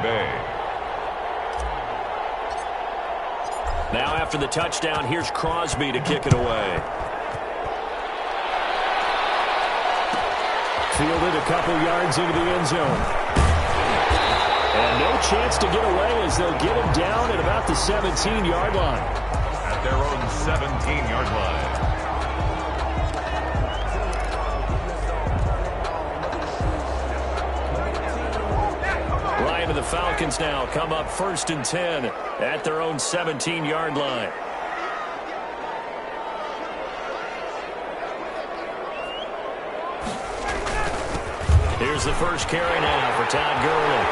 Bay. Now after the touchdown, here's Crosby to kick it away. Fielded a couple yards into the end zone. And no chance to get away as they'll get him down at about the 17-yard line. At their own 17-yard line. Ryan and the Falcons now come up 1st and 10 at their own 17-yard line. Here's the first carry now for Todd Gurley.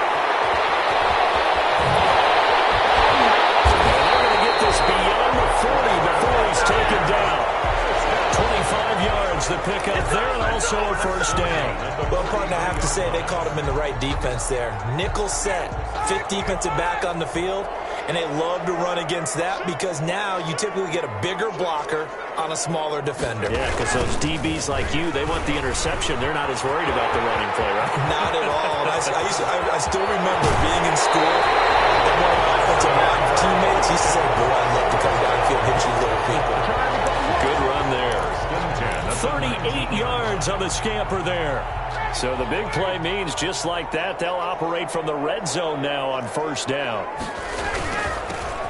And they're going to get this beyond the 40 before he's taken down. 25 yards the pickup there, and also a first down. Well, partner, I have to say they caught him in the right defense there. Nickel set, 5th defensive back on the field, and they love to run against that because now you typically get a bigger blocker on a smaller defender. Yeah, because those DBs like you, they want the interception. They're not as worried about the running play, right? Not at all. I still remember being in school, and one of my offensive line teammates used to say, boy, I'd love to come downfield and hit you little people. Good run there. 38 yards on the scamper there. So the big play means just like that, they'll operate from the red zone now on first down.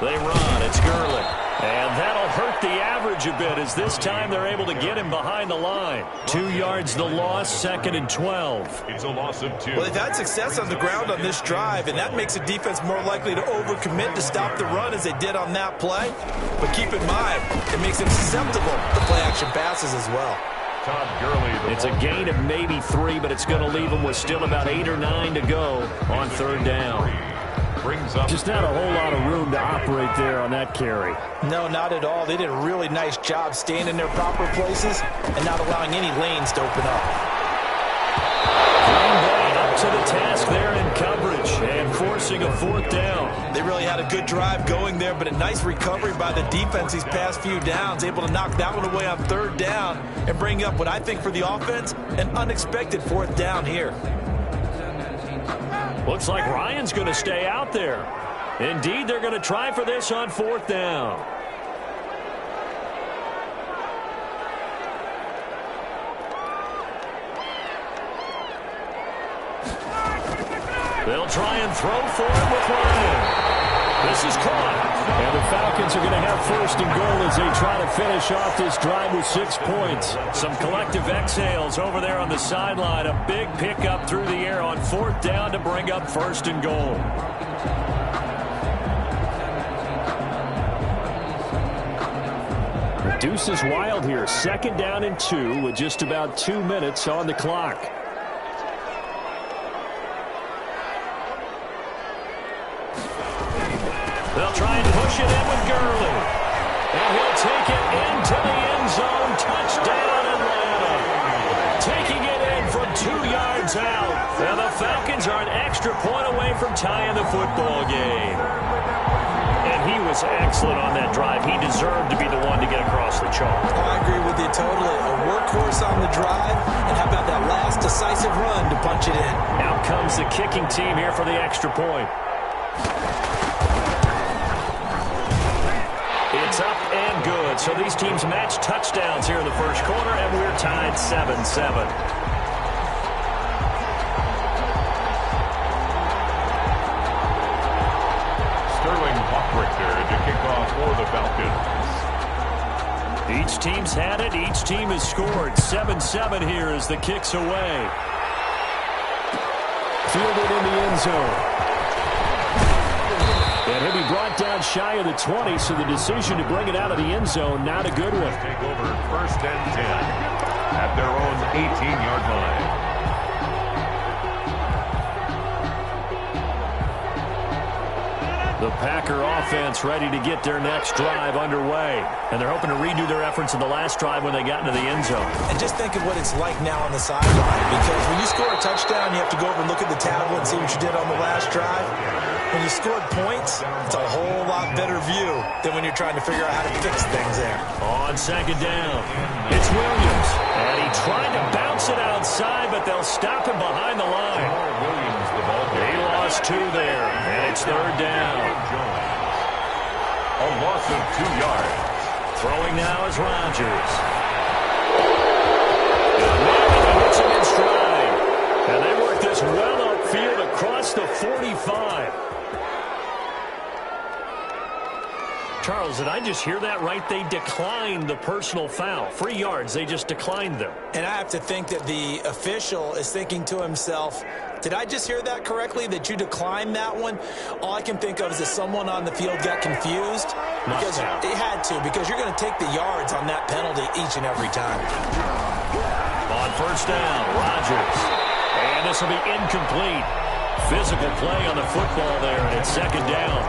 They run. It's Gurley. And that'll hurt the average a bit as this time they're able to get him behind the line. 2 yards the loss, 2nd and 12. It's a loss of 2. Well, they've had success on the ground on this drive, and that makes a defense more likely to overcommit to stop the run as they did on that play. But keep in mind, it makes them susceptible to play-action passes as well. Todd Gurley. It's a gain of maybe 3, but it's going to leave them with still about 8 or 9 to go on 3rd down. Just not a whole lot of room to operate there on that carry. No, not at all. They did a really nice job staying in their proper places and not allowing any lanes to open up. Green Bay up to the task there in coverage and forcing a 4th down. They really had a good drive going there, but a nice recovery by the defense these past few downs, able to knock that one away on 3rd down and bring up what I think for the offense, an unexpected 4th down here. Looks like Ryan's going to stay out there. Indeed, they're going to try for this on 4th down. They'll try and throw for it with Ryan. This is caught. And the Falcons are going to have 1st and goal as they try to finish off this drive with 6 points. Some collective exhales over there on the sideline. A big pickup through the air on 4th down to bring up 1st and goal. The deuce is wild here. 2nd down and 2 with just about 2 minutes on the clock. They'll try and push it in with Gurley. And he'll take it into the end zone. Touchdown, Atlanta. Taking it in from 2 yards out. And the Falcons are an extra point away from tying the football game. And he was excellent on that drive. He deserved to be the one to get across the chalk. I agree with you totally. A workhorse on the drive. And how about that last decisive run to punch it in? Out comes the kicking team here for the extra point. It's up and good. So these teams match touchdowns here in the first quarter, and we're tied 7-7. Sterling Buckrichter to kick off for the Falcons. Each team's had it. Each team has scored. 7-7 here as the kick's away. Fielded in the end zone. And he'll be brought down shy of the 20, so the decision to bring it out of the end zone, not a good one. Take over 1st and 10 at their own 18-yard line. The Packer offense ready to get their next drive underway. And they're hoping to redo their efforts in the last drive when they got into the end zone. And just think of what it's like now on the sideline. Because when you score a touchdown, you have to go over and look at the tablet and see what you did on the last drive. When you scored points, it's a whole lot better view than when you're trying to figure out how to fix things there. On 2nd down, it's Williams. And he tried to bounce it outside, but they'll stop him behind the line. Williams, the ball. He lost 2 there. It's third down. A loss of 2 yards. Throwing now is Rodgers. And hits him in stride. And they work this well upfield across the 45. Charles, did I just hear that right? They declined the personal foul. 3 yards, they just declined them. And I have to think that the official is thinking to himself, did I just hear that correctly, that you declined that one? All I can think of is that someone on the field got confused. Because it had to, because you're going to take the yards on that penalty each and every time. On first down, Rodgers. And this will be incomplete. Physical play on the football there, and it's second down.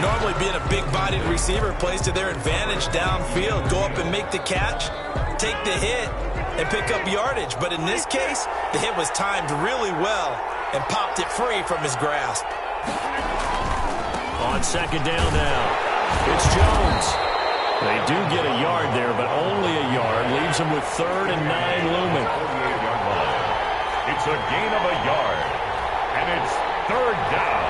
Normally being a big-bodied receiver plays to their advantage downfield. Go up and make the catch, take the hit, and pick up yardage. But in this case, the hit was timed really well and popped it free from his grasp. On second down now, it's Jones. They do get a yard there, but only a yard. Leaves them with 3rd and 9 looming. 48-yard line. It's a gain of a yard. And it's third down.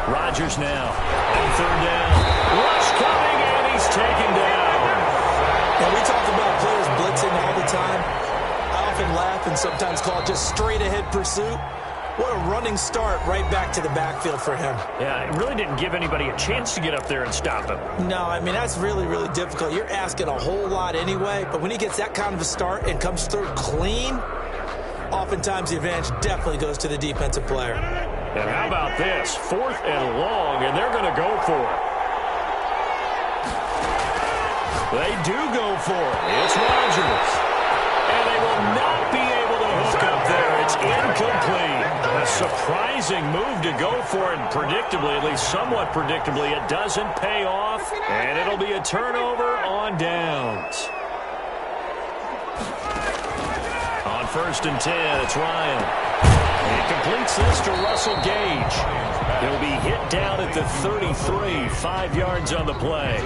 Rodgers now on third down. Rush coming, and he's taken down. Now, we talk about players blitzing all the time. I often laugh and sometimes call it just straight-ahead pursuit. What a running start right back to the backfield for him. Yeah, it really didn't give anybody a chance to get up there and stop him. No, I mean, that's really, really difficult. You're asking a whole lot anyway, but when he gets that kind of a start and comes through clean, oftentimes the advantage definitely goes to the defensive player. And how about this? 4th and long, and they're going to go for it. They do go for it. It's Rodgers. And they will not be able to hook up there. It's incomplete. A surprising move to go for it, and predictably, at least somewhat predictably, it doesn't pay off, and it'll be a turnover on downs. On 1st and 10, it's Ryan. He completes this to Russell Gage. He'll be hit down at the 33, 5 yards on the play.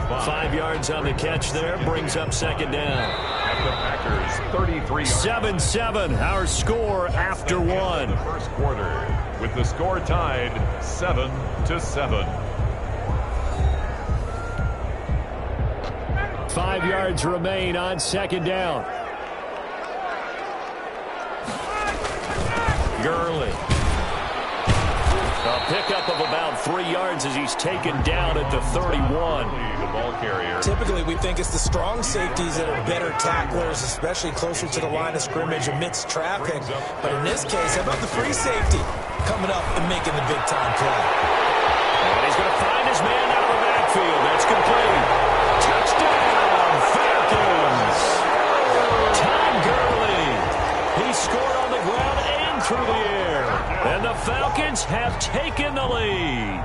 5 yards on the catch there, brings up second down. At the Packers, 33 yards. 7-7, our score after one. The first quarter, with the score tied 7-7. 5 yards remain on second down. Gurley. A pickup of about 3 yards as he's taken down at the 31. The ball carrier. Typically, we think it's the strong safeties that are better tacklers, especially closer to the line of scrimmage amidst traffic. But in this case, how about the free safety coming up and making the big-time play? And he's going to find his man out of the backfield. That's complete. Touchdown, Falcons. Todd Gurley. He scored on the ground and through the air. And the Falcons have taken the lead.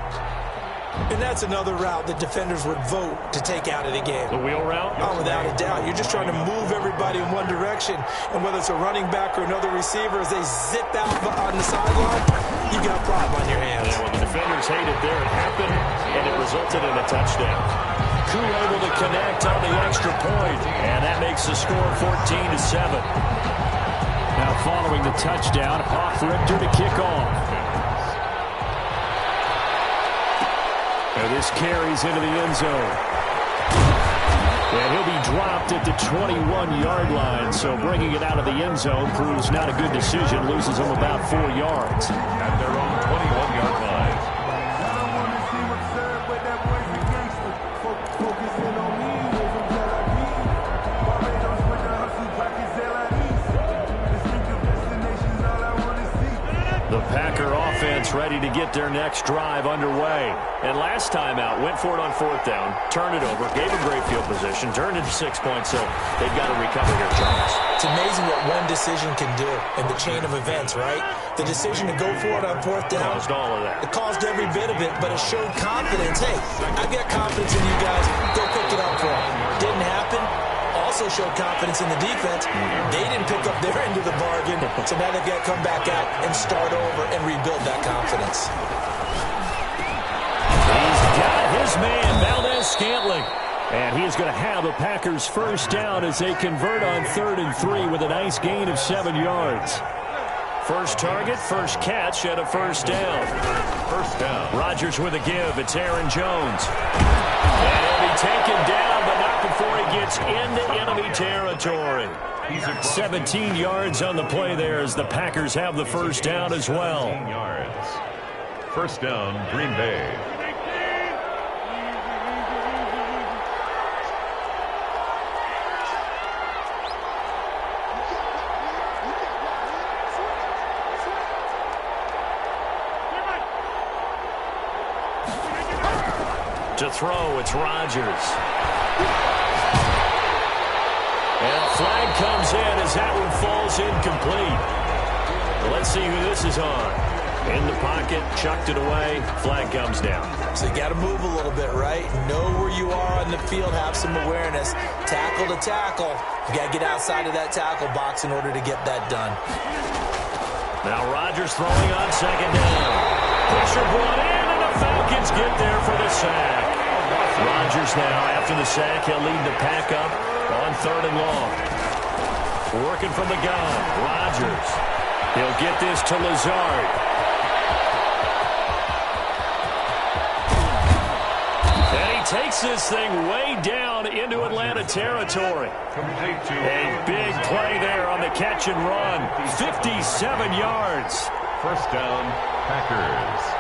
And that's another route that defenders would vote to take out of the game. The wheel route? Oh, without a doubt. You're just trying to move everybody in one direction. And whether it's a running back or another receiver, as they zip out on the sideline, you got a problem on your hands. Yeah, well, the defenders hate it there. It happened, and it resulted in a touchdown. Koo able to connect on the extra point, and that makes the score 14-7. Now following the touchdown, Hoff-Richter to kick off. And this carries into the end zone. And he'll be dropped at the 21-yard line, so bringing it out of the end zone proves not a good decision. Loses him about 4 yards. At their own 21-yard line. The Packer offense ready to get their next drive underway. And last time out, went for it on 4th down, turned it over, gave a great field position, turned it to 6 points, so they've got to recover here, Charles. It's amazing what one decision can do in the chain of events, right? The decision to go for it on 4th down. Caused all of that. It caused every bit of it, but it showed confidence. Hey, I've got confidence in you guys. Go pick it up for them. Didn't happen. Also showed confidence in the defense. They didn't pick up their end of the bargain, so now they've got to come back out and start over and rebuild that confidence. He's got his man. Scantling. And he is going to have the Packers first down as they convert on 3rd and 3 with a nice gain of 7 yards. First target, first catch, and a first down. First down. Rodgers with a give. It's Aaron Jones. And he'll be taken down, but not before he gets into enemy territory. 17 yards on the play there as the Packers have the first down as well. 17 yards. First down, Green Bay. To throw, it's Rodgers. And a flag comes in as that one falls incomplete. Let's see who this is on. In the pocket, chucked it away, flag comes down. So you got to move a little bit, right? Know where you are on the field, have some awareness. Tackle to tackle. You got to get outside of that tackle box in order to get that done. Now Rodgers throwing on second down. Pressure brought in, and the Falcons get there for the sack. Rodgers now, after the sack, he'll lead the pack up on 3rd and long. Working from the gun, Rodgers. He'll get this to Lazard. And he takes this thing way down into Atlanta territory. A big play there on the catch and run. 57 yards. First down, Packers.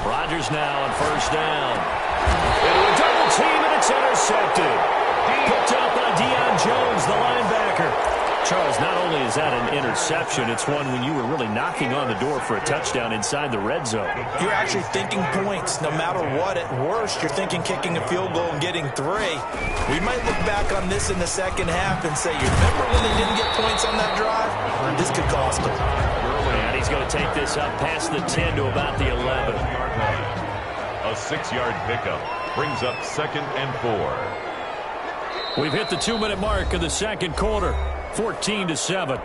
Rodgers now on first down. Into a double team, and it's intercepted. Picked up by Deion Jones, the linebacker. Charles, not only is that an interception, it's one when you were really knocking on the door for a touchdown inside the red zone. You're actually thinking points. No matter what, at worst, you're thinking kicking a field goal and getting 3. We might look back on this in the second half and say, you remember when they didn't get points on that drive? This could cost them. And he's going to take this up past the 10 to about the 11. A 6-yard pickup brings up 2nd and 4. We've hit the 2-minute mark of the second quarter. 14-7.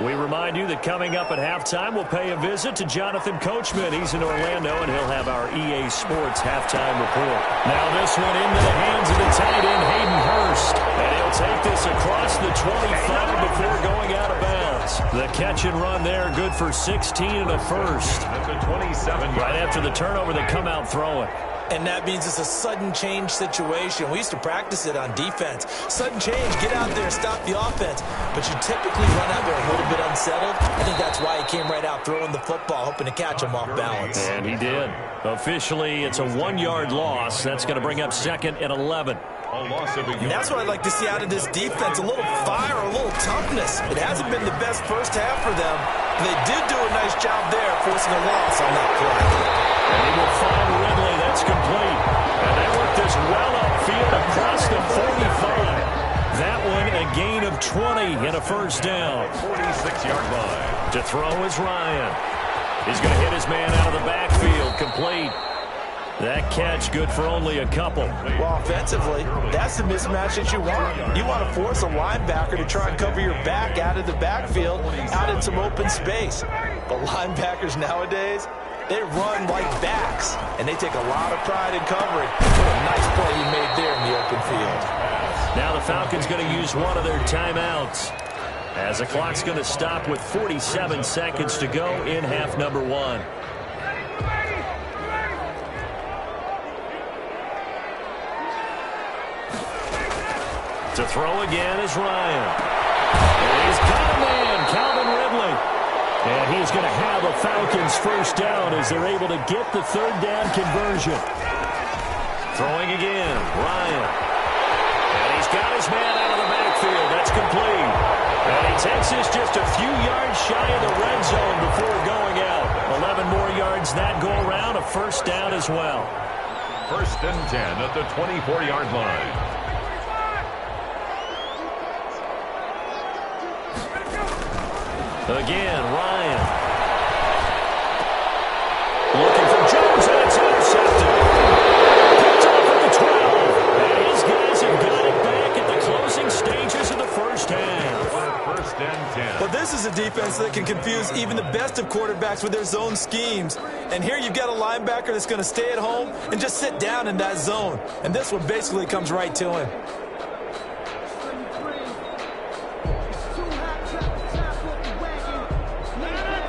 We remind you that coming up at halftime, we'll pay a visit to Jonathan Coachman. He's in Orlando, and he'll have our EA Sports halftime report. Now this one into the hands of the tight end, Hayden Hurst. And he'll take this across the 25 before going out of bounds. The catch and run there, good for 16 and a first. At the 27. Right after the turnover, they come out throwing. And that means it's a sudden change situation. We used to practice it on defense. Sudden change, get out there, stop the offense. But you typically run out there a little bit unsettled. I think that's why he came right out throwing the football, hoping to catch him off balance. And he did. Officially, it's a 1-yard loss. That's going to bring up 2nd and 11. And that's what I'd like to see out of this defense, a little fire, a little toughness. It hasn't been the best first half for them. They did do a nice job there, forcing a loss on that play. And he will find Ridley. That's complete. And they work this well upfield across the 45. That one a gain of 20 and a first down. 46-yard line. To throw is Ryan. He's going to hit his man out of the backfield. Complete. That catch good for only a couple. Well, offensively, that's the mismatch that you want. You want to force a linebacker to try and cover your back out of the backfield, out in some open space. But linebackers nowadays, they run like backs, and they take a lot of pride in covering. What a nice play he made there in the open field. Now the Falcons going to use one of their timeouts, as the clock's going to stop with 47 seconds to go in half number 1. To throw again is Ryan. And he's got a man, Calvin Ridley. And he's going to have a Falcons first down as they're able to get the 3rd down conversion. Throwing again, Ryan. And he's got his man out of the backfield. That's complete. And he takes this just a few yards shy of the red zone before going out. 11 more yards that go around, a first down as well. 1st and 10 at the 24-yard line. Again, Ryan. Looking for Jones, and it's intercepted. Picked off at the 12. And his guys have got it back at the closing stages of the first half. and 10. Well, this is a defense that can confuse even the best of quarterbacks with their zone schemes. And here you've got a linebacker that's going to stay at home and just sit down in that zone. And this one basically comes right to him.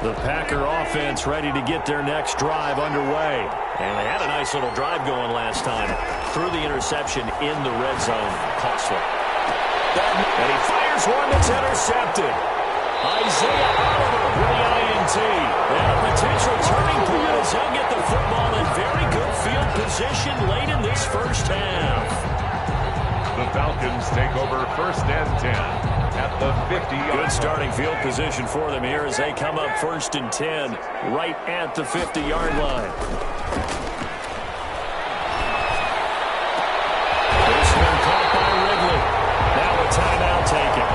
The Packer offense ready to get their next drive underway. And they had a nice little drive going last time. Threw the interception in the red zone. Costly. And he fires one that's intercepted. Isaiah Oliver with the INT. And a potential turning point as he'll get the football in very good field position late in this first half. The Falcons take over 1st and 10 at the 50-yard line. Good starting field position for them here as they come up 1st and 10 right at the 50-yard line. This one caught by Ridley. Now a timeout taken.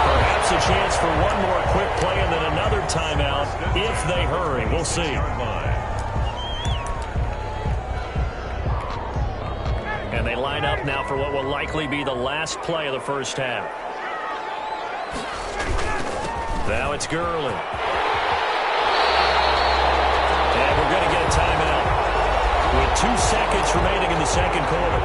Perhaps a chance for one more quick play and then another timeout if they hurry. We'll see. And they line up now for what will likely be the last play of the first half. Now it's Gurley. And we're going to get a timeout with 2 seconds remaining in the second quarter.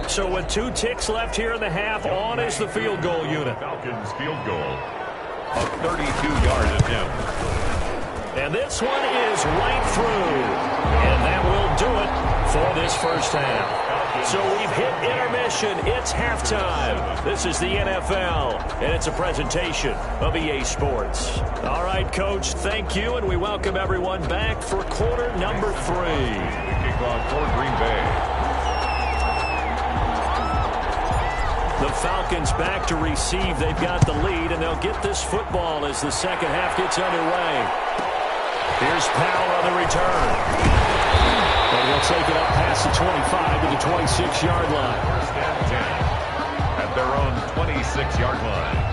So with 2 ticks left here in the half, on is the field goal unit. Falcons field goal. A 32-yard attempt. And this one is right through. And that will do it for this first half. So we've hit intermission. It's halftime. This is the NFL, and it's a presentation of EA Sports. All right, Coach, thank you, and we welcome everyone back for quarter number 3. Kickoff for Green Bay. The Falcons back to receive. They've got the lead, and they'll get this football as the second half gets underway. Here's Powell on the return. And he'll take it up past the 25 to the 26-yard line. 1st and 10 at their own 26-yard line.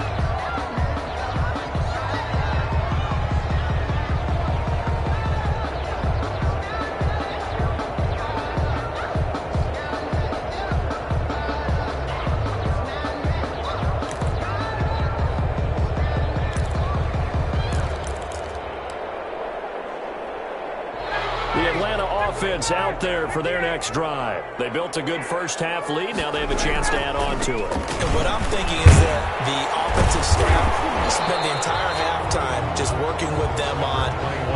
Out there for their next drive. They built a good first half lead. Now they have a chance to add on to it. And what I'm thinking is that the offensive staff spent the entire halftime just working with them on,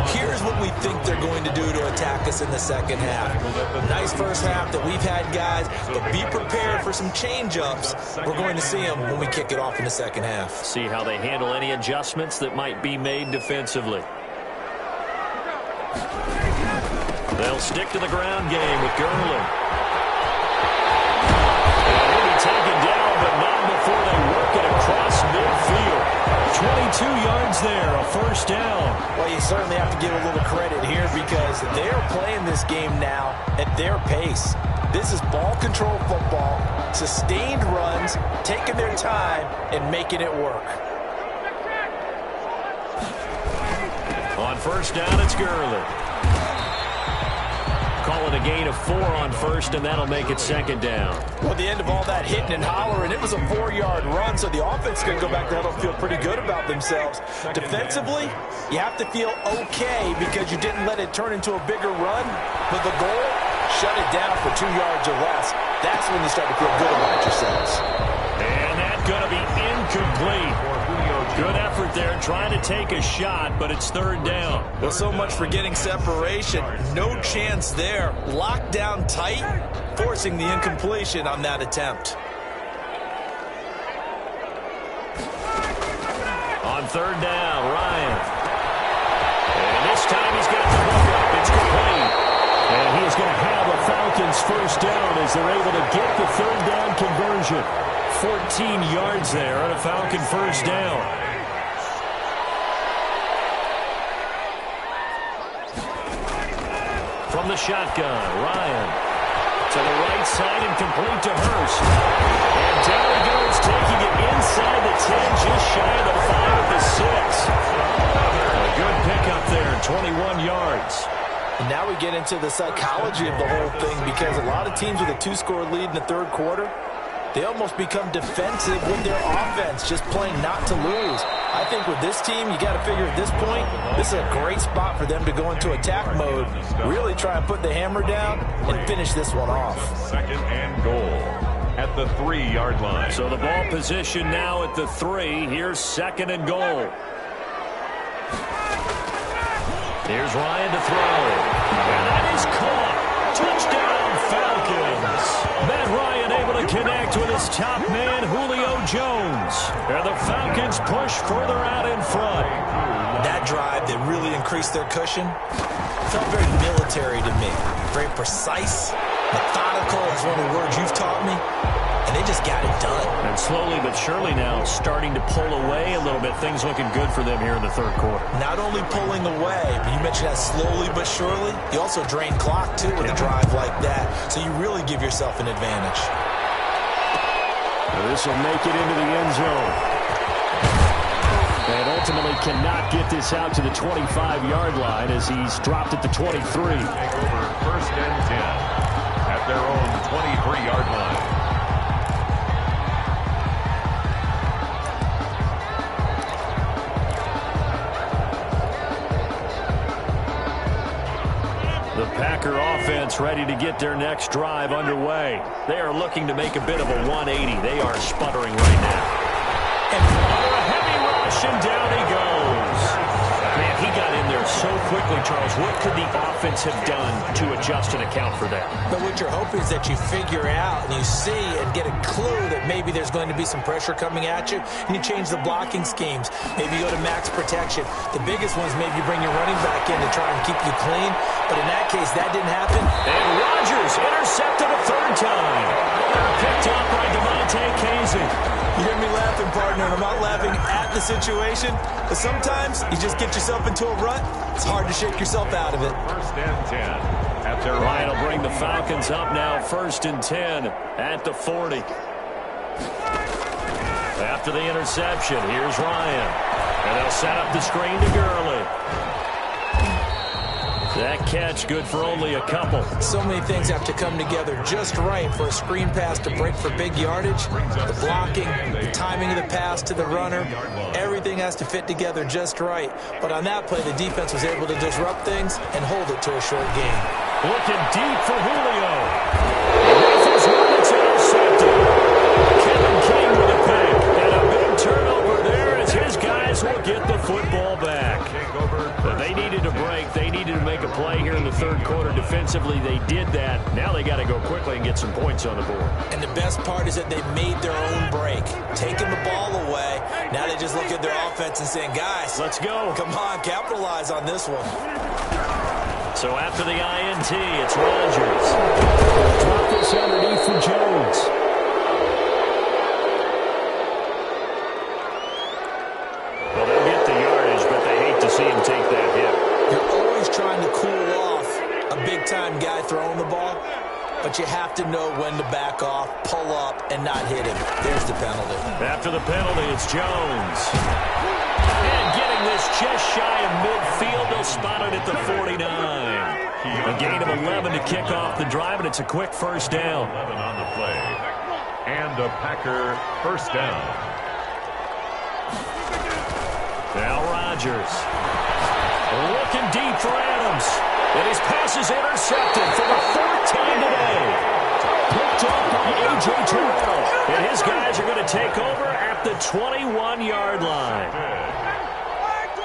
here's what we think they're going to do to attack us in the second half. Nice first half that we've had, guys, but be prepared for some change-ups. We're going to see them when we kick it off in the second half. See how they handle any adjustments that might be made defensively. They'll stick to the ground game with Gurley. And he'll be taken down, but not before they work it across midfield. 22 yards there, a first down. Well, you certainly have to give a little credit here because they're playing this game now at their pace. This is ball control football, sustained runs, taking their time, and making it work. On first down, it's Gurley. Call it a gain of 4 on first, and that'll make it second down. Well, the end of all that hitting and hollering, it was a 4-yard run, so the offense can go back there and feel pretty good about themselves. Defensively, you have to feel okay because you didn't let it turn into a bigger run, but the goal, shut it down for 2 yards or less. That's when you start to feel good about yourselves. And that's going to be incomplete. Good effort there, trying to take a shot, but it's third down. Well, so much for getting separation. No chance there. Locked down tight, forcing the incompletion on that attempt. On third down, Ryan. And this time he's got the hook up. It's complete. And he is going to have a Falcons first down as they're able to get the third down conversion. 14 yards there on a Falcon first down. From the shotgun, Ryan to the right side and complete to Hurst. And down he goes, taking it inside the 10, just shy of the 5 at the 6. A good pickup there, 21 yards. And now we get into the psychology of the whole thing, because a lot of teams with a 2-score lead in the third quarter, they almost become defensive with their offense, just playing not to lose. I think with this team, you got to figure at this point, this is a great spot for them to go into attack mode, really try and put the hammer down and finish this one off. Second and goal at the 3-yard line. So the ball position now at the 3. Here's second and goal. Here's Ryan to throw. And that is caught. Touchdown, Falcons. Matt Ryan able to connect with his top man, Julio Jones. And the Falcons push further out in front. That drive that really increased their cushion felt very military to me. Very precise, methodical is one of the words you've taught me. And they just got it done. And slowly but surely now starting to pull away a little bit. Things looking good for them here in the third quarter. Not only pulling away, but you mentioned that slowly but surely. You also drain clock, too, with a drive like that. So you really give yourself an advantage. This will make it into the end zone. And ultimately cannot get this out to the 25-yard line as he's dropped at the 23. Take over first and 10 at their own 23-yard line. The Packer offense ready to get their next drive underway. They are looking to make a bit of a 180. They are sputtering right now. And under a heavy rush, and down he goes. Man, he got in there so quickly, Charles. What could the offense have done to adjust and account for that? But what you're hoping is that you figure out and you see and get a clue that maybe there's going to be some pressure coming at you, and you change the blocking schemes. Maybe you go to max protection. The biggest one's maybe you bring your running back in to try and keep you clean. But in that case, that didn't happen. And Rodgers intercepted a third time. Picked up by Devontae Casey. You hear me laughing, partner, and I'm not laughing at the situation. But sometimes you just get yourself into a rut. It's hard to shake yourself out of it. First and 10 at their Ryan will bring the Falcons up now, first and 10 at the 40. After the interception, here's Ryan. And they'll set up the screen to Gurley. That catch good for only a couple. So many things have to come together just right for a screen pass to break for big yardage. The blocking, the timing of the pass to the runner, everything has to fit together just right. But on that play, the defense was able to disrupt things and hold it to a short gain. Looking deep for Julio. Rifles one, it's intercepted. Kevin King with a pick. And a big turnover there as his guys will get the football back. But they needed a break. They needed to make a play here in the third quarter. Defensively, they did that. Now they got to go quickly and get some points on the board. And the best part is that they made their own break. Taking the ball away. Now they just look at their offense and saying, guys, let's go. Come on, capitalize on this one. So after the INT, it's Rodgers. Drop this underneath for Jones. Well, they'll get the yardage, but they hate to see him take that hit. You're always trying to cool off a big-time guy throwing the ball, but you have to know when to back off, pull up, and not hit him. There's the penalty. After the penalty, it's Jones. And getting this just shy of midfield, they'll spot it at the 49. A gain of 11 to kick off the drive, and it's a quick first down. 11 on the play. And a Packer first down. Now Rodgers. Looking deep for Adams. And his pass is intercepted for the fourth time today. Picked up by A.J. Terrell. And his guys are going to take over at the 21-yard line.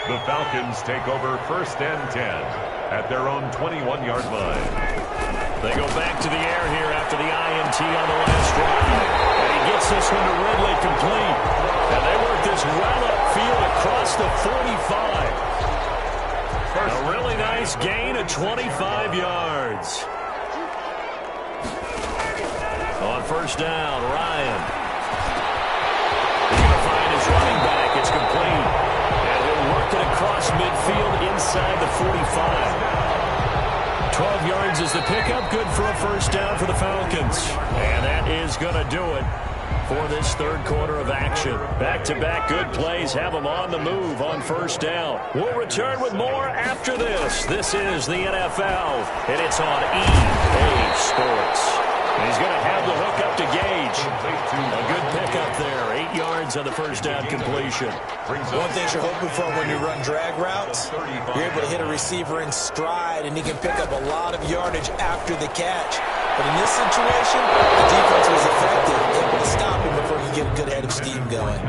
The Falcons take over first and 10 at their own 21-yard line. They go back to the air here after the INT on the last drive. And he gets this one to Ridley complete. And they work this well upfield across the 45. A really nice gain of 25 yards. On first down, Ryan. He's going to find his running back. It's complete. And he'll work it across midfield inside the 45. 12 yards is the pickup. Good for a first down for the Falcons. And that is going to do it. for this third quarter of action. Back-to-back good plays have them on the move on first down. We'll return with more after this. This is the NFL, and it's on EA Sports. And he's going to have the hook up to Gage. A good pickup there. 8 yards on the first down completion. One thing you're hoping for when you run drag routes, you're able to hit a receiver in stride, and he can pick up a lot of yardage after the catch. But in this situation, the defense was effective, able to stop him before he get a good head of steam going.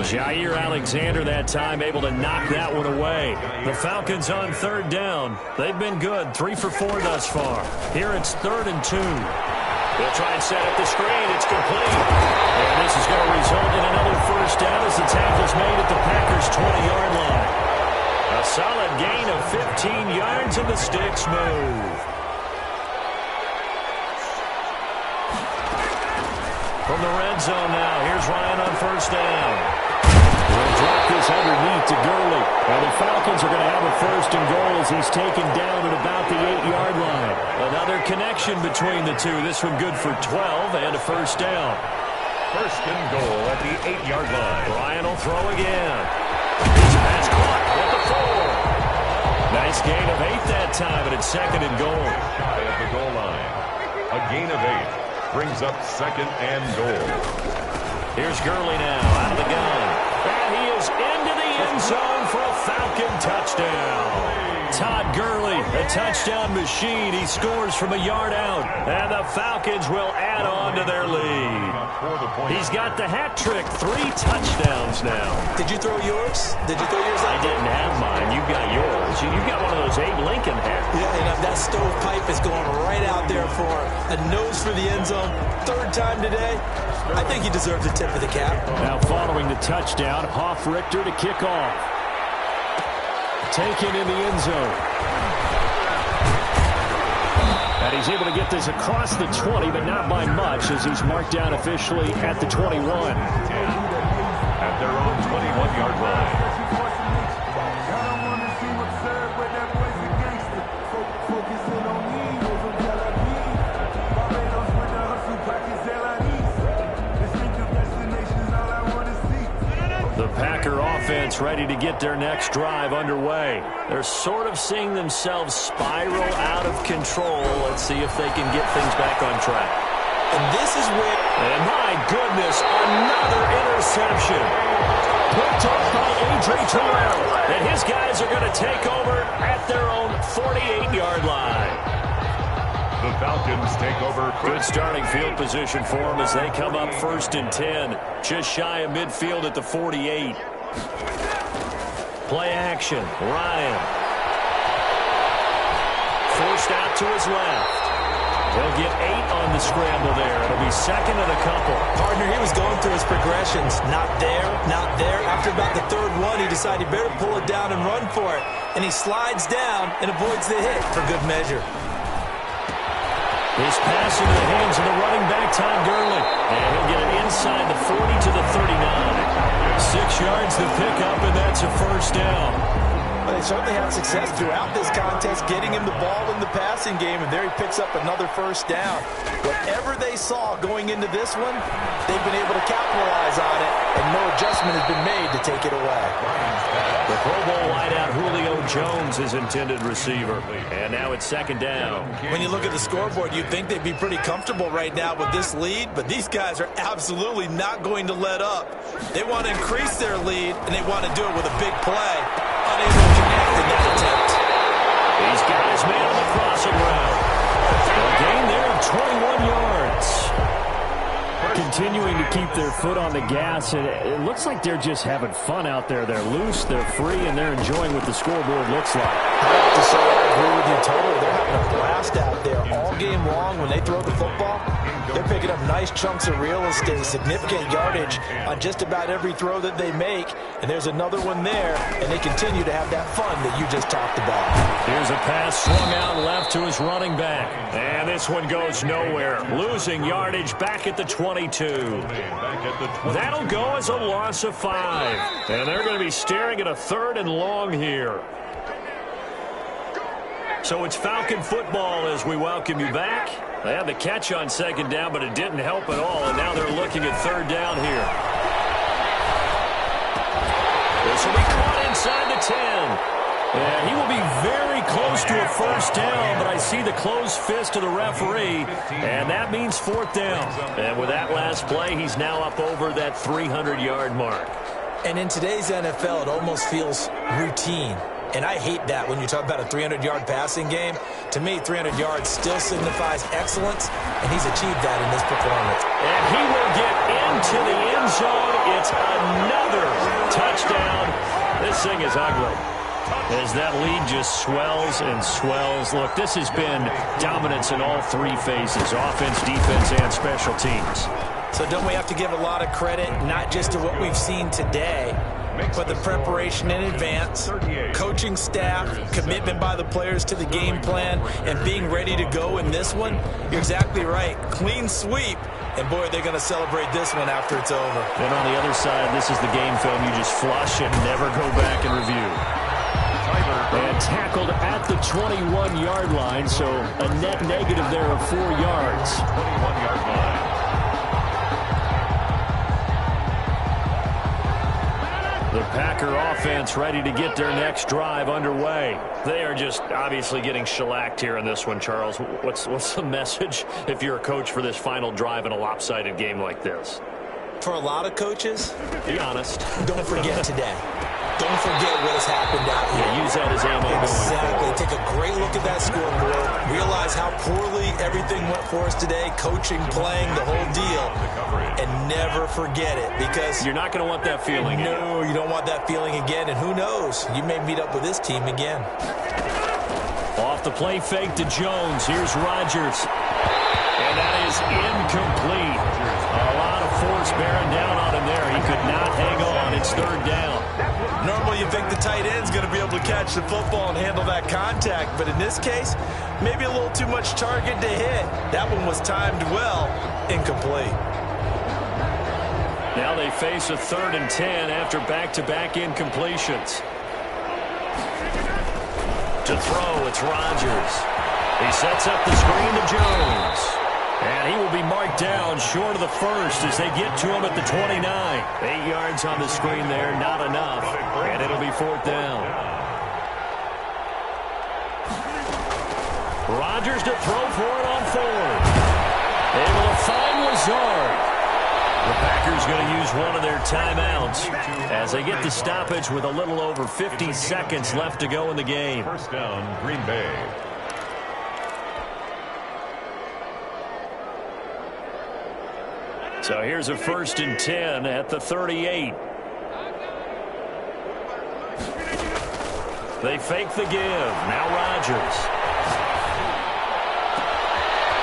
Jair Alexander that time able to knock that one away. The Falcons on third down. They've been good, 3 for 4 thus far. Here it's 3rd and 2. They'll try and set up the screen. It's complete. And this is going to result in another first down as the tackle's made at the Packers' 20-yard line. A solid gain of 15 yards and the sticks move. From the red zone now, here's Ryan on first down. We'll drop this underneath to Gurley. And the Falcons are going to have a 1st and goal as he's taken down at about the 8-yard line. Another connection between the two. This one good for 12 and a first down. 1st and goal at the 8-yard line. Ryan will throw again. His pass caught at the 4. Nice gain of 8 that time, and it's 2nd and goal. At the goal line. A gain of 8 brings up 2nd and goal. Here's Gurley now out of the gun. And he is into the end zone for a Falcon touchdown. Todd Gurley, a touchdown machine. He scores from a yard out. And the Falcons will add on to their lead. He's got the hat trick, 3 touchdowns now. Did you throw yours? Did you throw yours out? I didn't have mine. You got yours. You got one of those Abe Lincoln hats. Yeah, and that stovepipe is going right out there for a nose for the end zone. 3rd time today. I think he deserves a tip of the cap. Now following the touchdown, Hoff-Richter to kick off. Taken in the end zone. And he's able to get this across the 20, but not by much, as he's marked down officially at the 21. At their own 21-yard line. The Packer offense ready to get their next drive underway. They're sort of seeing themselves spiral out of control. Let's see if they can get things back on track. And this is where... And my goodness, another interception. Picked off by Adrian Terrell. And his guys are going to take over at their own 48-yard line. The Falcons take over. Good starting field position for them as they come up 1st and 10. Just shy of midfield at the 48. Play action. Ryan. Forced out to his left. He'll get 8 on the scramble there. It'll be 2nd and a couple. Partner, he was going through his progressions. Not there, not there. After about the 3rd one, he decided he better pull it down and run for it. And he slides down and avoids the hit for good measure. His pass into the hands of the running back, Todd Gurley. And he'll get it inside the 40 to the 39. 6 yards to pick up, and that's a first down. Well, they certainly had success throughout this contest, getting him the ball in the passing game, and there he picks up another first down. Whatever they saw going into this one, they've been able to capitalize on it, and no adjustment has been made to take it away. The Pro Bowl wideout Julio Jones is intended receiver. And now it's 2nd down. When you look at the scoreboard, you'd think they'd be pretty comfortable right now with this lead, but these guys are absolutely not going to let up. They want to increase their lead, and they want to do it with a big play. Unable to connect in that attempt. These guys made on the crossing route. A gain there of 21 yards. Continuing to keep their foot on the gas, and it looks like they're just having fun out there. They're loose, they're free, and they're enjoying what the scoreboard looks like. I have to say I agree with you totally. They're having a blast out there all game long when they throw the football. They're picking up nice chunks of real estate, significant yardage on just about every throw that they make. And there's another one there, and they continue to have that fun that you just talked about. Here's a pass swung out left to his running back. And this one goes nowhere. Losing yardage back at the 22. That'll go as a loss of 5. And they're going to be staring at a 3rd and long here. So it's Falcon football as we welcome you back. They had the catch on second down, but it didn't help at all, and now they're looking at third down here. This will be caught inside the 10. And he will be very close to a first down, but I see the closed fist of the referee, and that means fourth down. And with that last play, he's now up over that 300-yard mark. And in today's NFL, it almost feels routine. And I hate that when you talk about a 300-yard passing game. To me, 300 yards still signifies excellence, and he's achieved that in this performance. And he will get into the end zone. It's another touchdown. This thing is ugly, as that lead just swells and swells. Look, this has been dominance in all three phases, offense, defense, and special teams. So don't we have to give a lot of credit, not just to what we've seen today, but the preparation in advance, coaching staff, commitment by the players to the game plan, and being ready to go in this one? You're exactly right. Clean sweep. And, boy, they're going to celebrate this one after it's over. And on the other side, this is the game film you just flush and never go back and review. And tackled at the 21-yard line, so a net negative there of 4 yards. 21-yard line. The Packer offense ready to get their next drive underway. They are just obviously getting shellacked here in this one, Charles. What's the message if you're a coach for this final drive in a lopsided game like this? For a lot of coaches, be honest. Don't forget today. Don't forget what has happened out here. Yeah, use that as ammo. Exactly. Take a great look at that scoreboard. Realize how poorly everything went for us today. Coaching, playing, the whole deal. And never forget it, because you're not going to want that feeling again. No, you don't want that feeling again. And who knows? You may meet up with this team again. Off the play fake to Jones. Here's Rodgers. And that is incomplete. A lot of force bearing down on him there. He could not hang on. It's third down. Normally you think the tight end's going to be able to catch the football and handle that contact, but in this case, maybe a little too much target to hit. That one was timed well. Incomplete. Now they face a 3rd and 10 after back-to-back incompletions. To throw, it's Rodgers. He sets up the screen to Jones. And he will be marked down short of the first as they get to him at the 29. 8 yards on the screen there, not enough. And it'll be fourth down. Rodgers to throw for it on 4th. Able to find Lazard. The Packers going to use one of their timeouts as they get the stoppage with a little over 50 seconds left to go in the game. First down, Green Bay. So here's a 1st and 10 at the 38. They fake the give. Now Rodgers.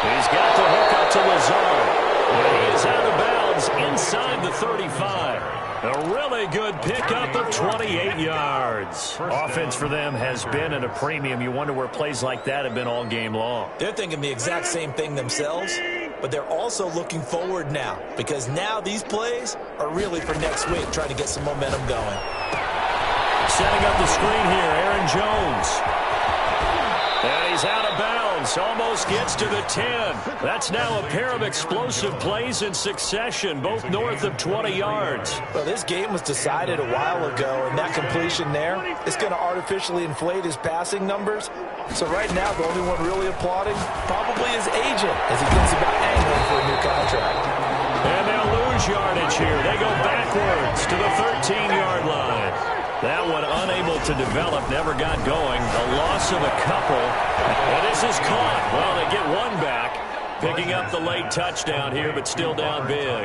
He's got the hook up to Lazard. He is out of bounds inside the 35. A really good pickup of 28 yards. Offense for them has been at a premium. You wonder where plays like that have been all game long. They're thinking the exact same thing themselves, but they're also looking forward now, because now these plays are really for next week, trying to get some momentum going. Setting up the screen here, Aaron Jones. And he's out of bounds, almost gets to the 10. That's now a pair of explosive plays in succession, both north of 20 yards. Well, this game was decided a while ago, and that completion there is going to artificially inflate his passing numbers. So right now, the only one really applauding probably his agent as he thinks about angling for a new contract. And they'll lose yardage here. They go backwards to the 13-yard line. That one unable to develop, never got going. A loss of a couple. And this is caught. Well, they get one back, picking up the late touchdown here, but still down big.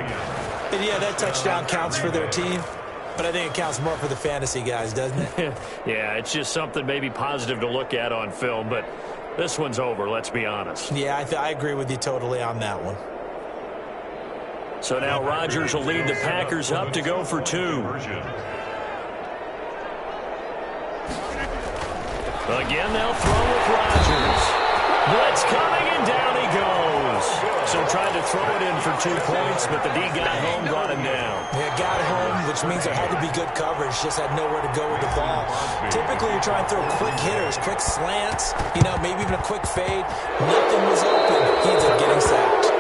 And yeah, that touchdown counts for their team, but I think it counts more for the fantasy guys, doesn't it? Yeah, it's just something maybe positive to look at on film, but this one's over, let's be honest. Yeah, I agree with you totally on that one. So now Rodgers will lead the Packers up to go for 2. Again, they'll throw with Rodgers. Blitz coming, and down he goes. So tried to throw it in for 2 points, but the D got home, brought him down. Yeah, got home, which means there had to be good coverage. Just had nowhere to go with the ball. Typically, you're trying to throw quick hitters, quick slants, maybe even a quick fade. Nothing was open. He ends up getting sacked.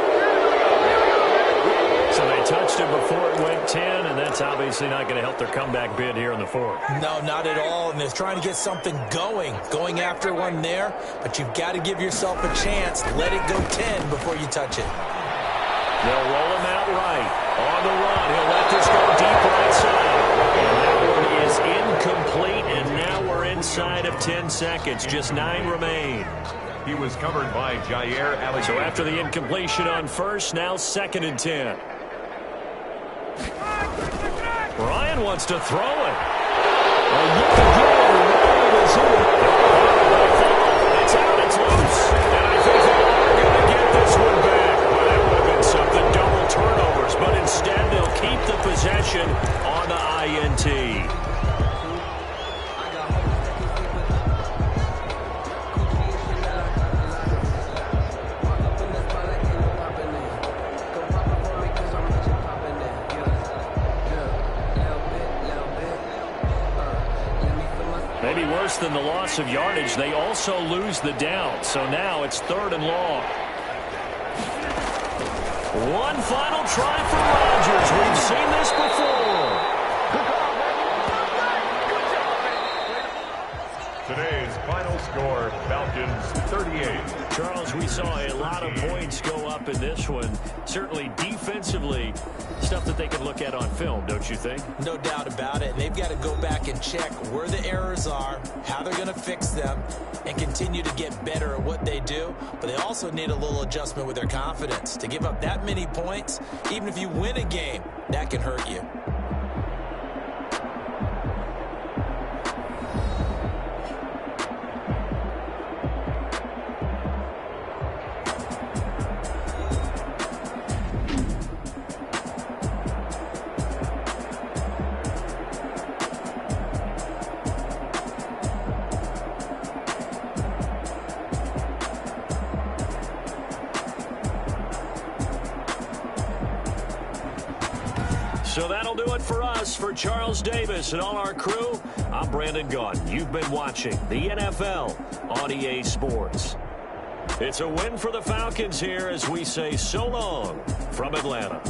So they touched him before it went 10, and that's obviously not going to help their comeback bid here in the fourth. No, not at all, and they're trying to get something going after one there, but you've got to give yourself a chance. Let it go 10 before you touch it. They'll roll him out right. On the run, he'll let this go deep right side. And that one is incomplete, and now we're inside of 10 seconds. Just 9 remain. He was covered by Jair Alexander. So after the incompletion on first, now 2nd and 10. Ryan wants to throw it. It's out, it's loose. And I think they are going to get this one back. Well, that would have been something, double turnovers. But instead, they'll keep the possession on the INT. Maybe worse than the loss of yardage, they also lose the down. So now it's 3rd and long. One final try for Rodgers. We've seen this before. Today's final score, Falcons 38. Charles, we saw a lot of points go up in this one. Certainly defensively, stuff that they can look at on film, don't you think? No doubt about it. They've got to go back and check where the errors are, how they're going to fix them, and continue to get better at what they do. But they also need a little adjustment with their confidence. To give up that many points, even if you win a game, that can hurt you. So that'll do it for us. For Charles Davis and all our crew, I'm Brandon Gaudin. You've been watching the NFL on EA Sports. It's a win for the Falcons here as we say so long from Atlanta.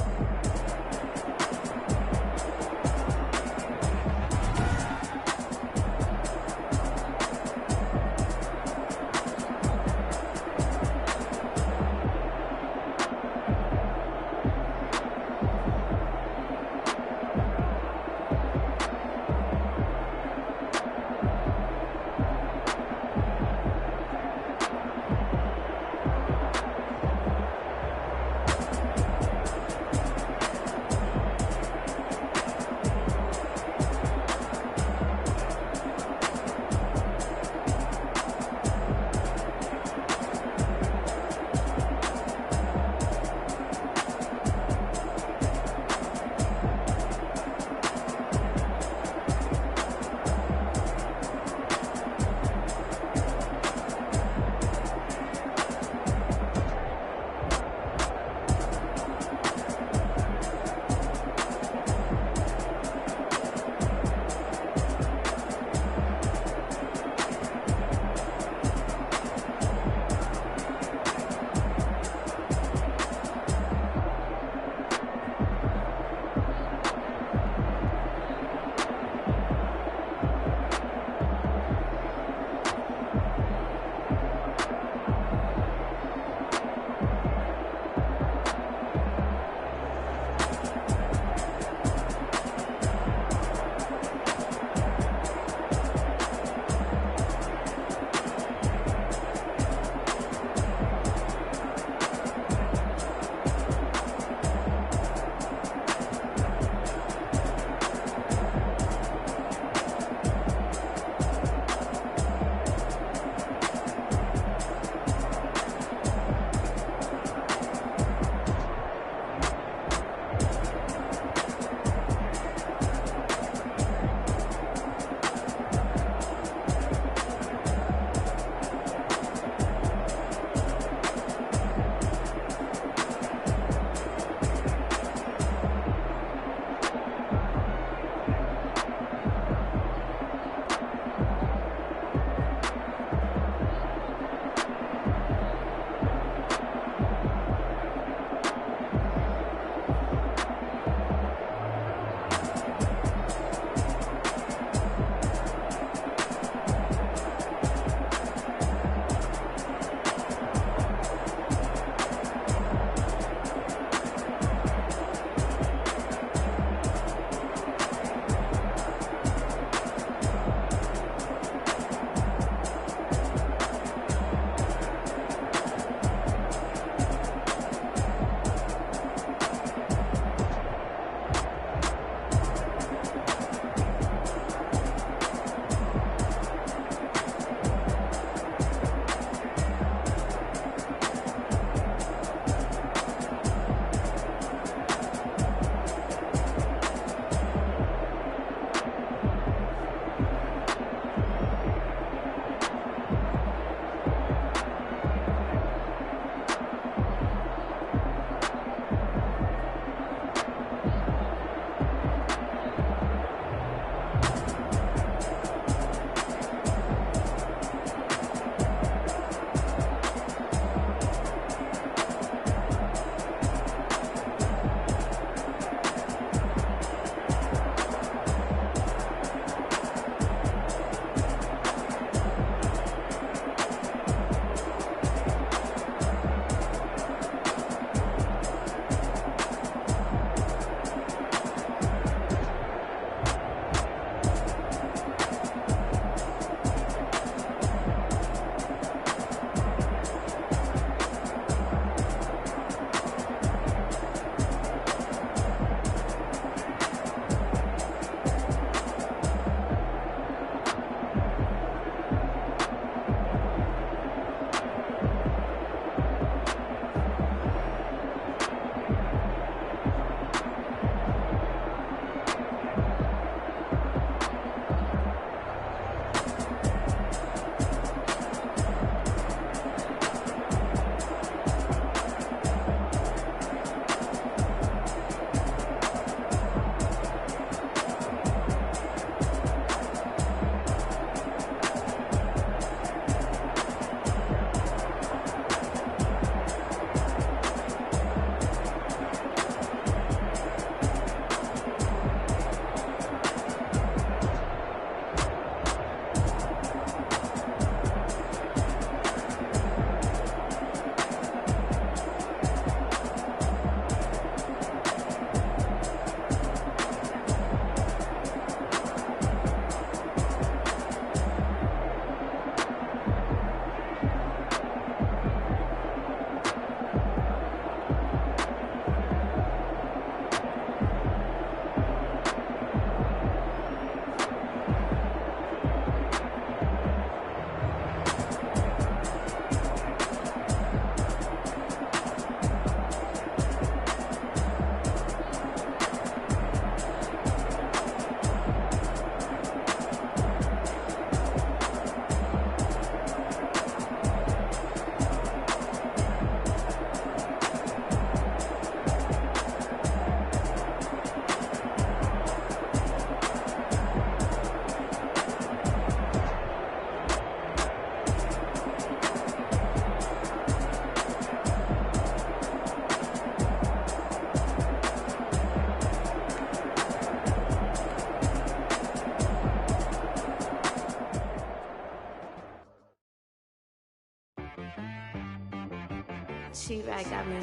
Cheap, I got me.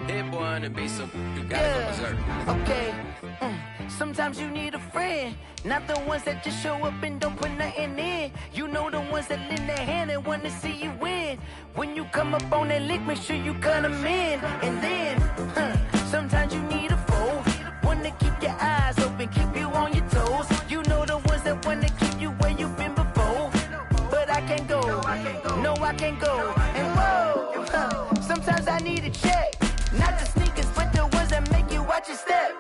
Hit boy on the beat, so you gotta go berserk. Okay. Sometimes you need a friend, not the ones that just show up and don't put nothing in. You know the ones that lend their hand and wanna see you win. When you come up on that lick, make sure you cut them in. And then, sometimes you need a foe, one to keep your eyes open, keep you on your toes. You know the ones that wanna keep you where you've been before. But I can't go, no I can't go. And whoa, sometimes I need a check, not the sneakers, but the ones that make you watch your step.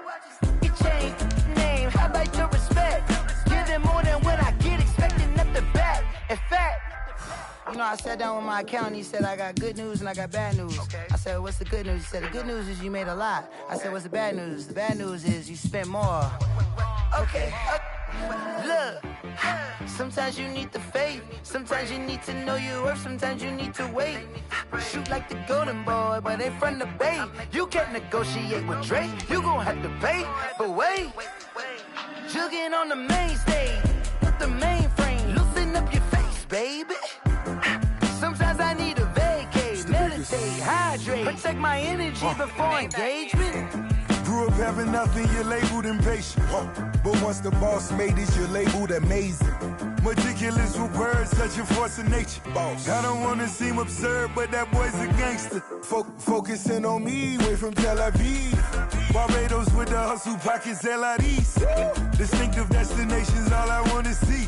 Change name, how about your respect? Give them more than what I get, expecting up the back. In fact, you know, I sat down with my accountant, he said, I got good news and I got bad news. Okay. I said, what's the good news? He said, the good news is you made a lot. I said, what's the bad news? The bad news is you spent more. Okay. Look, sometimes you need the faith, sometimes you need to know your worth, sometimes you need to wait. Shoot like the golden boy, but they from the bay. You can't negotiate with Drake, you gon' have to pay. But wait, jugging on the main stage with the mainframe, loosen up your face, baby. Sometimes I need a vacate, meditate, hydrate, protect my energy before engagement. Grew up having nothing, you're labeled impatient. But once the boss made it, you're labeled amazing. Meticulous with words, such a force of nature. Boss. I don't wanna seem absurd, but that boy's a gangster. Focusing on me, way from Tel Aviv. Barbados with the hustle pockets, LIDs. Distinctive destinations, all I wanna see.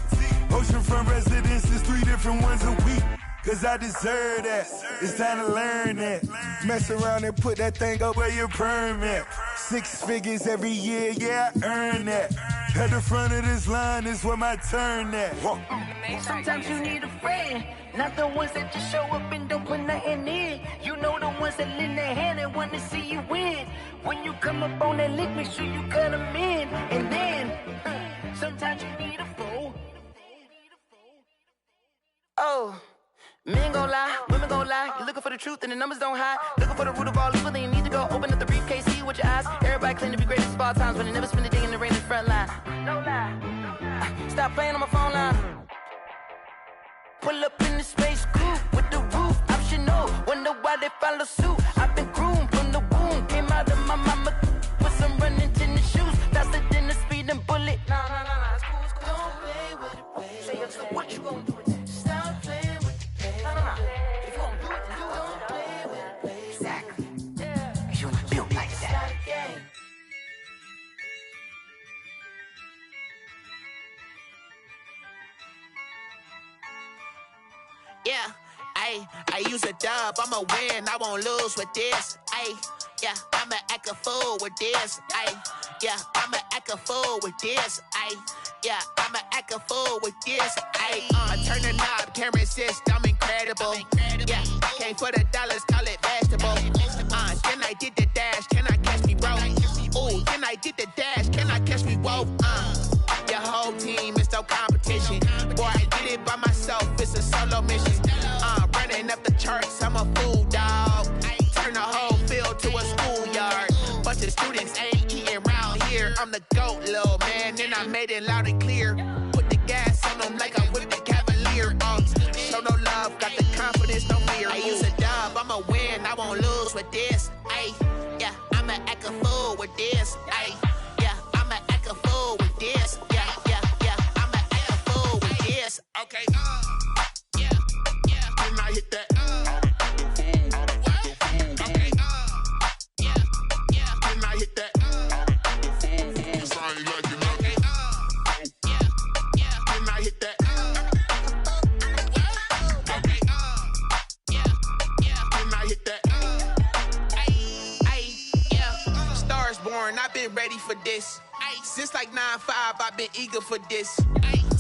Oceanfront residences, 3 different ones a week. Cause I deserve that, it's time to learn that. Mess around and put that thing up where your permit. 6 figures every year, yeah, I earn that. At the front of this line is where my turn at. Sometimes you need a friend, not the ones that just show up and don't put nothing in. You know the ones that lend their hand and want to see you win. When you come up on that lick, make sure you cut them in. And then, sometimes you need a foe. Oh. Men gon' lie, women gon' lie. You're looking for the truth and the numbers don't hide. Looking for the root of all evil, then you need to go open up the briefcase, see with your eyes. Everybody claim to be greatest of all times, but they never spend a day in the rain in the front line. No lie. Stop playing on my phone line. Pull up in the space coupe with the roof optional. Wonder why they follow suit. I've been groomed from the womb. Came out of my mama with some running tennis shoes. Faster than the speeding bullet. Nah, it's cool, it's cool. Don't play with it, baby. Say so what you gon' do with it? Stop playing with it. If you gon' do it, then don't play with it, baby. Exactly. Yeah. You don't feel like that. Yeah, I use a dub, I'ma win, I won't lose with this. Yeah, I'ma act a fool with this. Yeah, I'ma act a fool with this. Yeah, I'ma act a fool with this. I turn the knob, can't resist, I'm incredible. Yeah, came for the dollars, call it vegetable. Then I did the dash, can I catch me, bro? Ooh, then I did the dash, can I catch me, whoa? Your whole team is no competition. Boy, I did it by myself, it's a solo mission. Running up the charts, I'm a fool, dog. Turn the whole field to a schoolyard. Bunch of students ain't eating round here. I'm the GOAT, little man, and I made it loud and clear. Put the gas on them like I'm with the Cavalier. Show no love, got the confidence, no fear. I use a dub, I'ma win, I won't lose with this. Yeah, I'ma act a fool with this. Yeah, I'ma act a fool with this. Yeah, I'ma act a fool with this. Okay, yeah, then I hit that. I've been ready for this. Since like 9-5, I've been eager for this.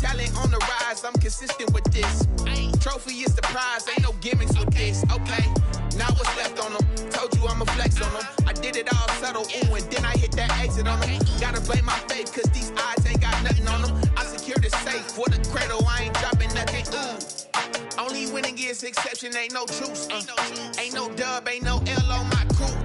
Talent on the rise, I'm consistent with this. Trophy is the prize, ain't no gimmicks with this. Okay, now what's left on them? Told you I'ma flex on them. I did it all subtle, ooh, and then I hit that exit on them. Gotta blame my faith, cause these odds ain't got nothing on them. I secured the safe for the cradle, I ain't dropping nothing, ooh. Only winning is exception, ain't no truce. Ain't no dub, ain't no L on my crew.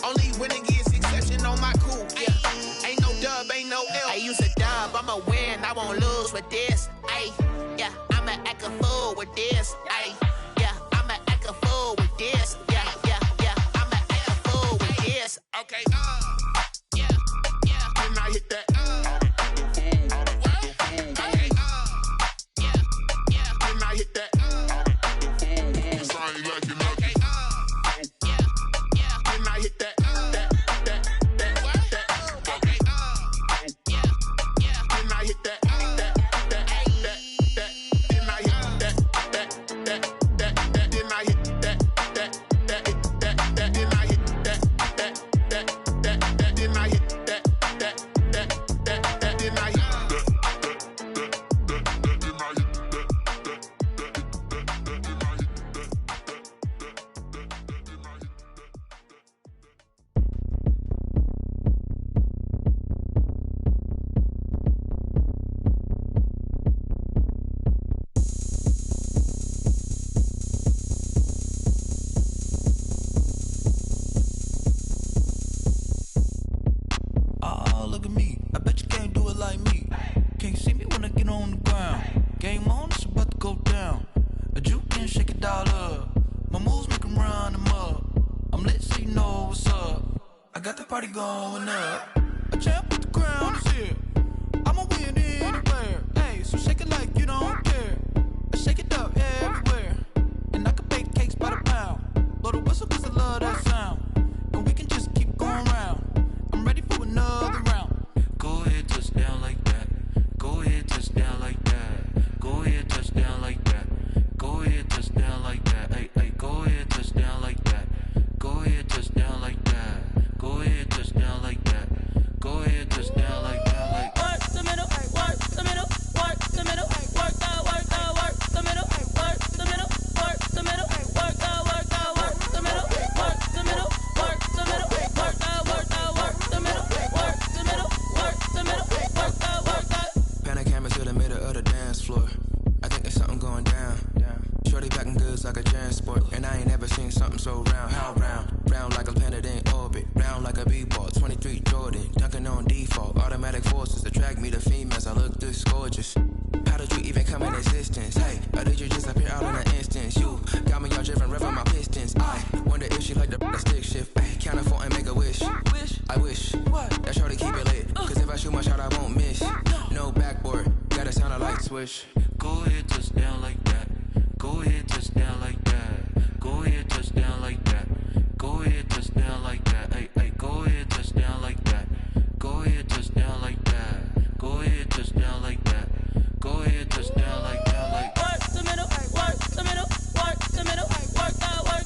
Only winning is exception on my crew. Yeah, ain't no dub, ain't no L. I use a dub, I'ma win, I won't lose. lose with this. Ay, yeah, I'ma act a fool with this. Ay, yeah, I'ma act a fool with this. Yeah, yeah, yeah, I'ma act a fool with this. Okay, yeah, yeah. Then I hit that. Okay, yeah, yeah. Then I hit that. Cause I ain't like it nothing. Yeah, yeah. Then I hit that. Going up, a champ with the crown is here. I'ma win anywhere. Hey, so shake it like you don't care. I shake it up everywhere. And I can bake cakes by the pound. Blow the whistle cause I love that sound. And we can just keep going round. I'm ready for another round. Go ahead, touch down like that. Go ahead, touch down like that. Go ahead, touch down like that. Go ahead, touch down like that. Hey, hey, go ahead, touch down like that. Go ahead, touch down like that. Go ahead, touch down like that. Go ahead, touch down like that. Like work the middle, work the middle, work the middle, work that, work the middle, work the middle, work the middle, work that, work the middle, work the middle, work the middle, work that, work the middle, work the middle, work the middle, work that. Pan a camera to the middle of the dance floor. I think there's something going down. Shorty packing goods like a transport, and I ain't never seen something so round. How round? Round like a planet in orbit, round like a b-ball. 23 Jordan, dunking on default. Automatic forces attract me to females. I look this gorgeous. How did you even come in existence? Hey, or did you just appear out in an instance? You got me all driven, revving my pistons. I wonder if she like the stick shift. Ay, count a 4 and make a wish. I wish that shorty keep it lit. Cause if I shoot my shot, I won't miss. No backboard, gotta sound a light switch. Go ahead, touch down like that. Go ahead, touch down like that. Go ahead, touch down like that. Go ahead, touch down like that. Hey, hey, go ahead, touch down like that. Go ahead, touch down like that. Go ahead, touch down like that. Go ahead, touch down like that. Like work the middle, work the middle, work the middle, work that, work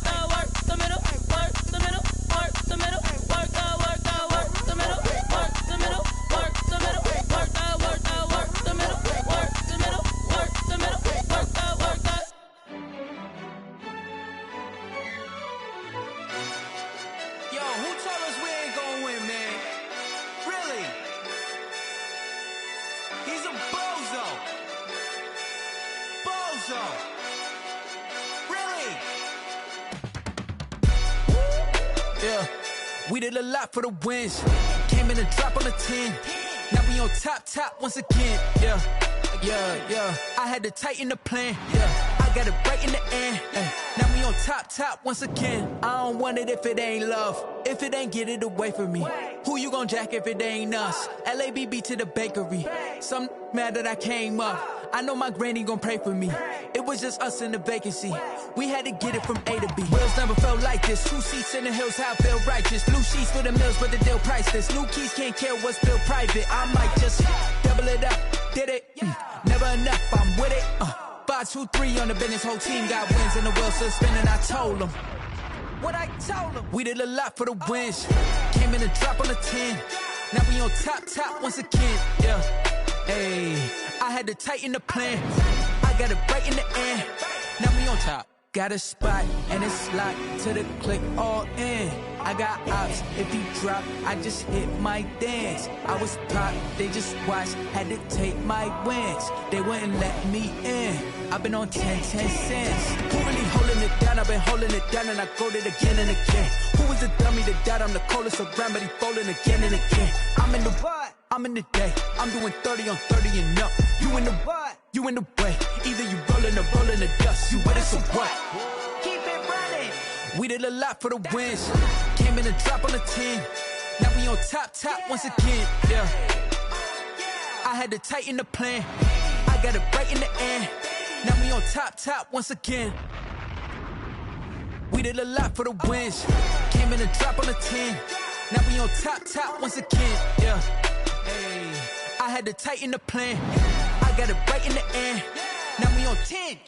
the middle, work the middle, work the middle, work that, work the middle, work the middle, work the middle, work that, work the middle, work the middle, work the middle, work that, work that. Yo, who told us we ain't gonna win, man? Really? He's a bozo. Bozo. Really? Yeah, we did a lot for the wins. Came in a drop on the 10. Now we on top once again. Yeah. I had to tighten the plan. Yeah, I got it right in the end. Now we on top once again. I don't want it if it ain't love. If it ain't, get it away from me. Who you gon' jack if it ain't us? LABB to the bakery. Some mad that I came up. I know my granny gon' pray for me. It was just us in the vacancy. We had to get it from A to B. Wheels never felt like this. 2 seats in the hills, how I feel righteous. Blue sheets for the mills, but the deal priceless. New keys can't care what's built private. I might just double it up. Did it? Never enough, I'm with it. 5, 2, 3 on the business. Whole team got wins and the wheels still spinning. I told them what I told them. We did a lot for the wins. Came in a drop on the 10. Now we on top once again. Yeah. Hey, I had to tighten the plan. I got it right in the end. Now we on top. Got a spot and it's locked to the click all in. I got ops, if he drop, I just hit my dance. I was pop, they just watched, had to take my wins. They wouldn't let me in. I've been on 10 cents. Who really holding it down? I've been holding it down and I go it again and again. Who was the dummy that died? I'm the coldest around, but he folding again and again. I'm in the day, I'm doing 30 on 30 and up. You in the what? You in the way. Either you rollin' or rollin' the dust. You with it, so what? Keep it running. We did a lot for the wins. Came in and drop on the 10. Now we on top once again. Yeah. I had to tighten the plan. I got it right in the end. Now we on top once again. We did a lot for the wins. Came in and drop on the 10. Now we on top once again. Yeah. Hey. I had to tighten the plan. I got it right in the end. Now we on 10.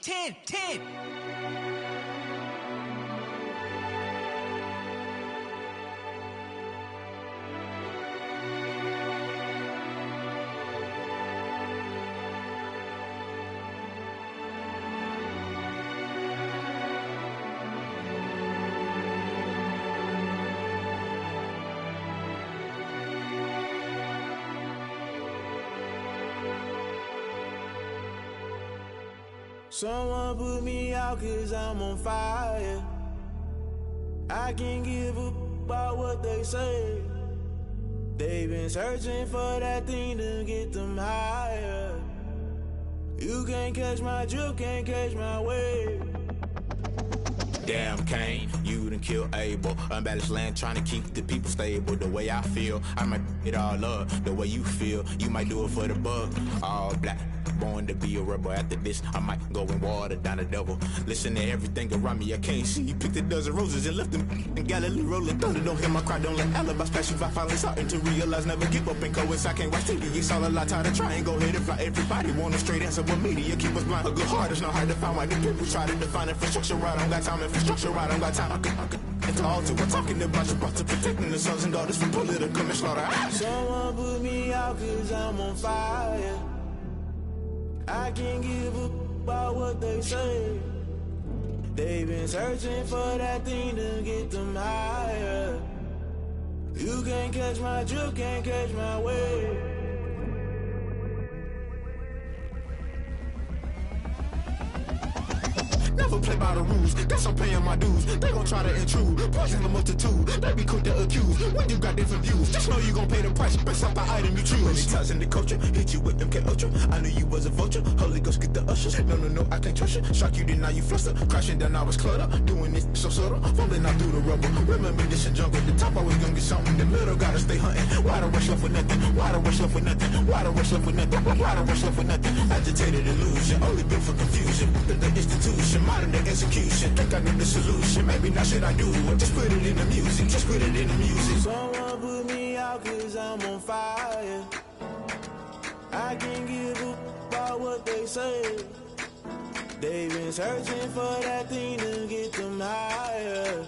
Someone put me out 'cause I'm on fire. I can't give a about what they say. They've been searching for that thing to get them higher. You can't catch my drift, can't catch my wave. Damn Kane, you done killed Abel. Unbalanced land trying to keep the people stable. The way I feel, I might it all up. The way you feel, you might do it for the bug. All black, born to be a rebel. After this, I might go and water down the devil. Listen to everything around me, I can't see. Picked a dozen roses and left them in Galilee rolling thunder. Don't hear my cry, don't let alibis pass you by. Finally starting to realize, never give up and coincide. Can't watch TV, it's all a lot. Tired of trying, go ahead and fly. Everybody want a straight answer, but media keep us blind. A good heart is not hard to find. Why the people try to define infrastructure right? I don't got time, infrastructure right, I don't got time. I could it's all to we're talking about you, about to protecting the sons and daughters from political manslaughter. Someone put me out 'cause I'm on fire. I can't give a about what they say. They've been searching for that thing to get them higher. You can't catch my drift, can't catch my wave. Never play by the rules, guess I'm paying my dues. They gon' try to intrude, poison the multitude. They be quick to accuse, when you got different views. Just know you gon' pay the price, based off the item you choose. Many ties in the culture, hit you with MK Ultra. I knew you was a vulture, Holy Ghost get the ushers. No, I can't trust you. Shock you, then now you fluster. Crashing down, I was cluttered. Doing this so subtle, fumbling out through the rubble. Remember this in jungle, the top always gonna get something. In the middle, gotta stay hunting. Why the rush left with nothing? Why the rush left with nothing? Why the rush left with nothing? Why the rush left with nothing? Agitated illusion, only built for confusion. The institution, modern day execution. Think I know the solution. Maybe not should I do it? Just put it in the music. Just put it in the music. Someone put me out 'cause I'm on fire. I can't give a about what they say. They've been searching for that thing to get them higher.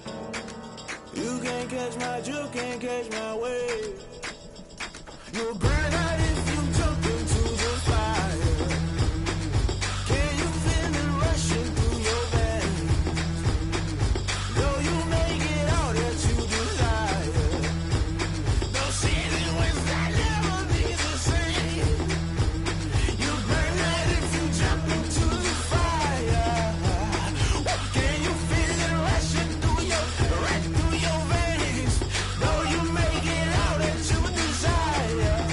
You can't catch my drift, can't catch my wave. You'll burn out if you jump into the fire. Can you feel it rushing through your veins? Though you may get all that you desire, no season wins that never be the same. You burn out if you jump into the fire. Can you feel it rushing through your veins? Though you may get all that you desire.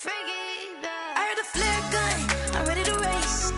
I heard the flare gun, I'm ready to race.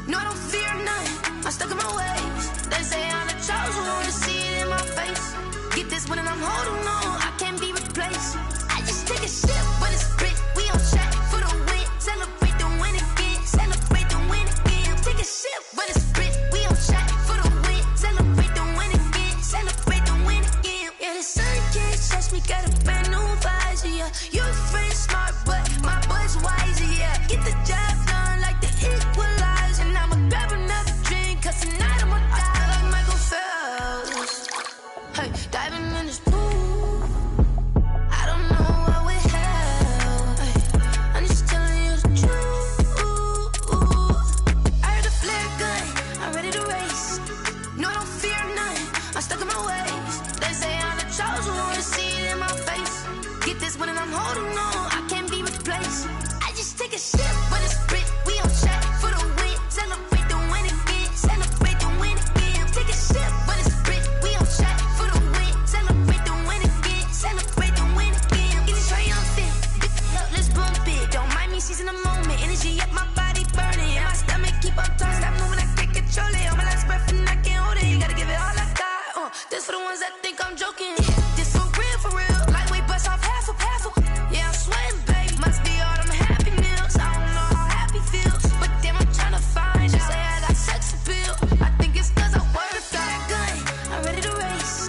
No, I don't fear none, I'm stuck in my ways. They say I'm the chosen one, to see it in my face. Get this one and I'm holding on, I can't be replaced. I just take a sip when it's split, we on track for the win. Celebrate the win again, celebrate the win again. Take a sip when it's split, we on track for the win. Celebrate the win again, celebrate the win again. Yeah, the sun can't touch me, got a brand new visor, yeah. You're a friend smart, but my boy's wiser, yeah. Get the job done like the equalizer. And I'ma grab another drink, cause tonight I'ma die like Michael Phelps. Hey, diving in this pool, I don't know what we have. Hey, I'm just telling you the truth. I heard the flare gun, I'm ready to race. No, I don't fear none, I'm stuck in my ways. They say I'm the chosen one, to see it in my face. Get this one and I'm holding on, I can't be replaced. I just take a sip when it's split, we on track for the win. Celebrate the win again, celebrate the win again. Take a sip when it's split, we on track for the win. Celebrate the win again, celebrate the win again. Get it triumphant, let's bump it. Don't mind me seizing the moment, energy up my body burning. And my stomach keep on turning, stop moving, I can't control it. On my last breath and I can't hold it, you gotta give it all I got. This for the ones that think I'm joking. This for real, lightweight bust off half a. Yeah, I'm sweating, baby, must be all them happy meals. I don't know how happy feels, but damn, I'm trying to find out. Say I got sex appeal, I think it's cause I wear the fire gun, I'm ready to race.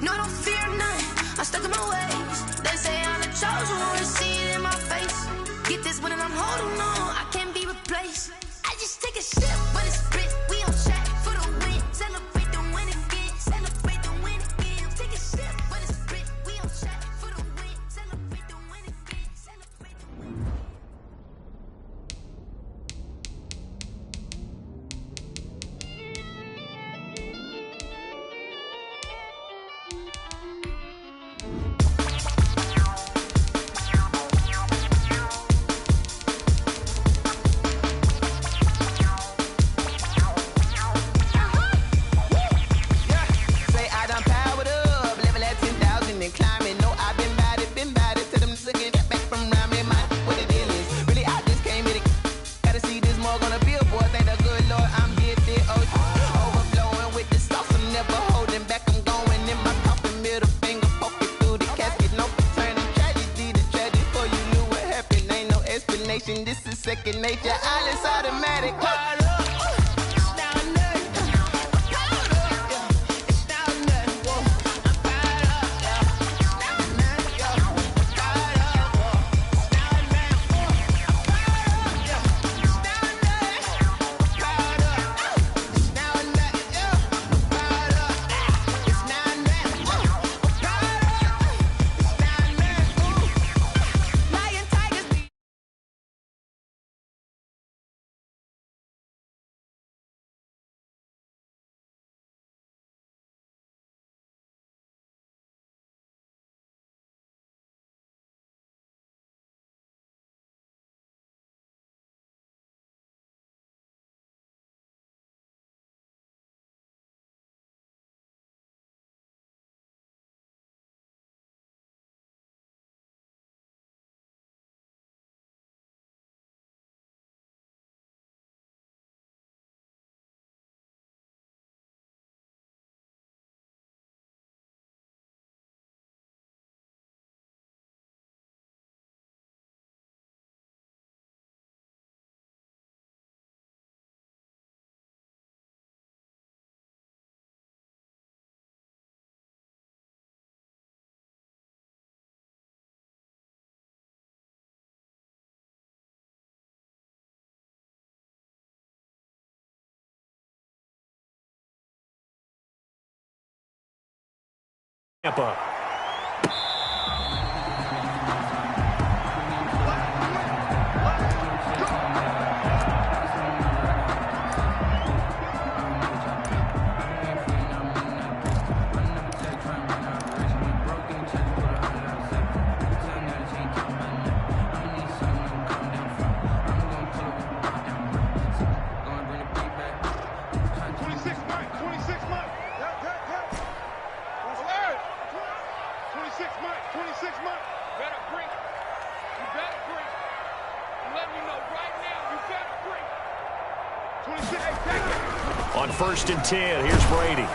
No, I don't fear none, I'm stuck in my ways. They say I'm the chosen one, to see it in my face. Get this one and I'm holding on, I can't be replaced. I just take a sip when it's split, we on track for the win. Celebrate the win again, celebrate the win again. Take a sip when it's split, we on track for the win. Celebrate the win again, celebrate the win. Say I done powered up, level at 10,000 and climbing. No, I've been bad it to them niggas get back from around me. Man, what the deal is? Really, I just came here to gotta see this more gonna billboard. Thank the good Lord, I'm here, overflowing with the sauce. I'm never holding back. I'm going in my coffin, middle finger poking through the casket. No turning tragedy to tragedy for you knew what happened. Ain't no explanation. This is second nature. All is automatic. Tampa. On 1st and 10, here's Brady.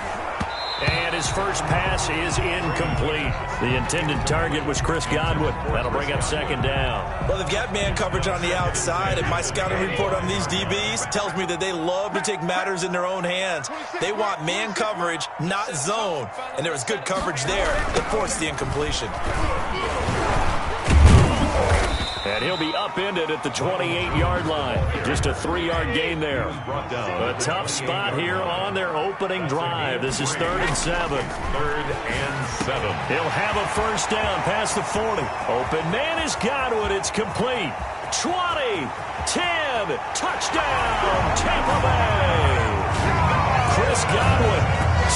And his first pass is incomplete. The intended target was Chris Godwin. That'll bring up 2nd down. Well, they've got man coverage on the outside, and my scouting report on these DBs tells me that they love to take matters in their own hands. They want man coverage, not zone. And there was good coverage there that forced the incompletion. And he'll be upended at the 28-yard line. Just a 3-yard gain there. A tough spot here on their opening drive. This is 3rd and 7. 3rd and 7. He'll have a first down past the 40. Open man is Godwin. It's complete. 20, 10, touchdown, Tampa Bay. Chris Godwin,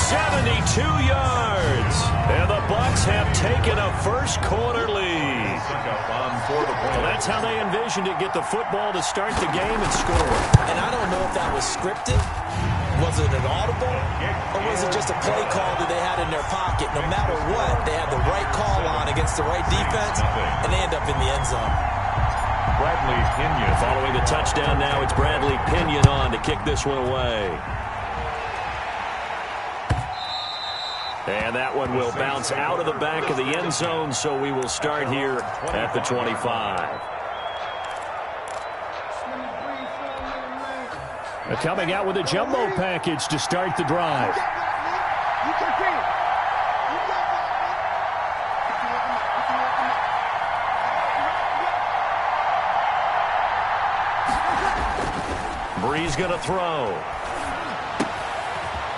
72 yards. And the Bucs have taken a first-quarter lead. Well, that's how they envisioned it, get the football to start the game and score. And I don't know if that was scripted. Was it an audible? Or was it just a play call that they had in their pocket? No matter what, they had the right call on against the right defense, and they end up in the end zone. Bradley Pinion. Following the touchdown now, it's Bradley Pinion on to kick this one away. And that one will bounce out of the back of the end zone, so we will start here at the 25. Coming out with a jumbo package to start the drive. Bree's going to throw.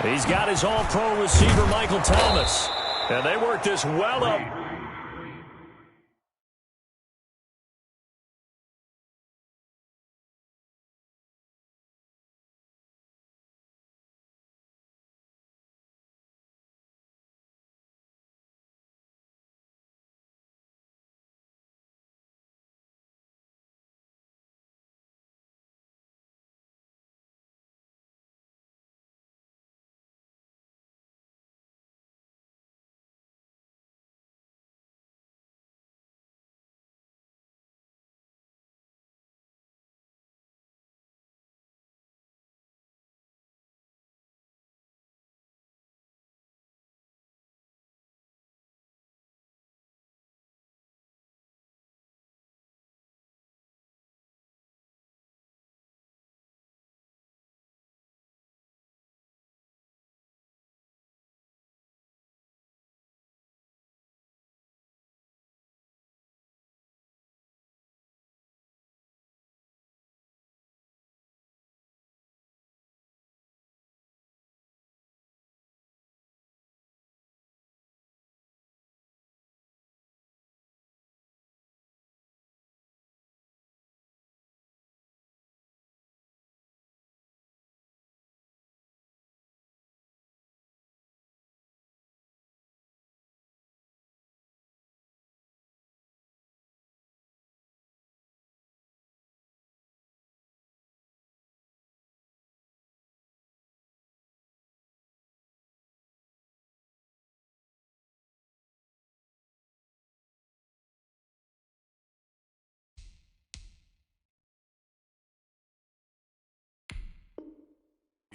He's got his all-pro receiver, Michael Thomas. And they work this well up.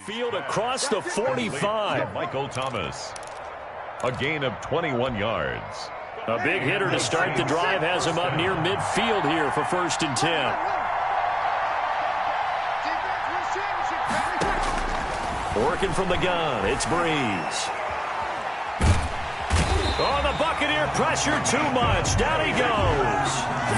Field across the 45. Michael Thomas. A gain of 21 yards. A big hitter to start the drive has him up near midfield here for 1st and 10. Working from the gun, it's Breeze. Oh, the Buccaneer pressure too much. Down he goes.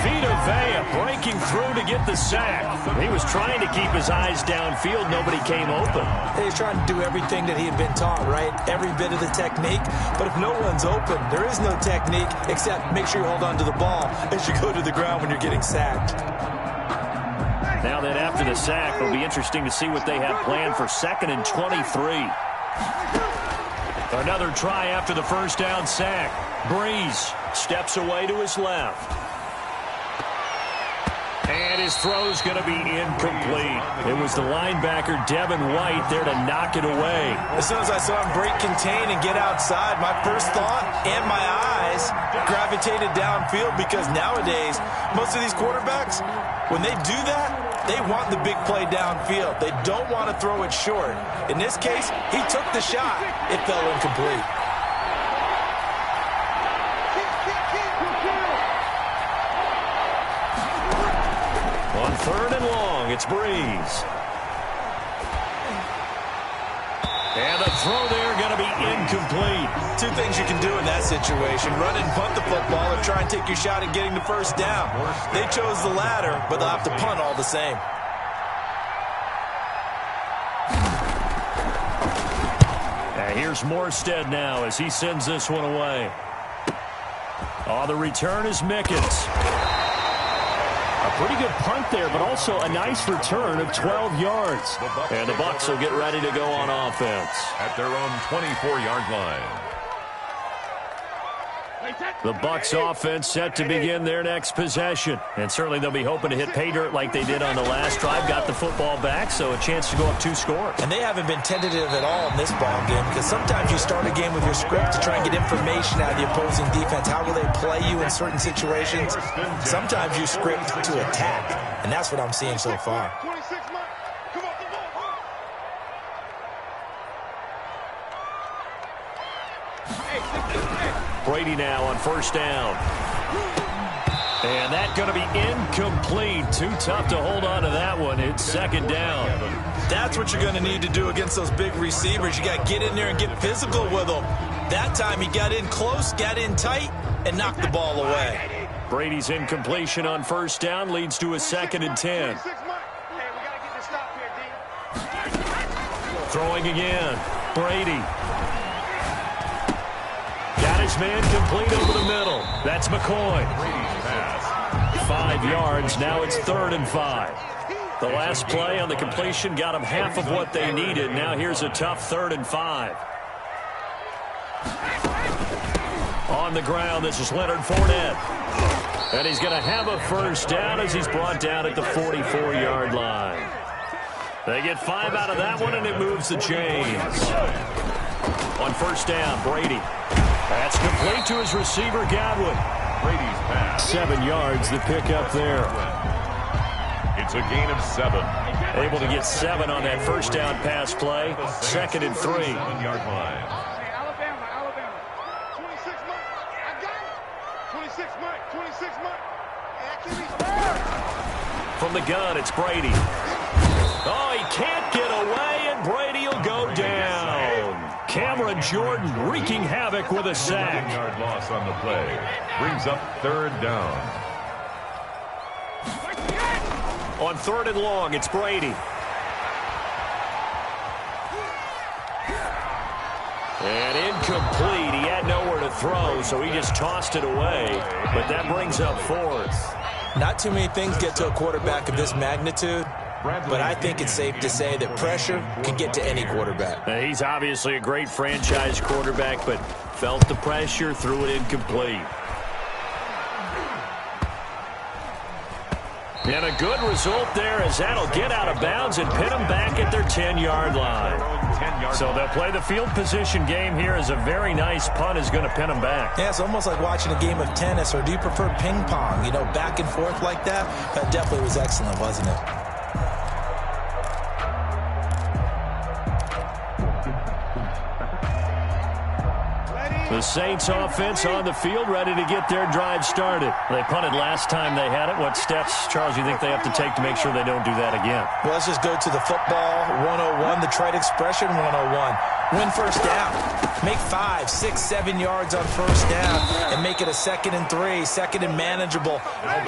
Vita Vea breaking through to get the sack. He was trying to keep his eyes downfield. Nobody came open. He's trying to do everything that he had been taught, right? Every bit of the technique. But if no one's open, there is no technique except make sure you hold on to the ball as you go to the ground when you're getting sacked. Now then, after the sack, it'll be interesting to see what they have planned for 2nd and 23. Another try after the first down sack. Breeze steps away to his left. And his throw's going to be incomplete. It was the linebacker, Devin White, there to knock it away. As soon as I saw him break contain and get outside, my first thought and my eyes gravitated downfield because nowadays, most of these quarterbacks, when they do that, They want the big play downfield. They don't want to throw it short. In this case, he took the shot. It fell incomplete. On 3rd and long, it's Breeze. And the throw there going to be incomplete. Two things you can do in that situation. Run and punt the football or try and take your shot at getting the first down. They chose the latter, but they'll have to punt all the same. And here's Morstead now as he sends this one away. On the return is Mickens. A pretty good punt there, but also a nice return of 12 yards. And the Bucs will get ready to go on offense. At their own 24-yard line. The Bucs offense set to begin their next possession. And certainly they'll be hoping to hit pay dirt like they did on the last drive. Got the football back, so a chance to go up 2 scores. And they haven't been tentative at all in this ball game, because sometimes you start a game with your script to try and get information out of the opposing defense. How will they play you in certain situations? Sometimes you script to attack, and that's what I'm seeing so far. Brady now on 1st down. And that's going to be incomplete. Too tough to hold on to that one. It's 2nd down. That's what you're going to need to do against those big receivers. You got to get in there and get physical with them. That time he got in close, got in tight, and knocked the ball away. Brady's incompletion on 1st down leads to a 2nd and 10. Throwing again. Brady. Got his man complete over the middle. That's McCoy. 5 yards. Now it's 3rd and 5. The last play on the completion got them half of what they needed. Now here's a tough 3rd and 5. On the ground, this is Leonard Fournette. And he's going to have a 1st down as he's brought down at the 44-yard line. They get 5 out of that one, and it moves the chains. On 1st down, Brady. That's complete to his receiver, Godwin. Brady's pass. 7 yards, the pickup there. It's a gain of 7. Able to get 7 on that 1st down pass play. 2nd and 3. 7-yard line. Alabama. 26 Mike. I got it. 26 Mike. 26 Mike. From the gun, it's Brady. Oh, he can't get away, and Brady will go down. Cameron Jordan wreaking havoc with a sack. 7-yard loss on the play. Brings up 3rd down. On 3rd and long, it's Brady. And incomplete. He had nowhere to throw, so he just tossed it away. But that brings up 4th. Not too many things get to a quarterback of this magnitude, but I think it's safe to say that pressure can get to any quarterback. He's obviously a great franchise quarterback, but felt the pressure, threw it incomplete. And a good result there as that'll get out of bounds and pin them back at their 10-yard line. So they'll play the field position game here as a very nice punt is going to pin them back. Yeah, it's almost like watching a game of tennis, or do you prefer ping pong? You know, back and forth like that? That definitely was excellent, wasn't it? The Saints offense on the field, ready to get their drive started. They punted last time they had it. What steps, Charles, you think they have to take to make sure they don't do that again? Well, let's just go to the football 101, the trite expression 101. Win 1st down. Make 5, 6, 7 yards on 1st down and make it a 2nd and 3, 2nd and manageable.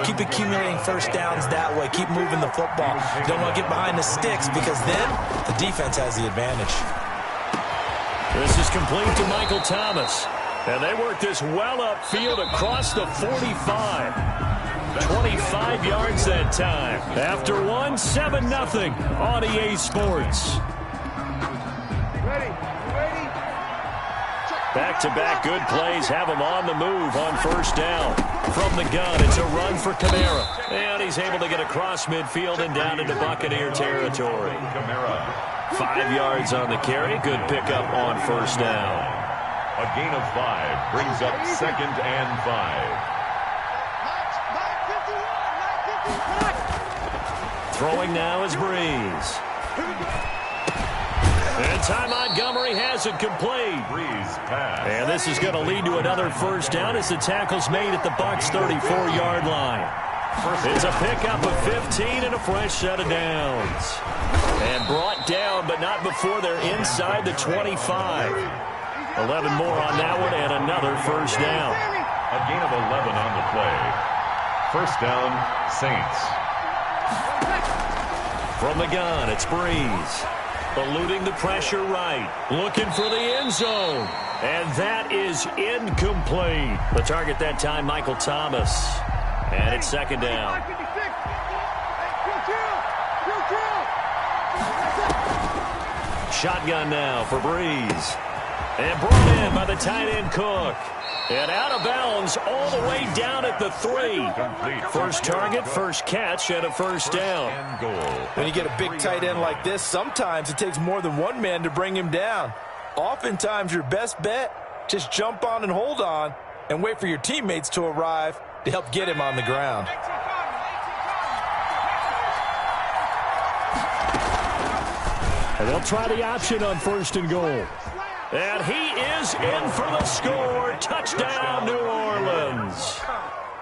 Keep accumulating 1st downs that way. Keep moving the football. You don't want to get behind the sticks, because then the defense has the advantage. This is complete to Michael Thomas. And they work this well upfield across the 45. 25 yards that time. After one, 7-0 on EA Sports. Back-to-back good plays have him on the move on 1st down. From the gun, it's a run for Kamara. And he's able to get across midfield and down into Buccaneer territory. 5 yards on the carry. Good pickup on 1st down. A gain of 5 brings up 2nd and 5. Throwing now is Breeze. And Ty Montgomery has it complete. Breeze pass. And this is going to lead to another first down as the tackle's made at the Bucs' 34-yard line. It's a pickup of 15 and a fresh set of downs. And brought down, but not before they're inside the 25. 11 more on that one and another first down. A gain of 11 on the play. First down, Saints. From the gun, it's Breeze. Eluding the pressure right. Looking for the end zone. And that is incomplete. The target that time, Michael Thomas. And it's second down. Shotgun now for Breeze. And brought in by the tight end Cook. And out of bounds all the way down at the 3. First target, first catch, and a first down. When you get a big tight end like this, sometimes it takes more than one man to bring him down. Oftentimes your best bet, just jump on and hold on and wait for your teammates to arrive to help get him on the ground. And they'll try the option on first and goal. And he is in for the score. Touchdown, New Orleans.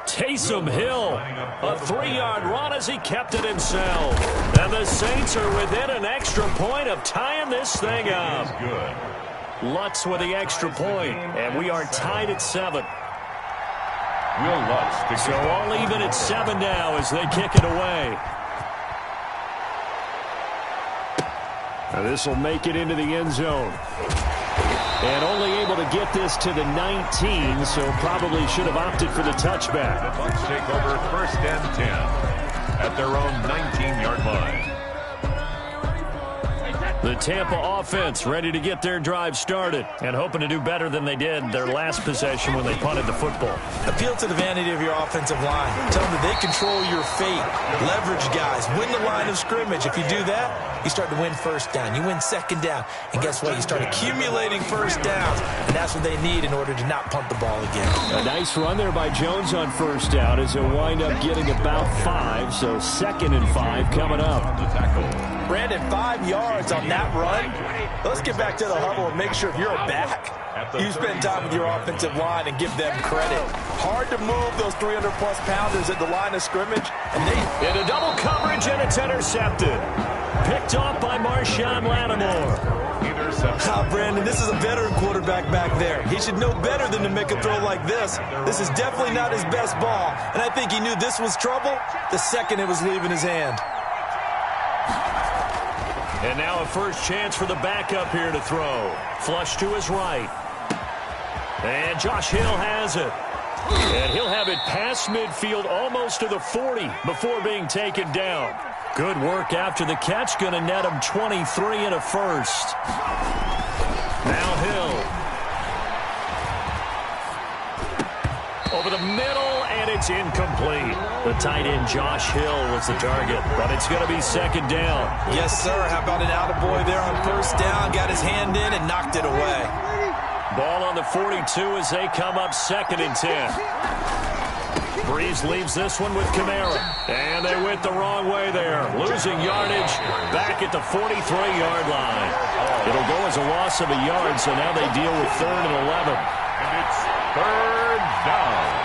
Taysom Hill, a 3-yard run as he kept it himself. And the Saints are within an extra point of tying this thing up. Lutz with the extra point, and we are tied at 7. So all even at 7 now as they kick it away. Now this will make it into the end zone. And only able to get this to the 19, so probably should have opted for the touchback. The Bucs take over first and 10 at their own 19-yard line. The Tampa offense ready to get their drive started and hoping to do better than they did their last possession when they punted the football. Appeal to the vanity of your offensive line. Tell them that they control your fate. Leverage guys. Win the line of scrimmage. If you do that, you start to win first down. You win second down. And guess what? You start accumulating first downs. And that's what they need in order to not punt the ball again. A nice run there by Jones on first down as he'll wind up getting about 5. So 2nd and 5 coming up. Brandon, 5 yards on that run. Let's get back to the huddle and make sure if you're a back, you spend time with your offensive line and give them credit. Hard to move those 300-plus pounders at the line of scrimmage. And they in a double coverage, and it's intercepted. Picked off by Marshawn Lattimore. Brandon, this is a veteran quarterback back there. He should know better than to make a throw like this. This is definitely not his best ball. And I think he knew this was trouble the second it was leaving his hand. And now a first chance for the backup here to throw. Flush to his right. And Josh Hill has it. And he'll have it past midfield almost to the 40 before being taken down. Good work after the catch. Going to net him 23 and a first. Now Hill. Over the middle, and it's incomplete. The tight end Josh Hill was the target, but it's going to be second down. Yes, sir. How about an attaboy there on first down? Got his hand in and knocked it away. Ball on the 42 as they come up 2nd and 10. Breeze leaves this one with Kamara. And they went the wrong way there. Losing yardage back at the 43-yard line. It'll go as a loss of a yard, so now they deal with 3rd and 11. And it's 3rd down.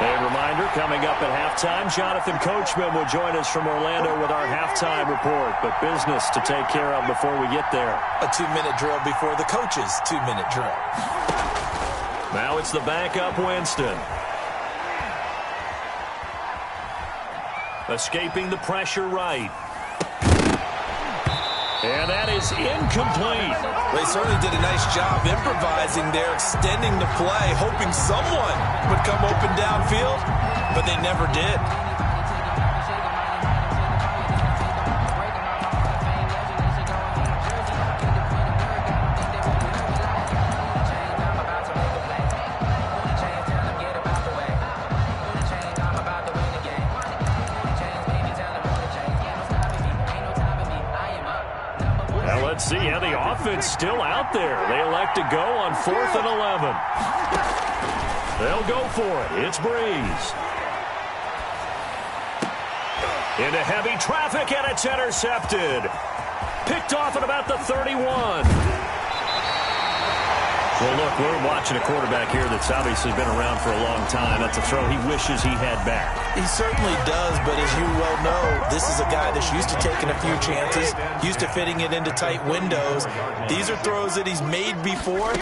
A reminder, coming up at halftime, Jonathan Coachman will join us from Orlando with our halftime report. But business to take care of before we get there. A 2-minute drill before the coach's 2-minute drill. Now it's the backup Winston. Escaping the pressure right. And that is incomplete. They certainly did a nice job improvising there, extending the play, hoping someone would come open downfield, but they never did. See how the offense still out there. They elect to go on 4th and 11. They'll go for it. It's Breeze. Into heavy traffic, and it's intercepted. Picked off at about the 31. Well, look, we're watching a quarterback here that's obviously been around for a long time. That's a throw he wishes he had back. He certainly does, but as you well know, this is a guy that's used to taking a few chances, used to fitting it into tight windows. These are throws that he's made before.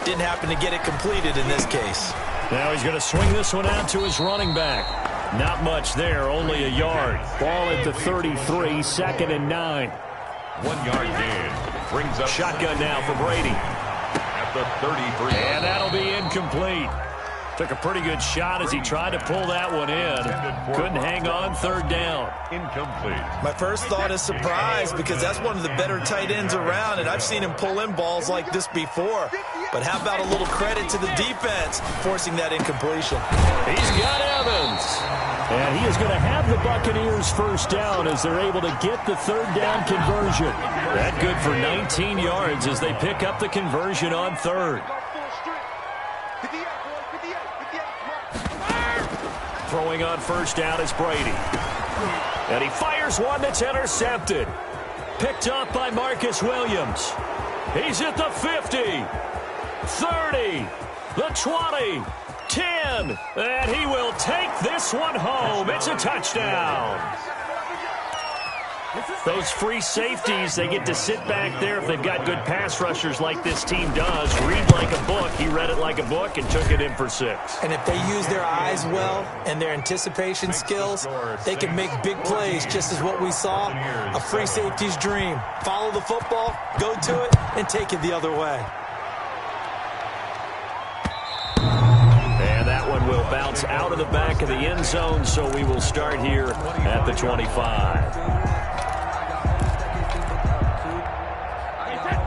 Didn't happen to get it completed in this case. Now he's going to swing this one out to his running back. Not much there, only a yard. Ball at the 33, 2nd and 9. 1 yard gain. Brings up shotgun now for Brady. The 33. And that'll be incomplete. Took a pretty good shot as he tried to pull that one in. Couldn't hang on, 3rd down. Incomplete. My first thought is surprise because that's one of the better tight ends around, and I've seen him pull in balls like this before. But how about a little credit to the defense forcing that incompletion? He's got Evans. And he is going to have the Buccaneers 1st down as they're able to get the 3rd down conversion. That good for 19 yards as they pick up the conversion on 3rd. Throwing on 1st down is Brady. And he fires one that's intercepted. Picked off by Marcus Williams. He's at the 50, 30, the 20. 10, and he will take this one home. It's a touchdown. Those free safeties, they get to sit back there if they've got good pass rushers like this team does. Read like a book. He read it like a book and took it in for 6. And if they use their eyes well and their anticipation skills, they can make big plays, just as what we saw. A free safety's dream. Follow the football, go to it, and take it the other way. That one will bounce out of the back of the end zone, so we will start here at the 25.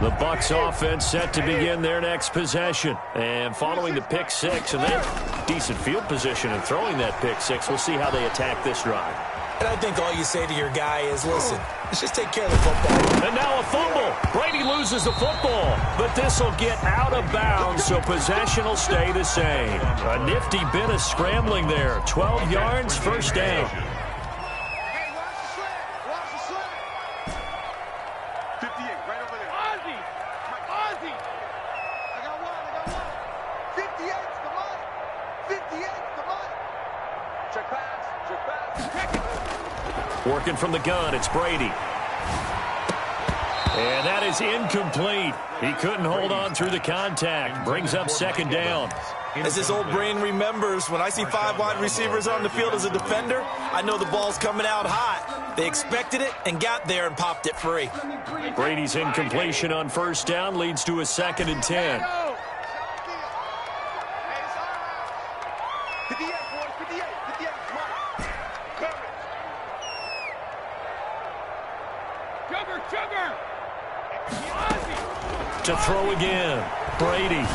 The Bucs offense set to begin their next possession. And following the pick 6, and they have decent field position in throwing that pick 6. We'll see how they attack this drive. And I think all you say to your guy is, listen, let's just take care of the football. And now a fumble. Brady loses the football, but this will get out of bounds, so possession will stay the same. A nifty bit of scrambling there. 12 yards, 1st down. Hey, watch the slant. 58, right over there. Ozzy! Ozzy! I got one. 58's the money. 58's the money. Check pass. Check it. Working from the gun, it's Brady. And that is incomplete. He couldn't hold on through the contact. Brings up 2nd down. As his old brain remembers, when I see 5 wide receivers on the field as a defender, I know the ball's coming out hot. They expected it and got there and popped it free. Brady's incompletion on 1st down leads to a 2nd and 10. To throw again, Brady.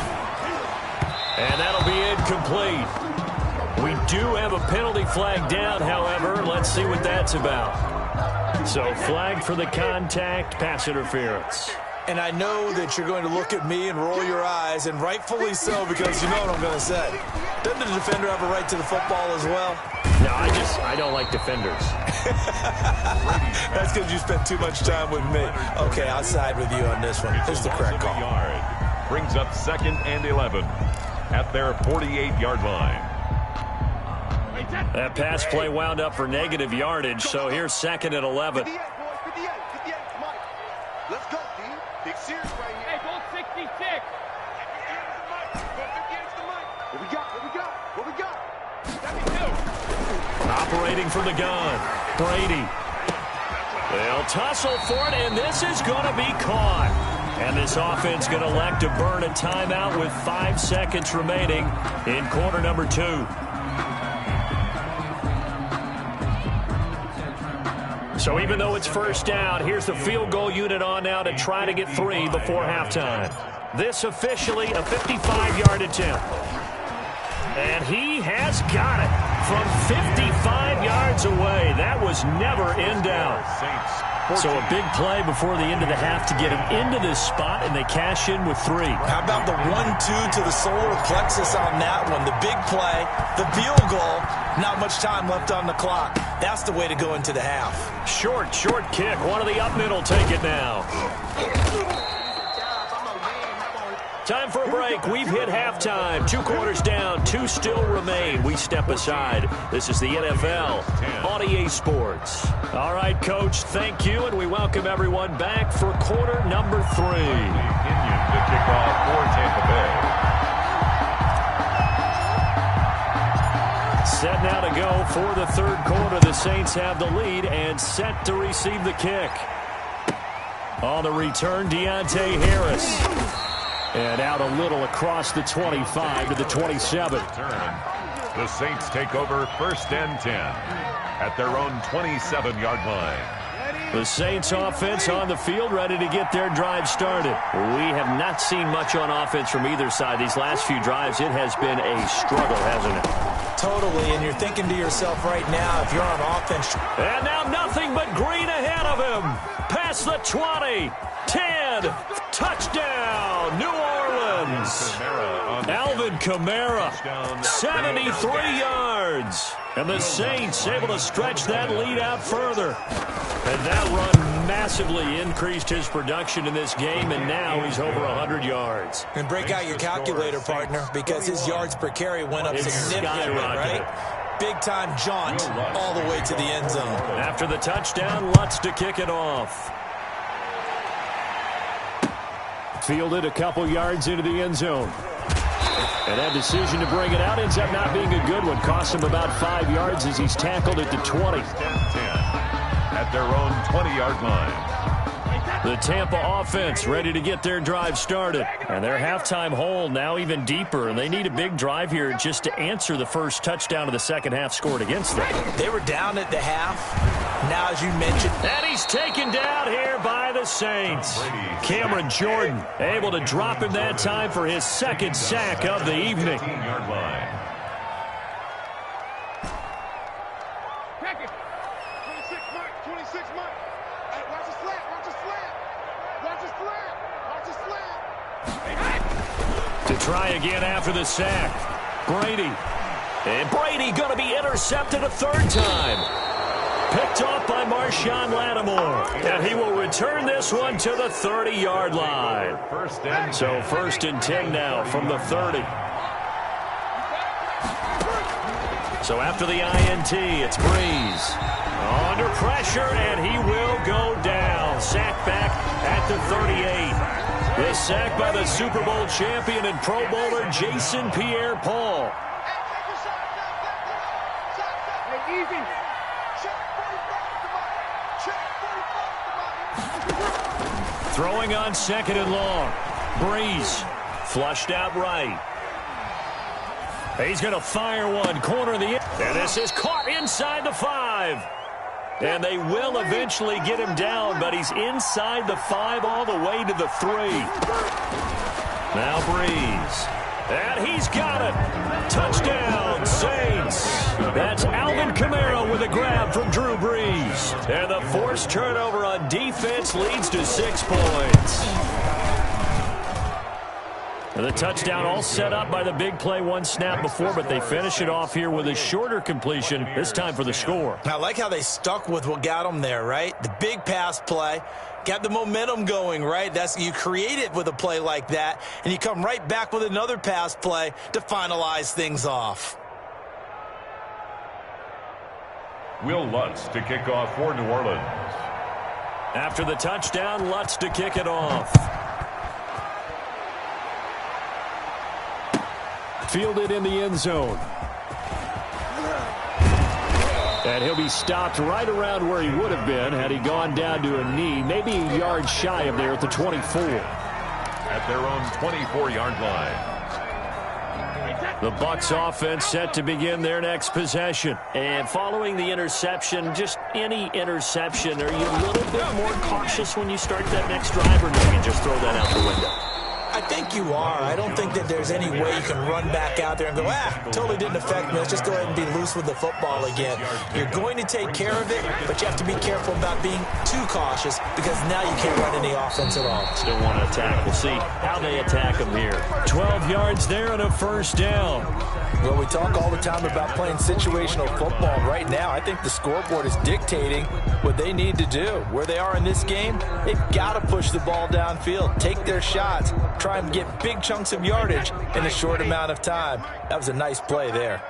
And that'll be incomplete. We do have a penalty flag down, however. Let's see what that's about. So flag for the contact, pass interference. And I know that you're going to look at me and roll your eyes, and rightfully so, because you know what I'm going to say. Doesn't the defender have a right to the football as well? No, I don't like defenders. That's because you spent too much time with me. Okay, I'll side with you on this one. This is the correct call. Brings up 2nd and 11 at their 48-yard line. That pass play wound up for negative yardage, so here's 2nd and 11. 58, Mike. Let's go, D. Big series right here. Hey, go 66. What we got? Operating from the gun, Brady. They'll tussle for it, and this is going to be caught. And this offense going to elect to burn a timeout with 5 seconds remaining in quarter number 2. So even though it's 1st down, here's the field goal unit on now to try to get 3 before halftime. This officially a 55-yard attempt. And he has got it from 55 yards away. That was never in doubt. Saints So a big play before the end of the half to get him into this spot, and they cash in with 3. How about the 1-2 to the solar plexus on that one? The big play, the field goal, not much time left on the clock. That's the way to go into the half. Short kick. One of the up middle take it now. Time for a break. We've hit halftime. 2 quarters down. 2 still remain. We step aside. This is the NFL on EA Sports. All right, Coach, thank you, and we welcome everyone back for quarter number 3. Indians to kick off for Tampa Bay. Set now to go for the 3rd quarter. The Saints have the lead and set to receive the kick. On the return, Deontay Harris. And out a little across the 25 to the 27. The Saints take over 1st and 10 at their own 27-yard line. The Saints offense on the field, ready to get their drive started. We have not seen much on offense from either side. These last few drives, it has been a struggle, hasn't it? Totally, and you're thinking to yourself right now, if you're on offense. And now nothing but green ahead of him. Past the 20, 10, touchdown, New Orleans. Alvin Kamara, 73 yards. And the Saints able to stretch that lead out further. And that run massively increased his production in this game, and now he's over 100 yards. And break out your calculator, partner, because his yards per carry went up significantly, right? Big-time jaunt all the way to the end zone. After the touchdown, Lutz to kick it off. Fielded a couple yards into the end zone. And that decision to bring it out ends up not being a good one. Cost him about 5 yards as he's tackled at the 20. 10 at their own 20-yard line. The Tampa offense ready to get their drive started. And their halftime hole now even deeper. And they need a big drive here just to answer the first touchdown of the second half scored against them. They were down at the half. Now, as you mentioned. And he's taken down here by the Saints. Cameron Jordan able to drop him that time for his 2nd sack of the evening. 15-yard line. To try again after the sack. Brady. And Brady going to be intercepted a 3rd time. Picked off by Marshawn Lattimore. And he will return this one to the 30-yard line. So 1st and 10 now from the 30. So after the INT, it's Breeze. Under pressure, and he will go down. Sack back at the 38. The sack by the Super Bowl champion and Pro Bowler Jason Pierre-Paul. Throwing on 2nd and long. Breeze flushed out right. He's going to fire one. Corner of the end. And this is caught inside the 5. And they will eventually get him down, but he's inside the 5 all the way to the 3. Now Breeze. And he's got it. Touchdown, Saints. That's Alvin Kamara with a grab from Drew Brees. And the forced turnover on defense leads to 6 points. And the touchdown all set up by the big play one snap before, but they finish it off here with a shorter completion, this time for the score. I like how they stuck with what got them there, right? The big pass play, got the momentum going, right? You create it with a play like that, and you come right back with another pass play to finalize things off. Will Lutz to kick off for New Orleans. After the touchdown, Lutz to kick it off. Fielded in the end zone. And he'll be stopped right around where he would have been had he gone down to a knee, maybe a yard shy of there at the 24. At their own 24-yard line. The Bucs offense set to begin their next possession. And following the interception, just any interception, are you a little bit more cautious when you start that next drive, or maybe just throw that out the window? I think you are. I don't think that there's any way you can run back out there and go, totally didn't affect me. Let's just go ahead and be loose with the football again. You're going to take care of it, but you have to be careful about being too cautious because now you can't run any offense at all. Still want to attack. We'll see how they attack them here. 12 yards there and a first down. Well, we talk all the time about playing situational football. Right now, I think the scoreboard is dictating what they need to do. Where they are in this game, they've got to push the ball downfield, take their shots, try and get big chunks of yardage in a short amount of time. That was a nice play there.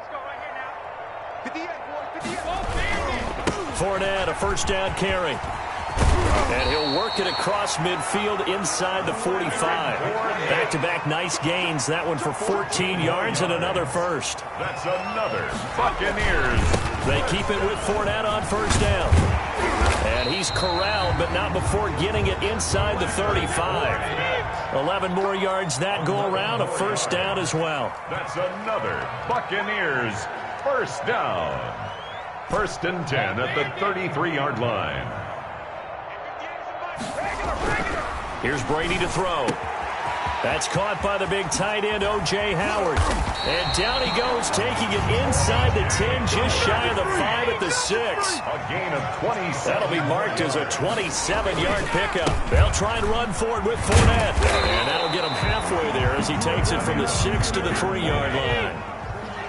Fournette, a first down carry. And he'll work it across midfield inside the 45. Back-to-back nice gains. That one for 14 yards and another first. That's another Buccaneers. They keep it with Fournette on first down. And he's corralled, but not before getting it inside the 35. 11 more yards that go around, a first down as well. That's another Buccaneers first down. First and 10 at the 33-yard line. Here's Brady to throw. That's caught by the big tight end, O.J. Howard. And down he goes, taking it inside the 10, just shy of the 5 at the 6. A gain of 27. That'll be marked as a 27-yard pickup. They'll try and run forward with Fournette. And that'll get him halfway there as he takes it from the 6 to the 3-yard line.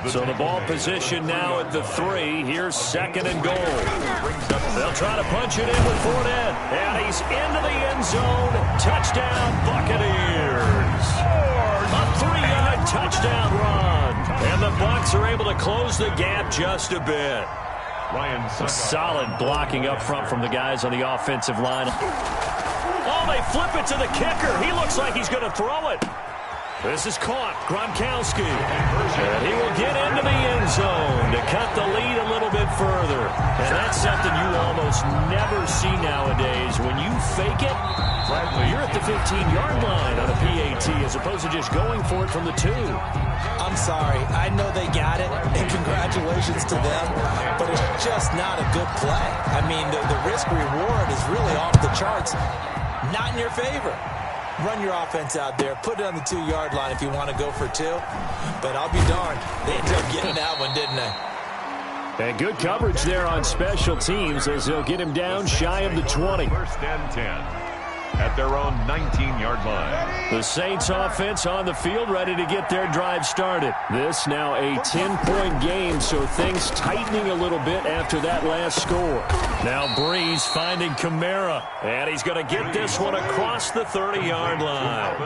So the ball position now at the 3. Here's second and goal. They'll try to punch it in with Fournette. And he's into the end zone. Touchdown, Buccaneers. A 3-yard touchdown run. And the Bucs are able to close the gap just a bit. Solid blocking up front from the guys on the offensive line. Oh, they flip it to the kicker. He looks like he's going to throw it. This is caught. Gronkowski. And he will get into the end zone to cut the lead a little bit further. And that's something you almost never see nowadays. When you fake it, you're at the 15-yard line on a PAT as opposed to just going for it from the 2. I'm sorry. I know they got it, and congratulations to them, but it's just not a good play. I mean, the risk-reward is really off the charts. Not in your favor. Run your offense out there. Put it on the 2-yard line if you want to go for 2. But I'll be darned. They ended up getting that one, didn't they? And good coverage there on special teams as they'll get him down shy of the 20. First and 10 at their own 19-yard line. The Saints offense on the field ready to get their drive started. This now a 10-point game, so things tightening a little bit after that last score. Now Breeze finding Kamara, and he's going to get this one across the 30-yard line.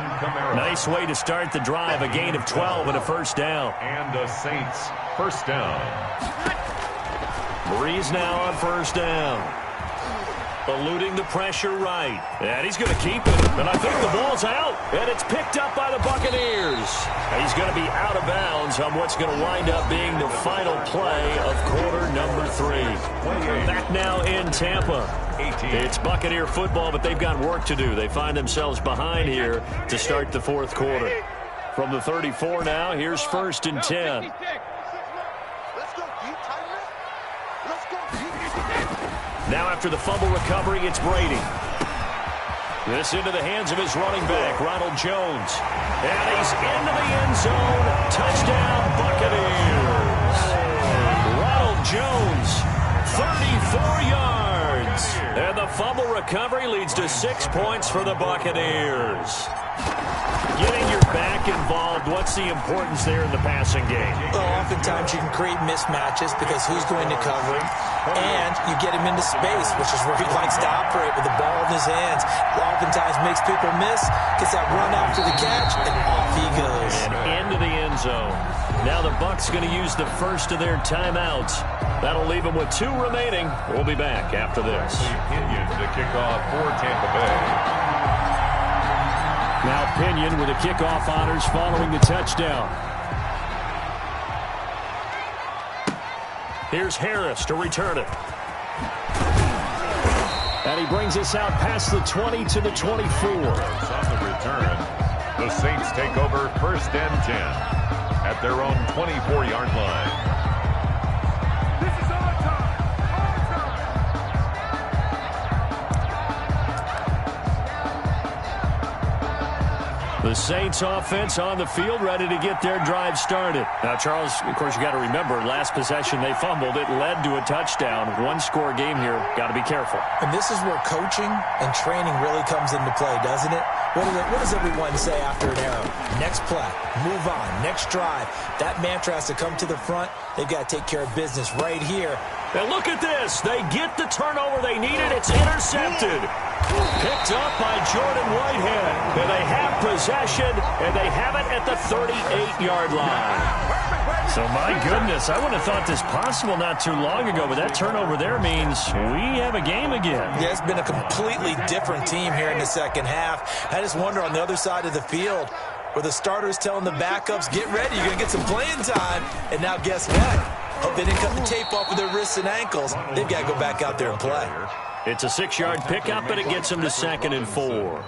Nice way to start the drive, a gain of 12 and a first down. And the Saints first down. Breeze now on first down. Eluding the pressure right. And he's going to keep it. And I think the ball's out. And it's picked up by the Buccaneers. And he's going to be out of bounds on what's going to wind up being the final play of quarter number 3. Back now in Tampa. It's Buccaneer football, but they've got work to do. They find themselves behind here to start the fourth quarter. From the 34 now, here's first and 10. Now after the fumble recovery, it's Brady. This into the hands of his running back, Ronald Jones. And he's into the end zone. Touchdown, Buccaneers. Ronald Jones, 34 yards. And the fumble recovery leads to 6 points for the Buccaneers. Getting your back involved, what's the importance there in the passing game? Well, oftentimes you can create mismatches because who's going to cover him, and you get him into space, which is where he likes to operate with the ball in his hands. Oftentimes makes people miss, gets that run after the catch, and off he goes. And into the end zone. Now the Bucs going to use the first of their timeouts. That'll leave them with 2 remaining. We'll be back after this. Pinion to kick off for Tampa Bay. Now Pinion with the kickoff honors following the touchdown. Here's Harris to return it. And he brings us out past the 20 to the 24. On the return, the Saints take over first and 10 at their own 24-yard line. The Saints offense on the field, ready to get their drive started. Now, Charles, of course, you got to remember, last possession they fumbled. It led to a touchdown. One-score game here. Got to be careful. And this is where coaching and training really comes into play, doesn't it? What does everyone say after an error? Next play, move on, next drive. That mantra has to come to the front. They've got to take care of business right here. And look at this. They get the turnover they needed. It's intercepted. Picked up by Jordan Whitehead. And they have possession, and they have it at the 38-yard line. So, my goodness, I wouldn't have thought this possible not too long ago, but that turnover there means we have a game again. Yeah, it's been a completely different team here in the second half. I just wonder on the other side of the field where the starters telling the backups, get ready, you're going to get some playing time. And now guess what? Hope they didn't cut the tape off of their wrists and ankles. They've got to go back out there and play. It's a 6-yard pickup, but it gets them to 2nd and 4.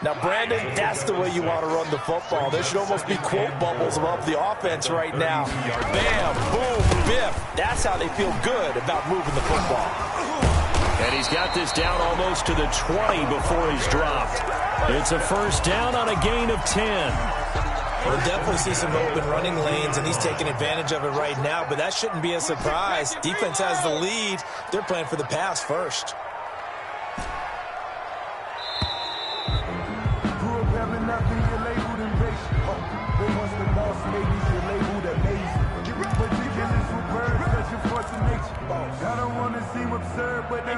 Now, Brandon, that's the way you want to run the football. There should almost be quote bubbles above the offense right now. Bam, boom, biff. That's how they feel good about moving the football. And he's got this down almost to the 20 before he's dropped. It's a first down on a gain of 10. We'll definitely see some open running lanes, and he's taking advantage of it right now, but that shouldn't be a surprise. Defense has the lead. They're playing for the pass first.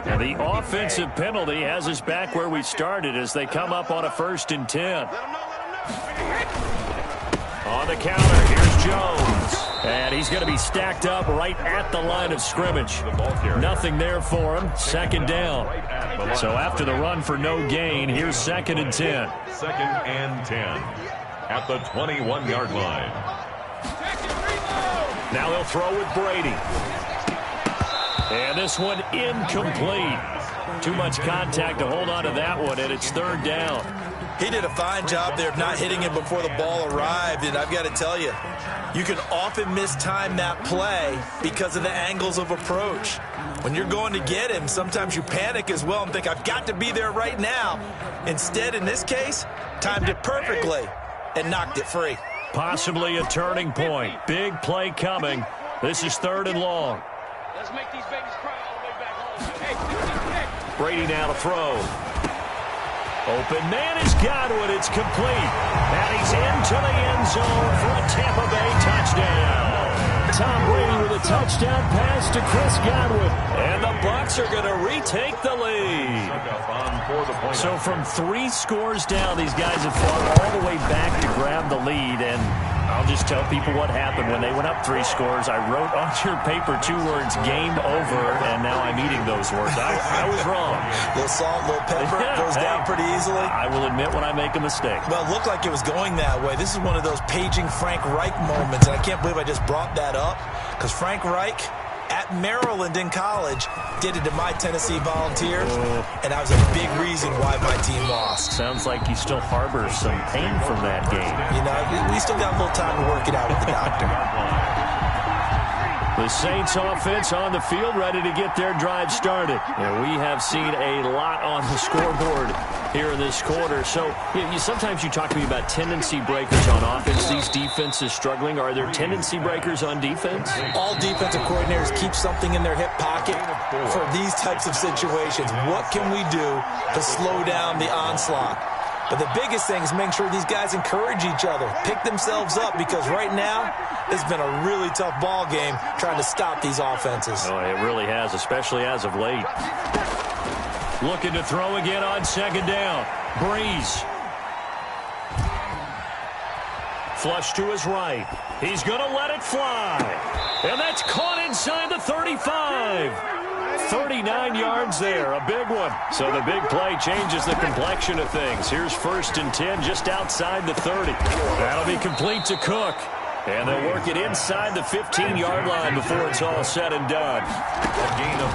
And the offensive penalty has us back where we started as they come up on a 1st and 10. On the counter, here's Jones. And he's going to be stacked up right at the line of scrimmage. Nothing there for him. 2nd down. So after the run for no gain, here's 2nd and 10. 2nd and 10 at the 21-yard line. Now they'll throw with Brady. And this one incomplete. Too much contact to hold on to that one, and it's 3rd down. He did a fine job there of not hitting him before the ball arrived, and I've got to tell you, you can often mistime that play because of the angles of approach. When you're going to get him, sometimes you panic as well and think, I've got to be there right now. Instead, in this case, timed it perfectly and knocked it free. Possibly a turning point. Big play coming. This is 3rd and long. Let's make these babies cry all the way back home. Brady now to throw. Open man is Godwin. It's complete. And he's into the end zone for a Tampa Bay touchdown. Tom Brady with a touchdown pass to Chris Godwin. And the Bucs are going to retake the lead. So from 3 scores down, these guys have fought all the way back to grab the lead. And I'll just tell people what happened when they went up 3 scores. I wrote on your paper 2 words, game over, and now I'm eating those words. I was wrong. A little salt, a little pepper, goes down pretty easily. I will admit when I make a mistake. Well, it looked like it was going that way. This is one of those paging Frank Reich moments, and I can't believe I just brought that up, because Frank Reich at Maryland in college did it to my Tennessee Volunteers, and that was a big reason why my team lost. Sounds like you still harbor some pain from that game. You know, we still got a little time to work it out with the doctor. The Saints offense on the field, ready to get their drive started. And we have seen a lot on the scoreboard here in this quarter. So sometimes you talk to me about tendency breakers on offense. These defenses struggling. Are there tendency breakers on defense? All defensive coordinators keep something in their hip pocket for these types of situations. What can we do to slow down the onslaught? But the biggest thing is making sure these guys encourage each other, pick themselves up, because right now it's been a really tough ball game trying to stop these offenses. Oh, it really has, especially as of late. Looking to throw again on 2nd down. Breeze. Flush to his right. He's going to let it fly. And that's caught inside the 35. 39 yards there, a big one. So the big play changes the complexion of things. Here's 1st and 10 just outside the 30. That'll be complete to Cook. And they'll work it inside the 15-yard line before it's all said and done. A gain of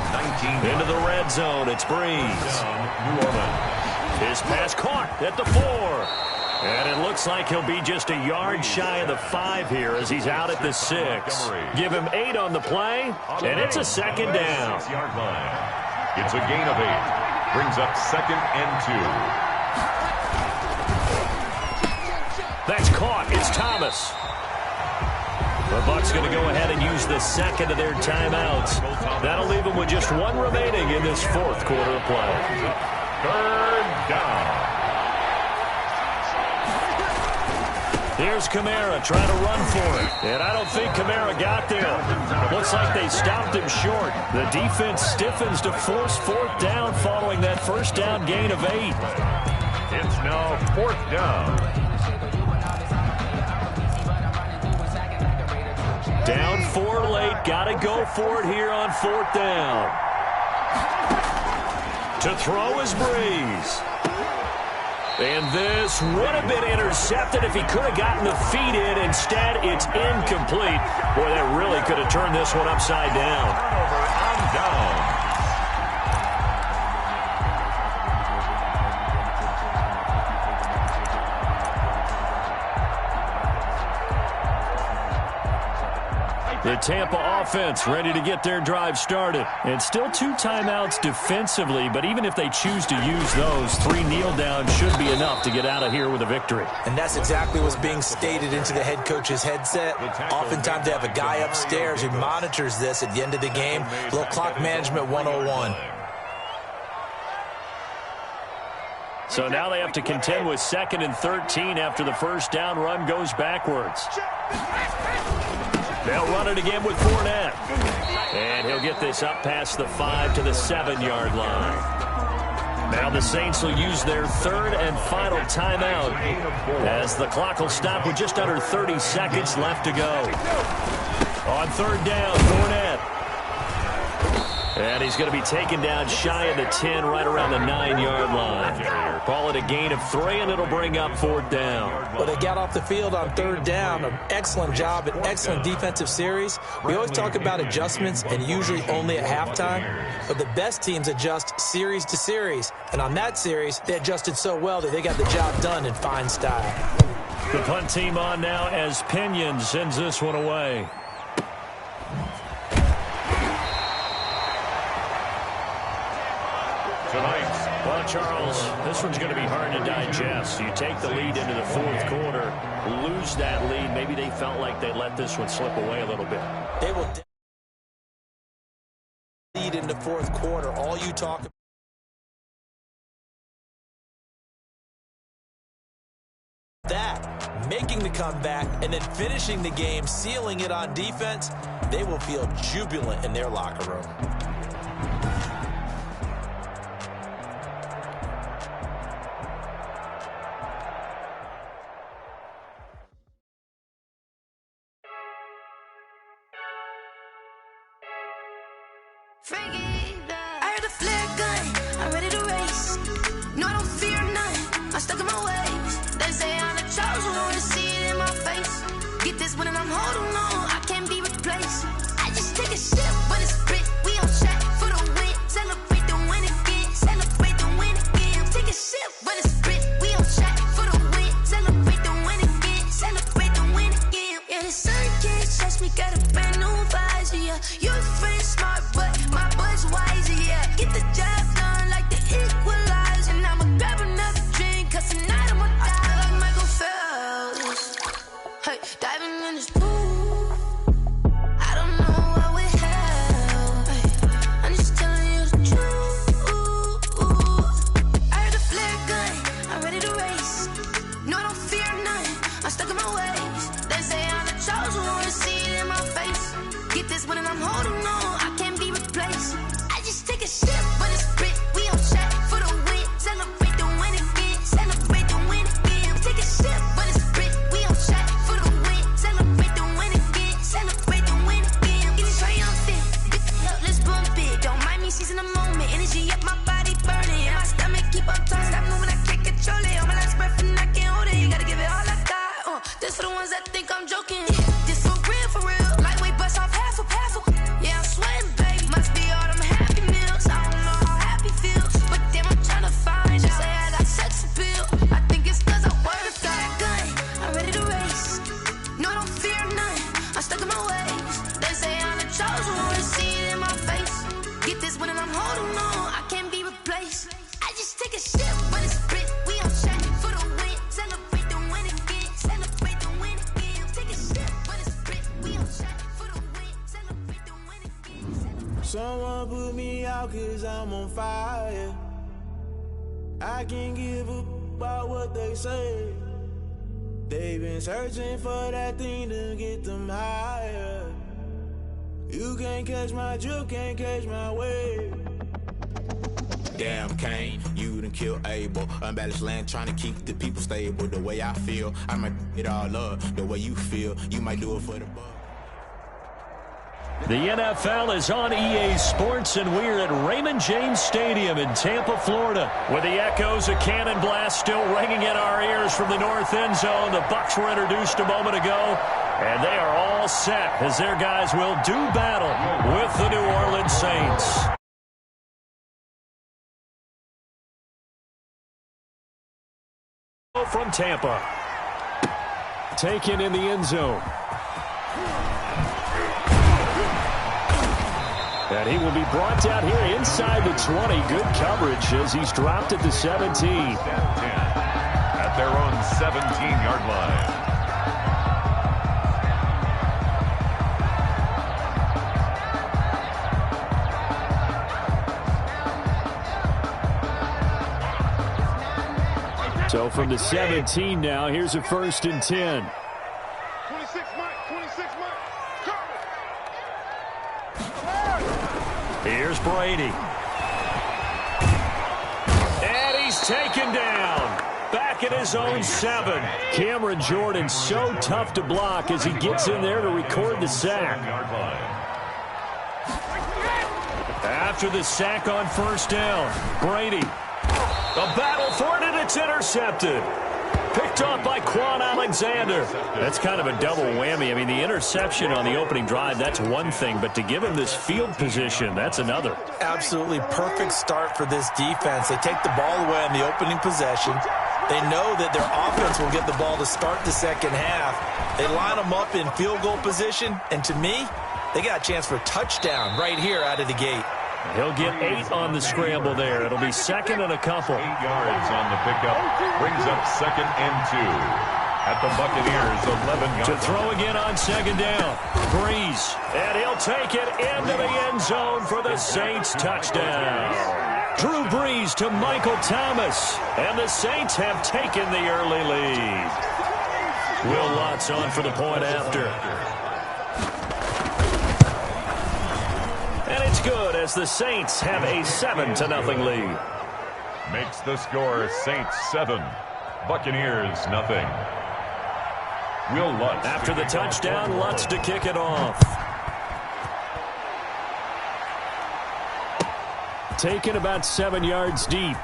19. Into the red zone, it's Breeze. New Orleans. His pass caught at the 4. And it looks like he'll be just a yard shy of the 5 here as he's out at the 6. Give him 8 on the play, and it's a 2nd down. It's a gain of 8. Brings up 2nd and 2. That's caught. It's Thomas. The Bucs going to go ahead and use the second of their timeouts. That'll leave them with just one remaining in this fourth quarter of play. Third down. Here's Kamara trying to run for it. And I don't think Kamara got there. Looks like they stopped him short. The defense stiffens to force fourth down following that first down gain of 8. It's now fourth down. Down 4 late. Got to go for it here on fourth down. To throw is Breeze. And this would have been intercepted if he could have gotten the feet in. Instead, it's incomplete. Boy, that really could have turned this one upside down. Turnover on down. The Tampa offense ready to get their drive started. And still 2 timeouts defensively, but even if they choose to use those, 3 kneel downs should be enough to get out of here with a victory. And that's exactly what's being stated into the head coach's headset. Oftentimes they have a guy upstairs who monitors this at the end of the game. A little clock management 101. So now they have to contend with 2nd and 13 after the first down run goes backwards. They'll run it again with Fournette. And he'll get this up past the 5 to the 7-yard line. Now the Saints will use their 3rd and final timeout as the clock will stop with just under 30 seconds left to go. On 3rd down, Fournette. And he's going to be taken down shy of the 10, right around the 9-yard line. Call it a gain of 3, and it'll bring up 4th down. Well, they got off the field on 3rd down. An excellent job, an excellent defensive series. We always talk about adjustments, and usually only at halftime. But the best teams adjust series to series. And on that series, they adjusted so well that they got the job done in fine style. The punt team on now as Pinion sends this one away. Well, Charles, this one's going to be hard to digest. You take the lead into the 4th quarter, lose that lead. Maybe they felt like they let this one slip away a little bit. They will lead in the 4th quarter. All you talk about that, making the comeback, and then finishing the game, sealing it on defense, they will feel jubilant in their locker room. I heard a flare gun, I'm ready to race. No, I don't fear none, I'm stuck in my ways. They say I'm the chosen one, to see it in my face. Get this one and I'm holding on, I can't be replaced. I just take a sip when it's split, we on track for the win. Celebrate the win again, celebrate the win again. Take a sip when it's split, we on track for the win. Celebrate the win again, celebrate the win again. Yeah, the sun can't touch me, got a brand new visor, yeah. You're friend smart, but my boy's wiser, yeah. Get the job done like the equalizer. And I'ma grab another drink, cause tonight I'ma die like Michael Phelps. Hey, diving in this pool, I don't know what would help. Hey, I'm just telling you the truth. I heard a flare gun, I'm ready to race. No, I don't fear none, I'm stuck in my ways. They say I'm the chosen one, to see it in my face. Get this one and I'm holding on, I can't be replaced. I just take a sip when it's split, we on track for the win. Celebrate the win again, celebrate the win again. Take a sip when it's split, we on track for the win. Celebrate the win again, celebrate the win again. Get it triumphant, let's bump it. Don't mind me seizing the moment, energy up my body burning. My stomach keep on turning, stop moving, I can't control it. On my last breath and I can't hold it, you gotta give it all I got. This for the ones that think I'm joking. This for real, lightweight bust off half a paddle. Yeah, I'm sweating, baby. Must be all them happy meals. I don't know how happy feels, but damn, I'm tryna find you. Say I got sex appeal. I think it's cause I work that gun. I'm ready to race. No, I don't fear none. I'm stuck in my ways. They say I'm the chosen one, to see it in my face. Get this one and I'm holding on, I can't be replaced. I just take a sip when it's split. We on track for the win. Celebrate the win again. Celebrate Someone put me out 'cause I'm on fire. I can't give up about what they say. They've been searching for that thing to get them higher. You can't catch my drift, can't catch my wave. Damn, Kane, you done killed Abel. Unbalanced land, trying to keep the people stable. The way I feel, I might it all up. The way you feel, you might do it for the buck. The NFL is on EA Sports, and we're at Raymond James Stadium in Tampa, Florida, with the echoes of Cannon Blast still ringing in our ears from the north end zone. The Bucs were introduced a moment ago, and they are all set as their guys will do battle with the New Orleans Saints. From Tampa. Taken in the end zone. And he will be brought down here inside the 20. Good coverage as he's dropped at the 17. At their own 17-yard line. So from the 17 now, here's a 1st and 10. 26 Mike, 26 Mike. Here's Brady. And he's taken down. Back at his own 7. Cameron Jordan so tough to block as he gets in there to record the sack. After the sack on 1st down, Brady. A battle for it, and it's intercepted. Picked off by Quan Alexander. That's kind of a double whammy. I mean, the interception on the opening drive, that's one thing, but to give him this field position, that's another. Absolutely perfect start for this defense. They take the ball away on the opening possession. They know that their offense will get the ball to start the second half. They line them up in field goal position, and to me, they got a chance for a touchdown right here out of the gate. He'll get 8 on the scramble there. It'll be 2nd and a couple. 8 yards on the pickup. Brings up 2nd and 2. At the Buccaneers, 11 yards. To throw again on 2nd down. Breeze. And he'll take it into the end zone for the Saints touchdown. Drew Brees to Michael Thomas. And the Saints have taken the early lead. Will Lutz on for the point after. And it's good as the Saints have a 7-0 lead. Makes the score Saints 7, Buccaneers 0. Will Lutz. After the touchdown, Lutz to kick it off. Taken about 7 yards deep.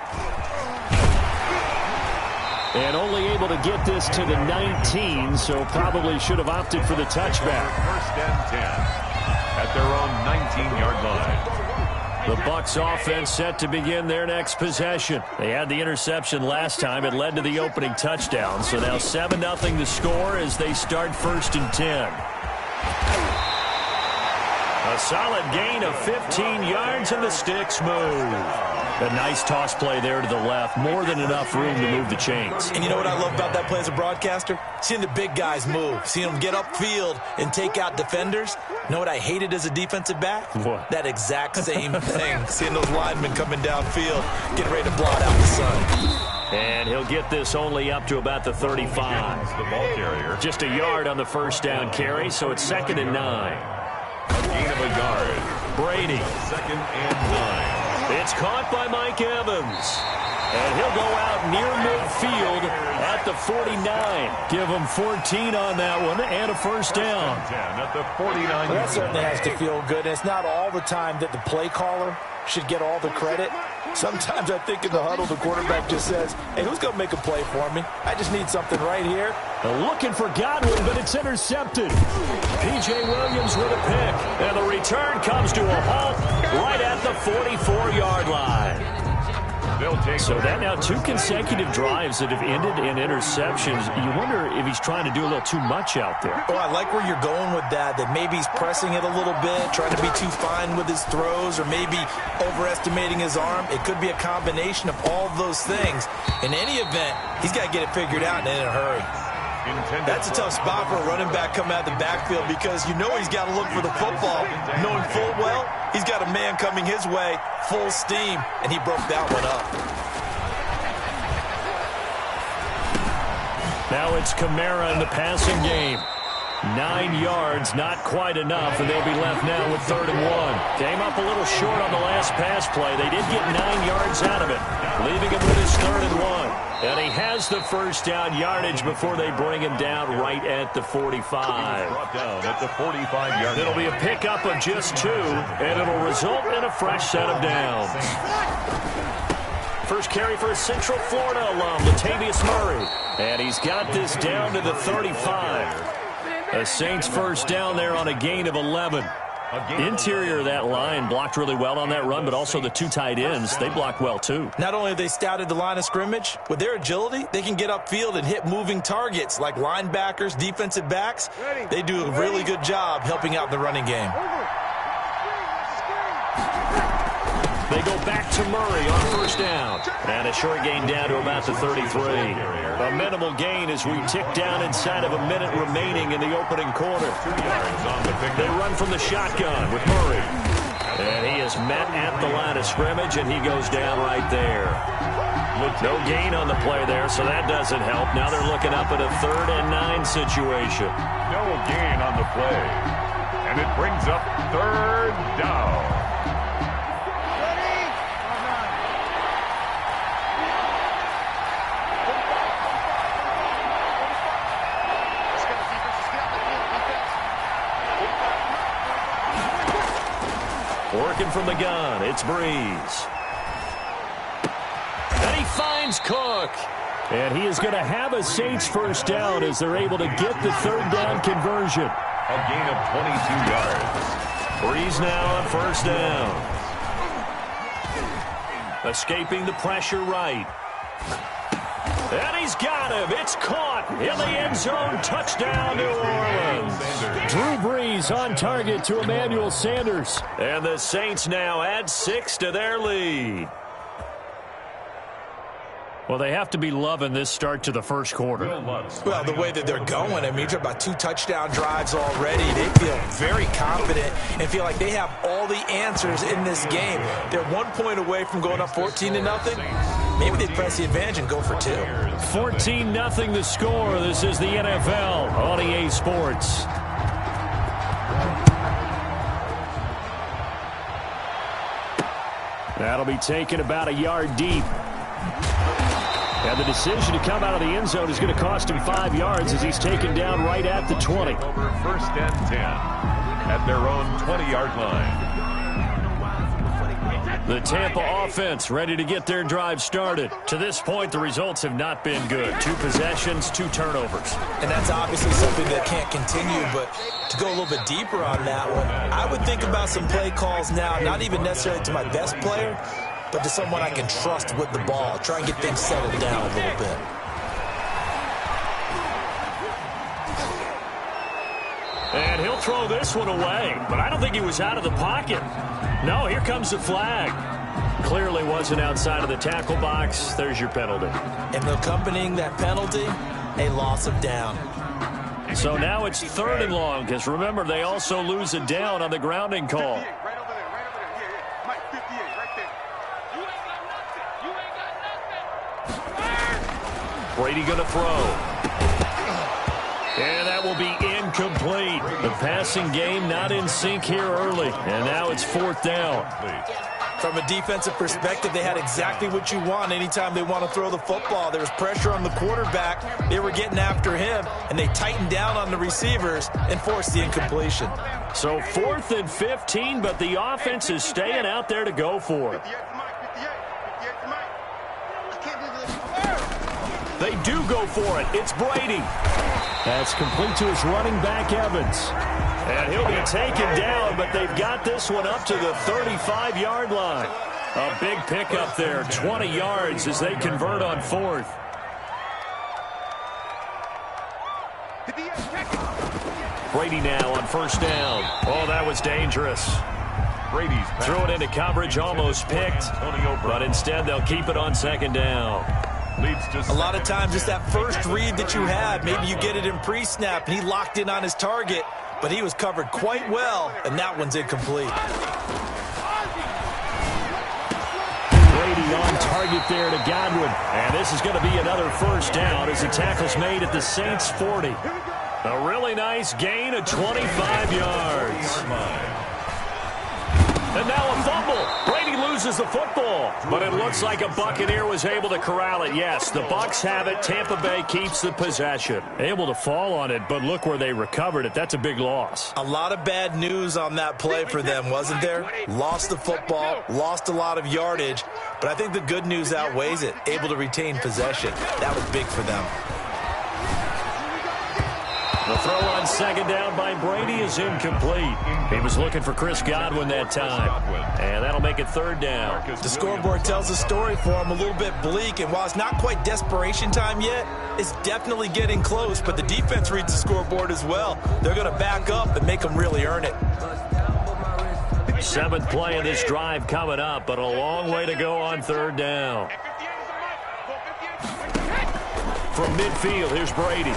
And only able to get this to the 19, so probably should have opted for the touchback. 1st and 10. At their own 19-yard line. The Bucs offense set to begin their next possession. They had the interception last time. It led to the opening touchdown. So now 7-0 the score as they start 1st and 10. A solid gain of 15 yards and the sticks move. A nice toss play there to the left. More than enough room to move the chains. And you know what I love about that play as a broadcaster? Seeing the big guys move. Seeing them get upfield and take out defenders. You know what I hated as a defensive back? What? That exact same thing. Seeing those linemen coming downfield, getting ready to blot out the sun. And he'll get this only up to about the 35. The ball carrier. Just a yard on the 1st down carry, so it's 2nd and 9. A gain of a yard. Brady. 2nd and 9. It's caught by Mike Evans. And he'll go out near midfield at the 49. Give him 14 on that one and a 1st down. 10 at the 49. Well, that certainly has to feel good. And it's not all the time that the play caller should get all the credit. Sometimes I think in the huddle, the quarterback just says, hey, who's going to make a play for me? I just need something right here. Looking for Godwin, but it's intercepted. P.J. Williams with a pick. And the return comes to a halt right at the 44-yard line. So that now 2 consecutive drives that have ended in interceptions. You wonder if he's trying to do a little too much out there. Oh, I like where you're going with that maybe he's pressing it a little bit, trying to be too fine with his throws, or maybe overestimating his arm. It could be a combination of all of those things. In any event, he's got to get it figured out and in a hurry. That's a tough spot for a running back coming out of the backfield because you know he's got to look for the football, knowing full well he's got a man coming his way, full steam, and he broke that one up. Now it's Kamara in the passing game. 9 yards, not quite enough, and they'll be left now with 3rd and 1. Came up a little short on the last pass play. They did get 9 yards out of it, leaving him with his 3rd and 1. And he has the first down yardage before they bring him down right at the 45. Brought down at the 45-yard line. It'll be a pickup of just 2, and it'll result in a fresh set of downs. First carry for a Central Florida alum, Latavius Murray. And he's got this down to the 35. The Saints first down there on a gain of 11. Interior of that line blocked really well on that run, but also the 2 tight ends, they blocked well too. Not only have they scouted the line of scrimmage, with their agility, they can get upfield and hit moving targets like linebackers, defensive backs. They do a really good job helping out in the running game. They go back to Murray on first down. And a short gain down to about the 33. A minimal gain as we tick down inside of a minute remaining in the opening quarter. They run from the shotgun with Murray. And he is met at the line of scrimmage, and he goes down right there. No gain on the play there, so that doesn't help. Now they're looking up at a 3rd and 9 situation. No gain on the play. And it brings up 3rd down. Working from the gun, it's Breeze. And he finds Cook. And he is going to have a Saints first down as they're able to get the 3rd down conversion. A gain of 22 yards. Breeze now on first down. Escaping the pressure right. And he's got him. It's caught in the end zone. Touchdown, New Orleans. Drew Brees on target to Emmanuel Sanders. And the Saints now add 6 to their lead. Well, they have to be loving this start to the first quarter. Well, the way that they're going, I mean, you're about 2 touchdown drives already. They feel very confident and feel like they have all the answers in this game. They're 1 point away from going up 14-0. Maybe they press the advantage and go for 2. 14-0 the score. This is the NFL on EA Sports. That'll be taken about a yard deep. And the decision to come out of the end zone is going to cost him 5 yards as he's taken down right at the 20. Over 1st and 10 at their own 20-yard line. The Tampa offense ready to get their drive started. To this point, the results have not been good. 2 possessions, 2 turnovers. And that's obviously something that can't continue, but to go a little bit deeper on that one, I would think about some play calls now, not even necessarily to my best player, but to someone I can trust with the ball. Try and get things settled down a little bit. And he'll throw this one away, but I don't think he was out of the pocket. No, here comes the flag. Clearly wasn't outside of the tackle box. There's your penalty. And accompanying that penalty, a loss of down. So now it's 3rd and long, because remember, they also lose a down on the grounding call. Brady going to throw. And that will be incomplete. The passing game not in sync here early. And now it's 4th down. From a defensive perspective, they had exactly what you want anytime they want to throw the football. There was pressure on the quarterback. They were getting after him, and they tightened down on the receivers and forced the incompletion. So 4th and 15, but the offense is staying out there to go for it. They do go for it. It's Brady. That's complete to his running back, Evans. And he'll be taken down, but they've got this one up to the 35-yard line. A big pickup there, 20 yards as they convert on 4th. Brady now on first down. Oh, that was dangerous. Brady's threw it into coverage, almost picked, but instead they'll keep it on 2nd down. leads to a lot of times it's that first read that you had. Maybe you get it in pre-snap, and he locked in on his target, but he was covered quite well, and that one's incomplete. Brady on target there to Godwin. And this is going to be another first down as the tackle's made at the Saints' 40. A really nice gain of 25 yards. And now a fumble. Brady loses the football. But it looks like a Buccaneer was able to corral it. Yes, the Bucs have it. Tampa Bay keeps the possession. Able to fall on it, but look where they recovered it. That's a big loss. A lot of bad news on that play for them, wasn't there? Lost the football, lost a lot of yardage. But I think the good news outweighs it. Able to retain possession. That was big for them. The throw on second down by Brady is incomplete. He was looking for Chris Godwin that time. And that'll make it third down. The scoreboard tells a story for him, a little bit bleak. And while it's not quite desperation time yet, it's definitely getting close. But the defense reads the scoreboard as well. They're going to back up and make them really earn it. Seventh play of this drive coming up, but a long way to go on third down. From midfield, here's Brady.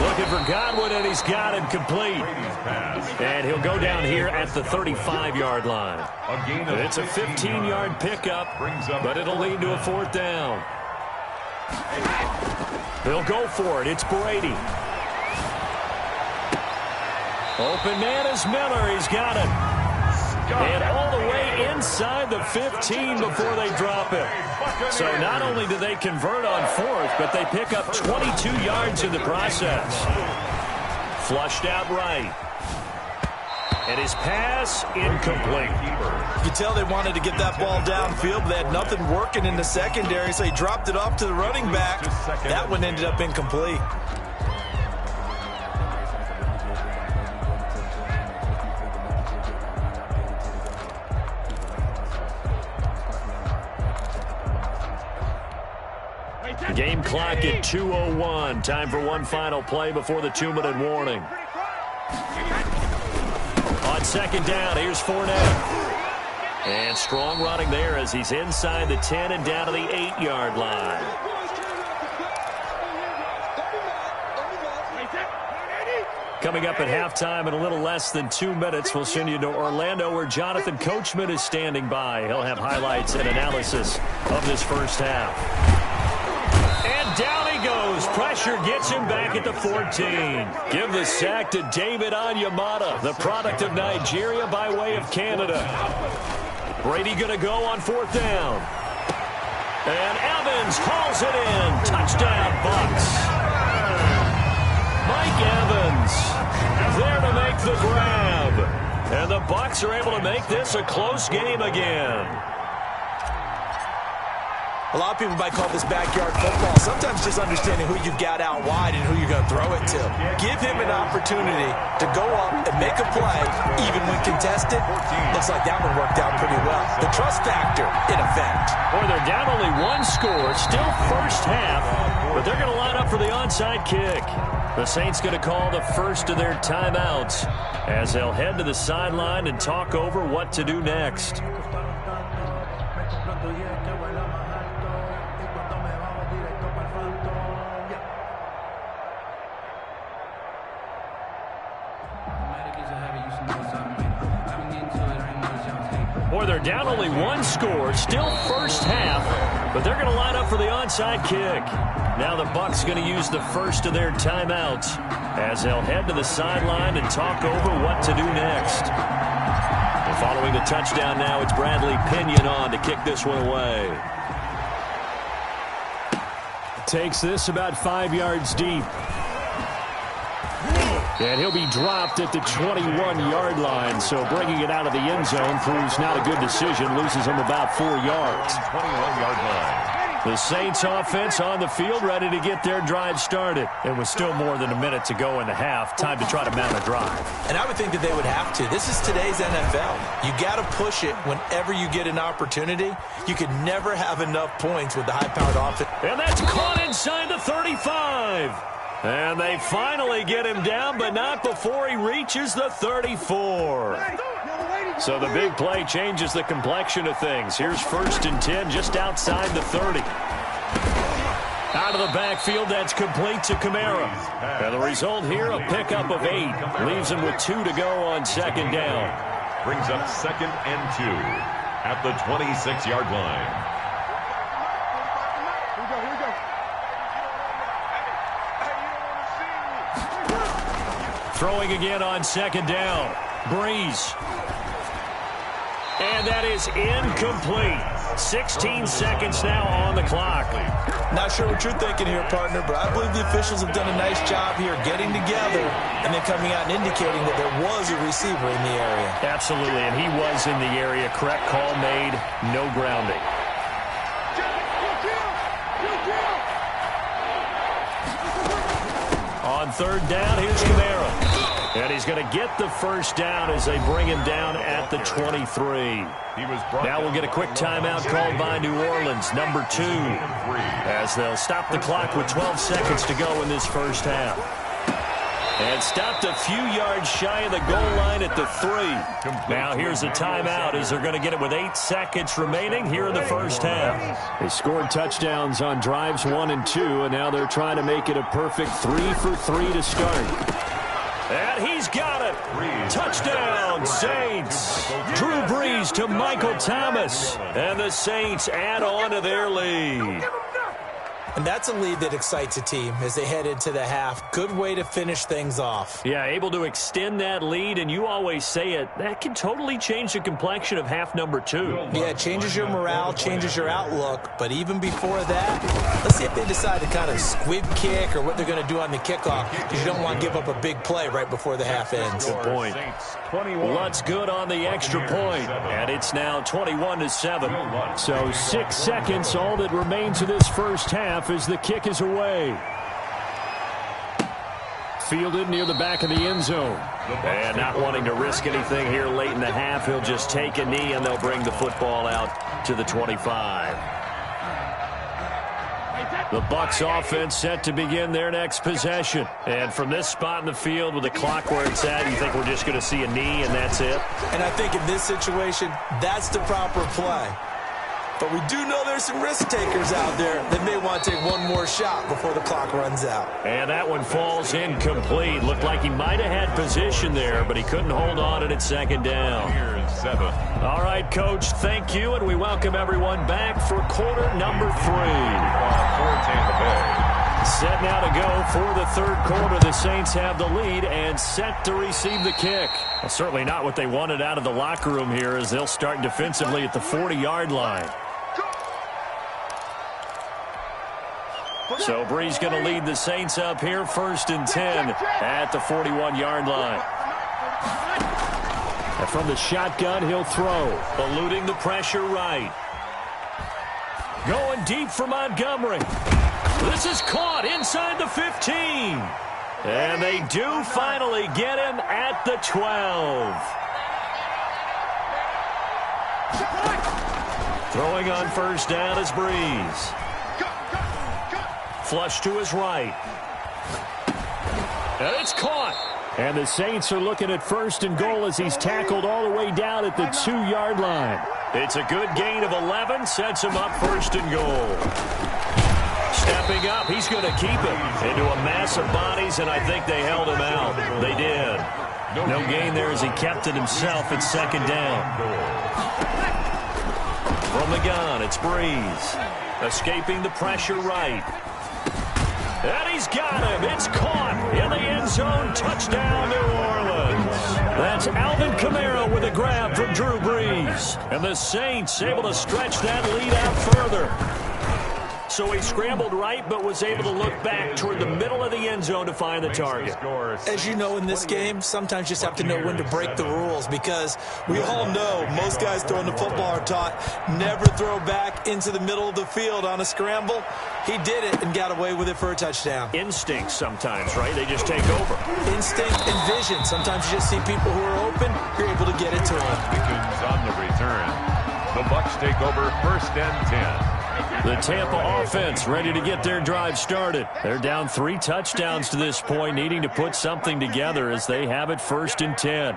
Looking for Godwin, and he's got him complete. And he'll go down here at the 35-yard line. It's a 15-yard pickup, but it'll lead to a fourth down. They'll go for it. It's Brady. Open man is Miller. He's got it. And all the way inside the 15 before they drop it. So not only do they convert on fourth, but they pick up 22 yards in the process. Flushed out right. And his pass incomplete. You could tell they wanted to get that ball downfield, but they had nothing working in the secondary, so he dropped it off to the running back. That one ended up incomplete. Game clock at 2:01. Time for one final play before the 2-minute warning. On second down, here's Fournette. And strong running there as he's inside the 10 and down to the 8-yard line. Coming up at halftime in a little less than 2 minutes, we'll send you to Orlando where Jonathan Coachman is standing by. He'll have highlights and analysis of this first half. And down he goes. Pressure gets him back at the 14. Give the sack to David Onyemata, the product of Nigeria by way of Canada. Brady going to go on fourth down. And Evans hauls it in. Touchdown, Bucs. Mike Evans there to make the grab. And the Bucs are able to make this a close game again. A lot of people might call this backyard football. Sometimes just understanding who you've got out wide and who you're going to throw it to. Give him an opportunity to go up and make a play, even when contested. Looks like that one worked out pretty well. The trust factor, in effect. Boy, they're down only one score. Still first half, but they're going to line up for the onside kick. The Saints going to call the first of their timeouts as they'll head to the sideline and talk over what to do next. Boy, they're down only one score. Still first half, but they're going to line up for the onside kick. Now the Bucs going to use the first of their timeouts as they'll head to the sideline and talk over what to do next. And following the touchdown now, it's Bradley Pinion on to kick this one away. Takes this about 5 yards deep. And he'll be dropped at the 21-yard line, so bringing it out of the end zone proves not a good decision. Loses him about 4 yards. 21-yard line. The Saints offense on the field ready to get their drive started. It was still more than a minute to go in the half. Time to try to mount a drive. And I would think that they would have to. This is today's NFL. You got to push it whenever you get an opportunity. You could never have enough points with the high-powered offense. And that's caught inside the 35. And they finally get him down, but not before he reaches the 34. So the big play changes the complexion of things. Here's 1st and 10 just outside the 30. Out of the backfield, that's complete to Kamara. And the result here, a pickup of 8. Leaves him with 2 to go on 2nd down. Brings up 2nd and 2 at the 26-yard line. Throwing again on 2nd down. Breeze. And that is incomplete. 16 seconds now on the clock. Not sure what you're thinking here, partner, but I believe the officials have done a nice job here getting together and then coming out and indicating that there was a receiver in the area. Absolutely, and he was in the area. Correct call made. No grounding. On 3rd down, here's Kamara. And he's going to get the 1st down as they bring him down at the 23. Now we'll get a quick timeout called by New Orleans, number 2, as they'll stop the clock with 12 seconds to go in this 1st half. And stopped a few yards shy of the goal line at the 3. Now here's a timeout as they're going to get it with 8 seconds remaining here in the 1st half. They scored touchdowns on drives 1 and 2, and now they're trying to make it a perfect 3 for 3 to start. And he's got it. Touchdown, Saints. Drew Brees to Michael Thomas. And the Saints add on to their lead. And that's a lead that excites a team as they head into the half. Good way to finish things off. Yeah, able to extend that lead, and you always say it, that can totally change the complexion of half number 2. Yeah, it changes your morale, changes your outlook. But even before that, let's see if they decide to kind of squib kick or what they're going to do on the kickoff, because you don't want to give up a big play right before the half ends. Good point. Lutz good on the extra point, and it's now 21-7. So 6 seconds, all that remains of this 1st half as the kick is away. Fielded near the back of the end zone. And not wanting to risk anything here late in the half, he'll just take a knee, and they'll bring the football out to the 25. The Bucs offense set to begin their next possession. And from this spot in the field with the clock where it's at, you think we're just going to see a knee and that's it? And I think in this situation, that's the proper play. But we do know there's some risk takers out there that may want to take one more shot before the clock runs out. And that one falls incomplete. Looked like he might have had position there, but he couldn't hold on at 2nd down. Here's 7. All right, Coach, thank you, and we welcome everyone back for quarter number 3. For Tampa Bay. Set now to go for the 3rd quarter. The Saints have the lead and set to receive the kick. Well, certainly not what they wanted out of the locker room here as they'll start defensively at the 40-yard line. So Brees going to lead the Saints up here, 1st and 10 at the 41-yard line. And from the shotgun, he'll throw. Eluding the pressure right. Going deep for Montgomery. This is caught inside the 15. And they do finally get him at the 12. Throwing on 1st down is Brees. Flush to his right. And it's caught. And the Saints are looking at 1st and goal as he's tackled all the way down at the 2-yard line. It's a good gain of 11. Sets him up 1st and goal. Stepping up, he's going to keep him into a mass of bodies, and I think they held him out. They did. No gain there as he kept it himself at 2nd down. From the gun, it's Brees. Escaping the pressure right. And he's got him. It's caught in the end zone. Touchdown, New Orleans. That's Alvin Kamara with a grab from Drew Brees. And the Saints able to stretch that lead out further. So he scrambled right, but was able to look back toward the middle of the end zone to find the target. As you know, in this game, sometimes you just have to know when to break the rules, because we all know most guys throwing the football are taught never throw back into the middle of the field on a scramble. He did it and got away with it for a touchdown. Instinct sometimes, right? They just take over. Instinct and vision. Sometimes you just see people who are open, you're able to get it to them. Pickens on the return. The Bucs take over 1st and 10. The Tampa offense ready to get their drive started. They're down 3 touchdowns to this point, needing to put something together as they have it 1st and 10.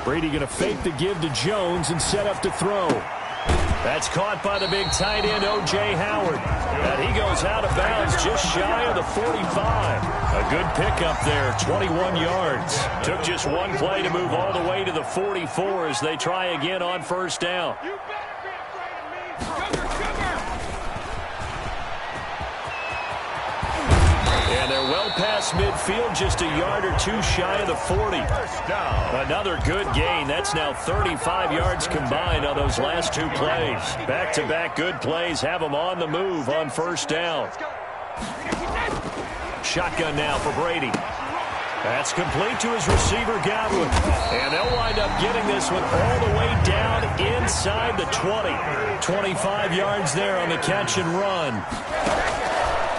Brady going to fake the give to Jones and set up to throw. That's caught by the big tight end, O.J. Howard. And he goes out of bounds just shy of the 45. A good pickup there, 21 yards. Took just one play to move all the way to the 44 as they try again on first down. And they're well past midfield, just a yard or two shy of the 40. Another good gain. That's now 35 yards combined on those last two plays. Back-to-back good plays have them on the move on first down. Shotgun now for Brady. That's complete to his receiver, Godwin. And they'll wind up getting this one all the way down inside the 20. 25 yards there on the catch and run.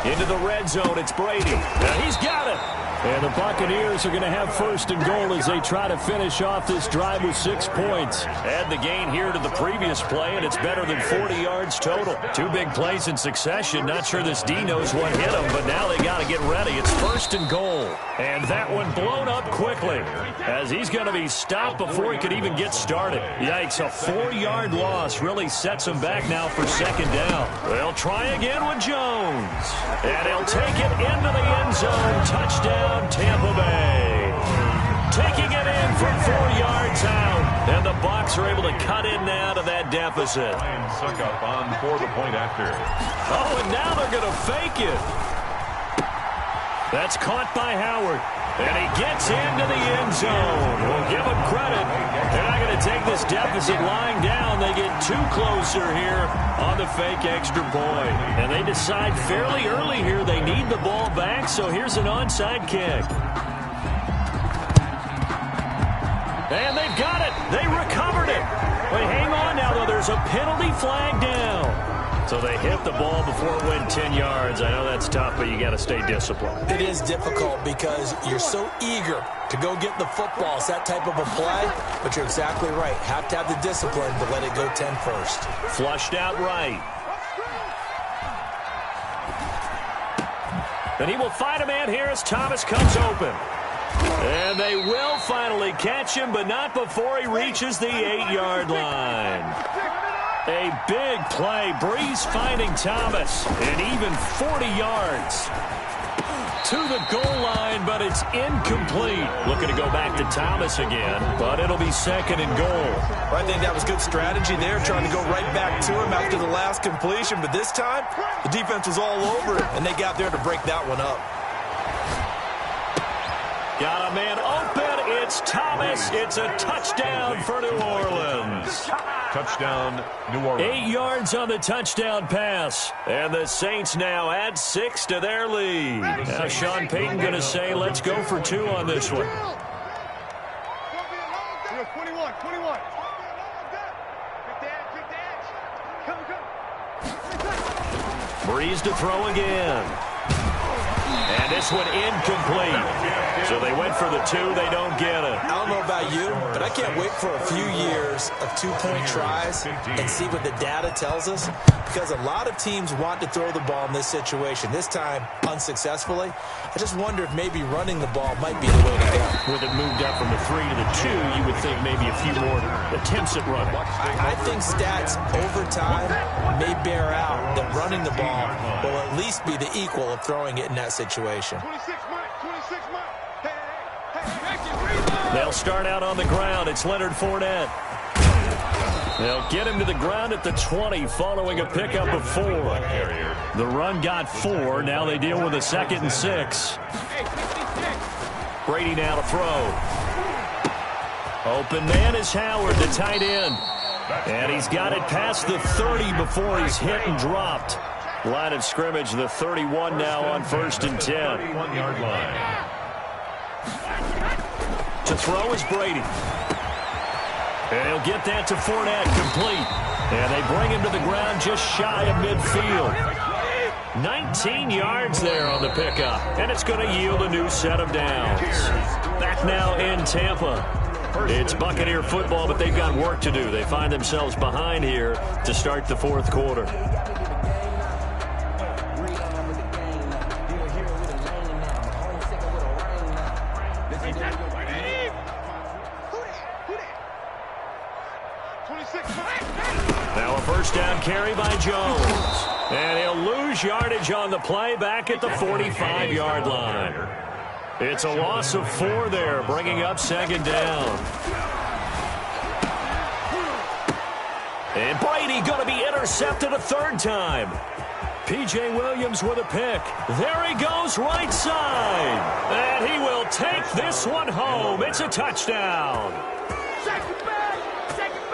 Into the red zone, it's Brady. Now he's got it. And the Buccaneers are going to have first and goal as they try to finish off this drive with 6 points. Add the gain here to the previous play, and it's better than 40 yards total. Two big plays in succession. Not sure this D knows what hit him, but now they got to get ready. It's first and goal. And that one blown up quickly as he's going to be stopped before he could even get started. Yikes, a 4-yard loss really sets him back now for second down. They'll try again with Jones. And he'll take it into the end zone. Touchdown. Tampa Bay. Taking it in from 4 yards out. And the Bucs are able to cut in now to that deficit. Suck up on for the point after. Oh, and now they're going to fake it. That's caught by Howard. And he gets into the end zone. We'll give him credit. They're not going to take this deficit lying down. They get too closer here on the fake extra point. And they decide fairly early here they need the ball back, so here's an onside kick. And they've got it. They recovered it. But hang on now, though. There's a penalty flag down. So they hit the ball before it went 10 yards. I know that's tough, but you got to stay disciplined. It is difficult because you're so eager to go get the football. It's that type of a play, but you're exactly right. Have to have the discipline to let it go 10 first. Flushed out right. And he will find a man here as Thomas comes open. And they will finally catch him, but not before he reaches the 8-yard line. A big play. Breeze finding Thomas. And even 40 yards to the goal line, but it's incomplete. Looking to go back to Thomas again, but it'll be second and goal. I think that was good strategy there, trying to go right back to him after the last completion. But this time, the defense was all over it, and they got there to break that one up. Got a man open. It's Thomas. It's a touchdown for New Orleans. Touchdown, New Orleans. 8 yards on the touchdown pass. And the Saints now add 6 to their lead. Now Sean Payton going to say, let's go for 2 on this one. 21. Breeze to throw again. And this one incomplete. So they went for the 2. They don't get it. I don't know about you, but I can't wait for a few years of 2-point tries and see what the data tells us, because a lot of teams want to throw the ball in this situation. This time, unsuccessfully. I just wonder if maybe running the ball might be the way to go. With it moved up from the 3 to the 2, you would think maybe a few more attempts at running. I think stats over time may bear out that running the ball will at least be the equal of throwing it in that situation. They'll start out on the ground. It's Leonard Fournette. They'll get him to the ground at the 20 following a pickup of 4. The run got 4. Now they deal with a 2nd and 6. Brady now to throw. Open man is Howard, the tight end. And he's got it past the 30 before he's hit and dropped. Line of scrimmage, the 31 now on 1st and 10. 1-yard line. To throw is Brady. And he'll get that to Fournette, complete. And they bring him to the ground just shy of midfield. 19 yards there on the pickup. And it's going to yield a new set of downs. Back now in Tampa. It's Buccaneer football, but they've got work to do. They find themselves behind here to start the 4th quarter. down carry by Jones. And he'll lose yardage on the play back at the 45-yard line. It's a loss of 4 there, bringing up second down. And Brady going to be intercepted a third time. P.J. Williams with a pick. There he goes right side. And he will take this one home. It's a touchdown.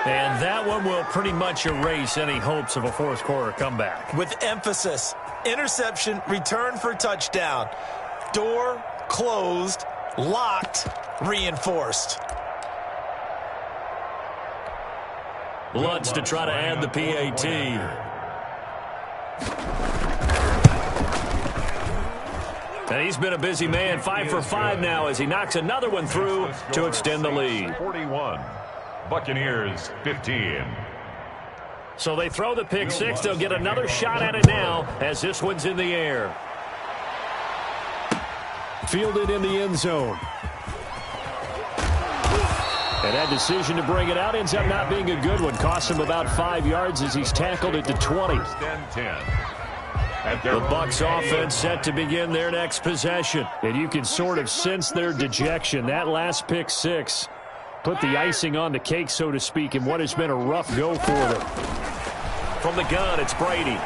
And that one will pretty much erase any hopes of a fourth quarter comeback. With emphasis, interception, return for touchdown. Door closed, locked, reinforced. Lutz to try to add the PAT. And he's been a busy man, 5 for 5 now as he knocks another one through to extend the lead. 41. Buccaneers 15. So they throw the pick six. They'll get another shot at it now as this one's in the air. Fielded in the end zone. And that decision to bring it out ends up not being a good one. Costs him about 5 yards as he's tackled at the 20. First and 10. The Bucs offense set to begin their next possession. And you can sort of sense their dejection. That last pick six put the icing on the cake, so to speak, in what has been a rough go for them. From the gun, it's Brady.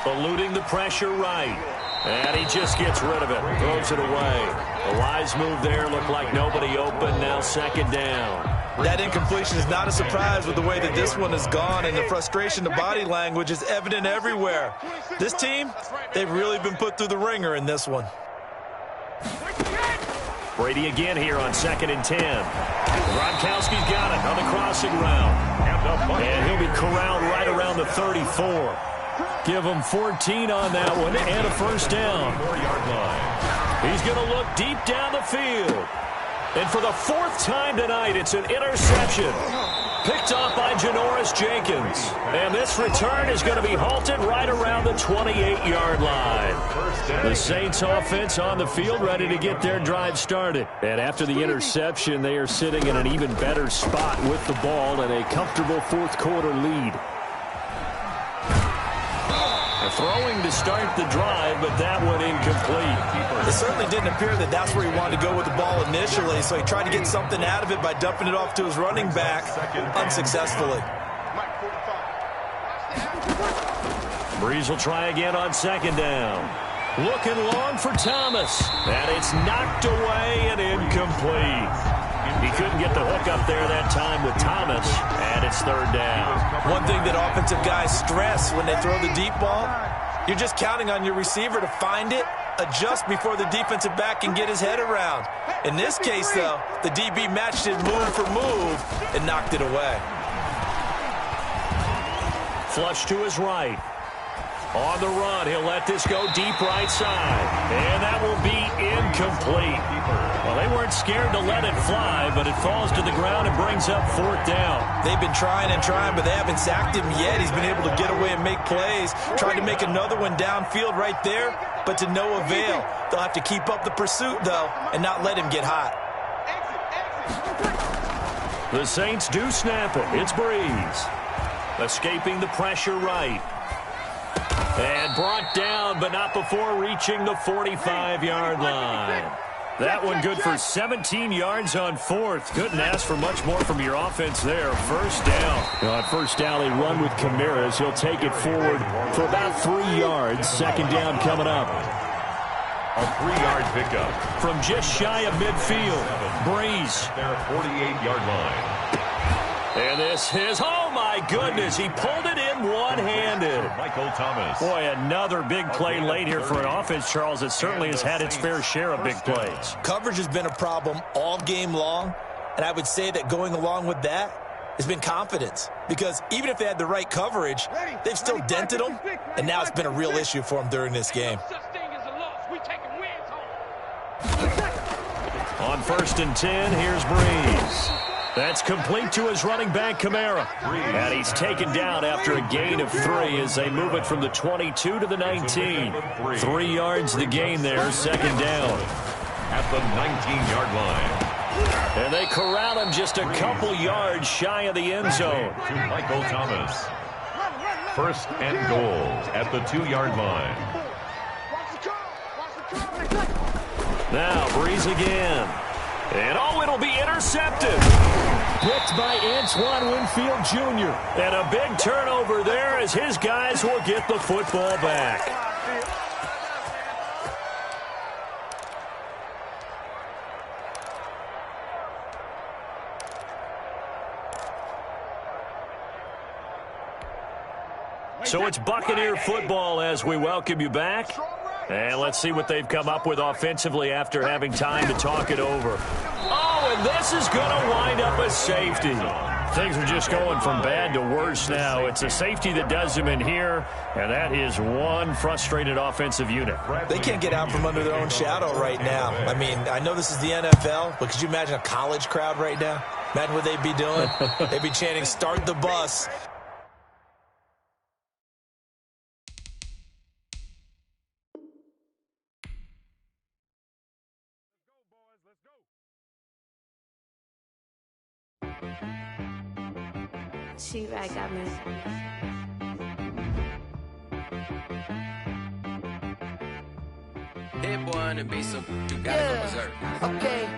Eluding the pressure right. And he just gets rid of it. Throws it away. The wise move there. Looked like nobody open. Now second down. That incompletion is not a surprise with the way that this one has gone, and the frustration, the body language is evident everywhere. This team, they've really been put through the ringer in this one. Brady again here on 2nd and 10. Gronkowski's got it on the crossing route. And he'll be corralled right around the 34. Give him 14 on that one and a first down. 4-yard line. He's going to look deep down the field. And for the 4th time tonight, it's an interception. Picked off by Janoris Jenkins. And this return is going to be halted right around the 28-yard line. The Saints offense on the field ready to get their drive started. And after the interception, they are sitting in an even better spot with the ball and a comfortable fourth quarter lead. Throwing to start the drive, but that one incomplete. It certainly didn't appear that that's where he wanted to go with the ball initially, so he tried to get something out of it by dumping it off to his running back unsuccessfully. Breeze will try again on second down. Looking long for Thomas, and it's knocked away and incomplete. He couldn't get the hook up there that time with Thomas, and it's third down. One thing that offensive guys stress when they throw the deep ball, you're just counting on your receiver to find it, adjust before the defensive back can get his head around. In this case, though, the DB matched it move for move and knocked it away. Flush to his right. On the run, he'll let this go deep right side. And that will be incomplete. Well, they weren't scared to let it fly, but it falls to the ground and brings up 4th down. They've been trying and trying, but they haven't sacked him yet. He's been able to get away and make plays. Tried to make another one downfield right there, but to no avail. They'll have to keep up the pursuit, though, and not let him get hot. The Saints do snap it. It's Breeze. Escaping the pressure right. And brought down, but not before reaching the 45-yard line. That one good for 17 yards on 4th. Couldn't ask for much more from your offense there. First down. On first down, they run with Camaras. He'll take it forward for about 3 yards. Second down coming up. A 3-yard pickup. From just shy of midfield. Breeze. Their 48-yard line. And this is, oh my goodness, he pulled it in one-handed. Michael Thomas. Boy, another big play late here for an offense, Charles, that certainly has had its fair share of big plays. Coverage has been a problem all game long, and I would say that going along with that has been confidence. Because even if they had the right coverage, they've still dented them, and now it's been a real issue for them during this game. On 1st and 10, here's Breeze. That's complete to his running back, Kamara. And he's taken down after a gain of 3 as they move it from the 22 to the 19. 3 yards the gain there, second down. At the 19-yard line. And they corral him just a couple yards shy of the end zone. To Michael Thomas. First and goal at the 2-yard line. Now Breeze again. And it'll be intercepted. Picked by Antoine Winfield Jr. And a big turnover there as his guys will get the football back. So it's Buccaneer football as we welcome you back. And let's see what they've come up with offensively after having time to talk it over. Oh, and this is going to wind up a safety. Things are just going from bad to worse now. It's a safety that does them in here, and that is one frustrated offensive unit. They can't get out from under their own shadow right now. I mean, I know this is the NFL, but could you imagine a college crowd right now? Imagine what they'd be doing. They'd be chanting, "Start the bus." She-Rag got me. Hit one and be some. You gotta go berserk. Okay.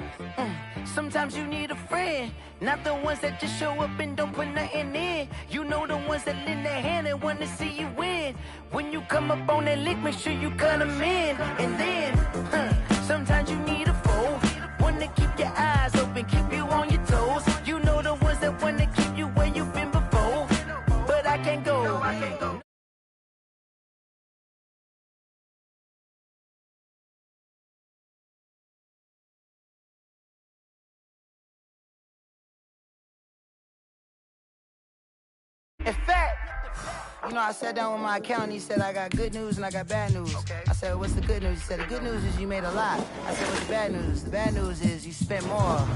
Sometimes you need a friend, not the ones that just show up and don't put nothing in. You know the ones that lend their hand and want to see you win. When you come up on that lick, make sure you cut them in. And then, sometimes you need a foe, one to keep your eyes open, keep you on your toes. You know the ones that want to keep you where you've been before. But I can't go. In fact, I sat down with my accountant. He said, I got good news and I got bad news. Okay. I said, what's the good news? He said, the good news is you made a lot. I said, what's the bad news? The bad news is you spent more.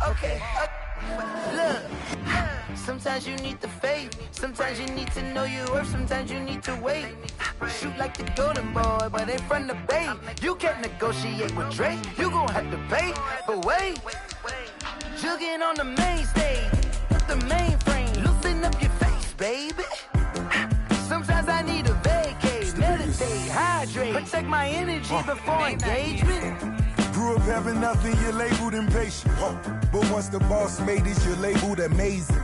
Okay. Look, sometimes you need the faith. Sometimes you need to know your worth. Sometimes you need to wait. Shoot like the golden boy, but ain't from the bay. You can't negotiate with Drake. You gon' have to pay. But wait, jugging on the main stage. The mainframe, loosen up your face, baby. Sometimes I need a vacate, meditate, hydrate, protect my energy before engagement. Grew up having nothing, you're labeled impatient. But once the boss made it, you're labeled amazing.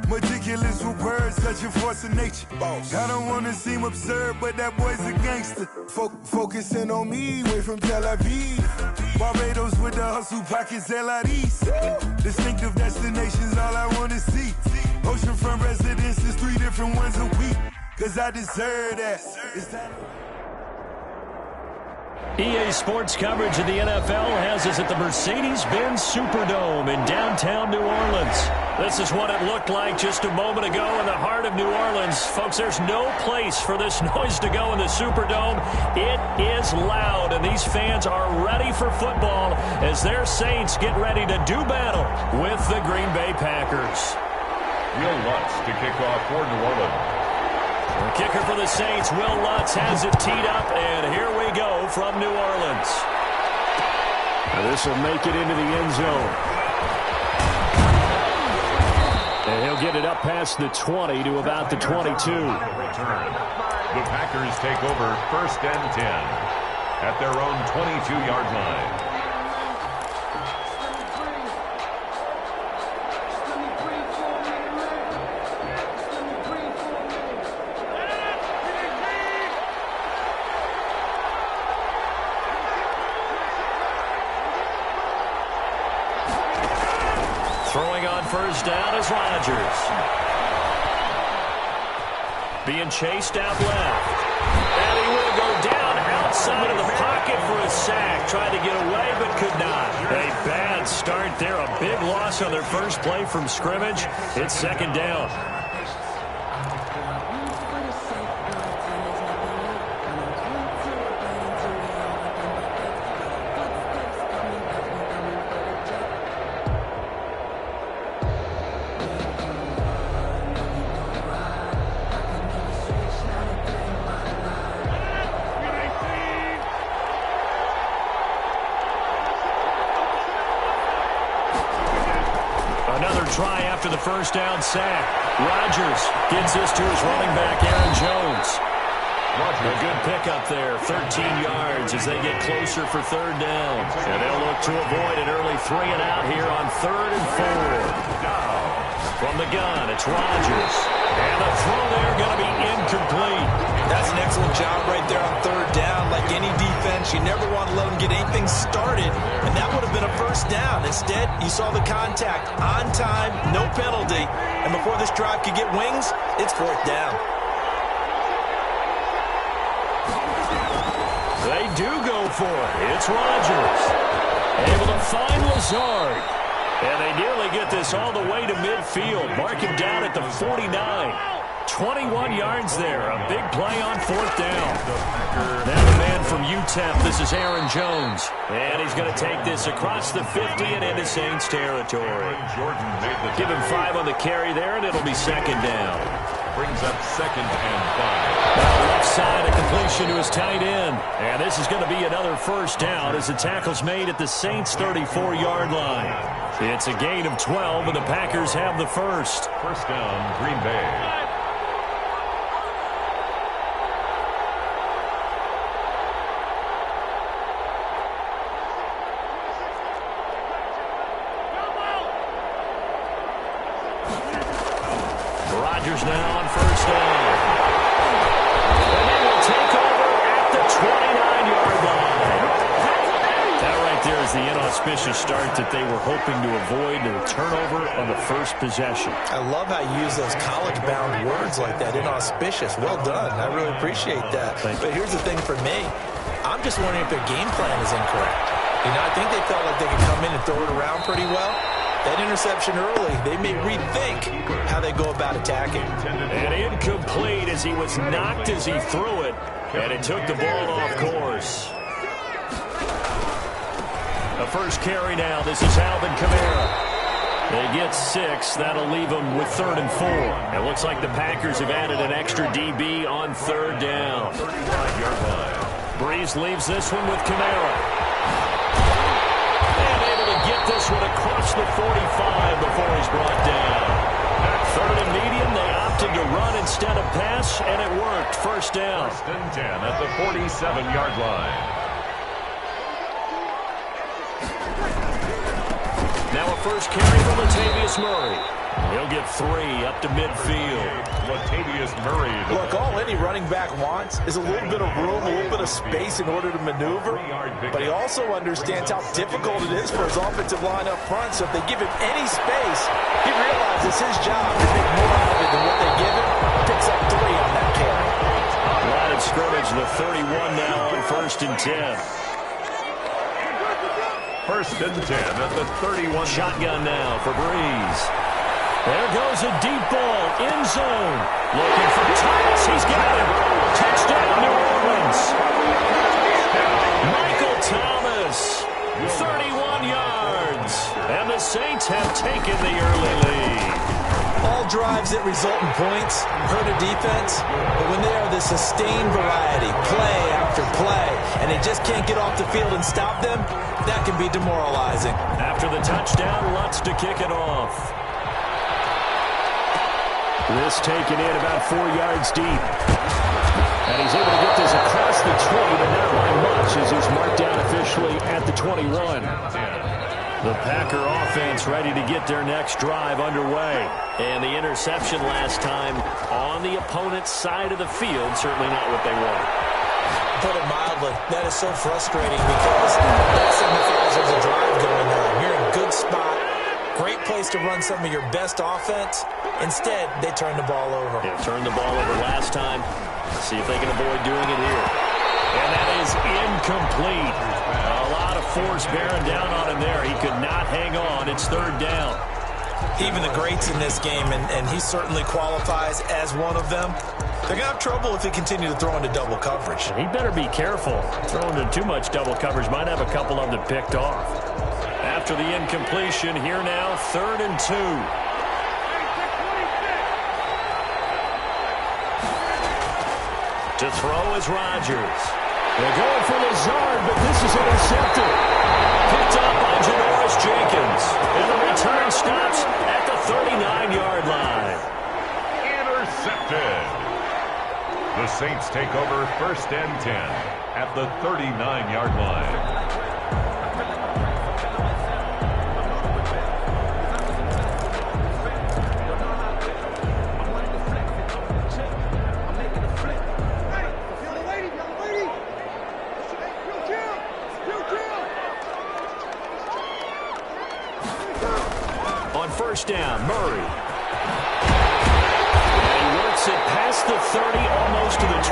Meticulous with words, such a force of nature. I don't want to seem absurd, but that boy's a gangster. Focusing on me, way from Tel Aviv. Barbados with the hustle pockets, LIDs. Distinctive destinations, all I want to see. Oceanfront residences, 3 different ones a week. Cause I deserve that. It's time. EA Sports coverage of the NFL has us at the Mercedes-Benz Superdome in downtown New Orleans. This is what it looked like just a moment ago in the heart of New Orleans. Folks, there's no place for this noise to go in the Superdome. It is loud, and these fans are ready for football as their Saints get ready to do battle with the Green Bay Packers. Will Lutz to kick off for New Orleans. The kicker for the Saints, Will Lutz, has it teed up, and here we go from New Orleans. This will make it into the end zone. And he'll get it up past the 20 to about the 22. Return. The Packers take over first and 10 at their own 22-yard line. Throwing on first down is Rodgers. Being chased out left. And he will go down outside of the pocket for a sack. Tried to get away but could not. A bad start there. A big loss on their first play from scrimmage. It's second down. Another try after the first down sack. Rodgers gets this to his running back, Aaron Jones. A good pickup there, 13 yards as they get closer for third down. And they'll look to avoid an early 3-and-out here on 3rd and 4. From the gun, it's Rodgers. And the throw there going to be incomplete. That's an excellent job right there on 3rd down. Like any defense, you never want to let them get anything started, and that would have been a first down. Instead, you saw the contact on time, no penalty, and before this drive could get wings, it's 4th down. They do go for it. It's Rodgers. Able to find Lazard. And they nearly get this all the way to midfield. Mark him down at the 49. 21 yards there. A big play on 4th down. Now the man from UTEP, this is Aaron Jones. And he's going to take this across the 50 and into Saints territory. Give him 5 on the carry there, and it'll be 2nd down. Brings up 2nd and 5. Left side, a completion to his tight end. And this is going to be another first down as the tackle's made at the Saints' 34-yard line. It's a gain of 12, and the Packers have the first. First down, Green Bay. Rodgers now on first down. And they will take over at the 29-yard line. That right there is the inauspicious start that they were hoping to avoid, and a turnover on the first possession. I love how you use those college-bound words like that, inauspicious. Well done. I really appreciate that. But here's the thing for me. I'm just wondering if their game plan is incorrect. You know, I think they felt like they could come in and throw it around pretty well. That interception early, they may rethink how they go about attacking. And incomplete as he was knocked as he threw it, and it took the ball off course. The first carry now, this is Alvin Kamara. They get 6, that'll leave them with 3rd and 4. It looks like the Packers have added an extra DB on 3rd down. 35-yard line. Breeze leaves this one with Kamara. Get this one across the 45 before he's brought down. 3rd and medium, they opted to run instead of pass, and it worked. First down. 1st and 10 at the 47-yard line. Now a first carry from Latavius Murray. He'll get 3 up to midfield. Latavius Murray. Look, all any running back wants is a little bit of room, a little bit of space in order to maneuver. But he also understands how difficult it is for his offensive line up front. So if they give him any space, he realizes his job to make more out of it than what they give him. Picks up 3 on that carry. Line of scrimmage, the 31 now on 1st and 10. 1st and 10 at the 31. Shotgun now for Breeze. There goes a deep ball, end zone. Looking for Thomas, he's got him. Touchdown, New Orleans. Michael Thomas, 31 yards. And the Saints have taken the early lead. All drives that result in points hurt a defense, but when they are the sustained variety, play after play, and they just can't get off the field and stop them, that can be demoralizing. After the touchdown, Lutz to kick it off. This taken in about 4 yards deep. And he's able to get this across the 20, but not by much as he's marked down officially at the 21. The Packer offense ready to get their next drive underway. And the interception last time on the opponent's side of the field, certainly not what they want. Put it mildly, that is so frustrating because that signifies there's a drive going on. You're in a good spot. Great place to run some of your best offense. Instead, they turn the ball over. Yeah, turned the ball over last time. See if they can avoid doing it here. And that is incomplete. A lot of force bearing down on him there. He could not hang on. It's 3rd down. Even the greats in this game, and he certainly qualifies as one of them, they're going to have trouble if they continue to throw into double coverage. He better be careful. Throwing into too much double coverage might have a couple of them picked off. After the incompletion, here now, 3rd and 2. To throw is Rodgers. They're going for Lazard, but this is intercepted. Picked up by Janoris Jenkins. And the return stops take over 1st and 10 at the 39-yard line. On 1st down, Murray. And he works it past the 30, almost to the 25.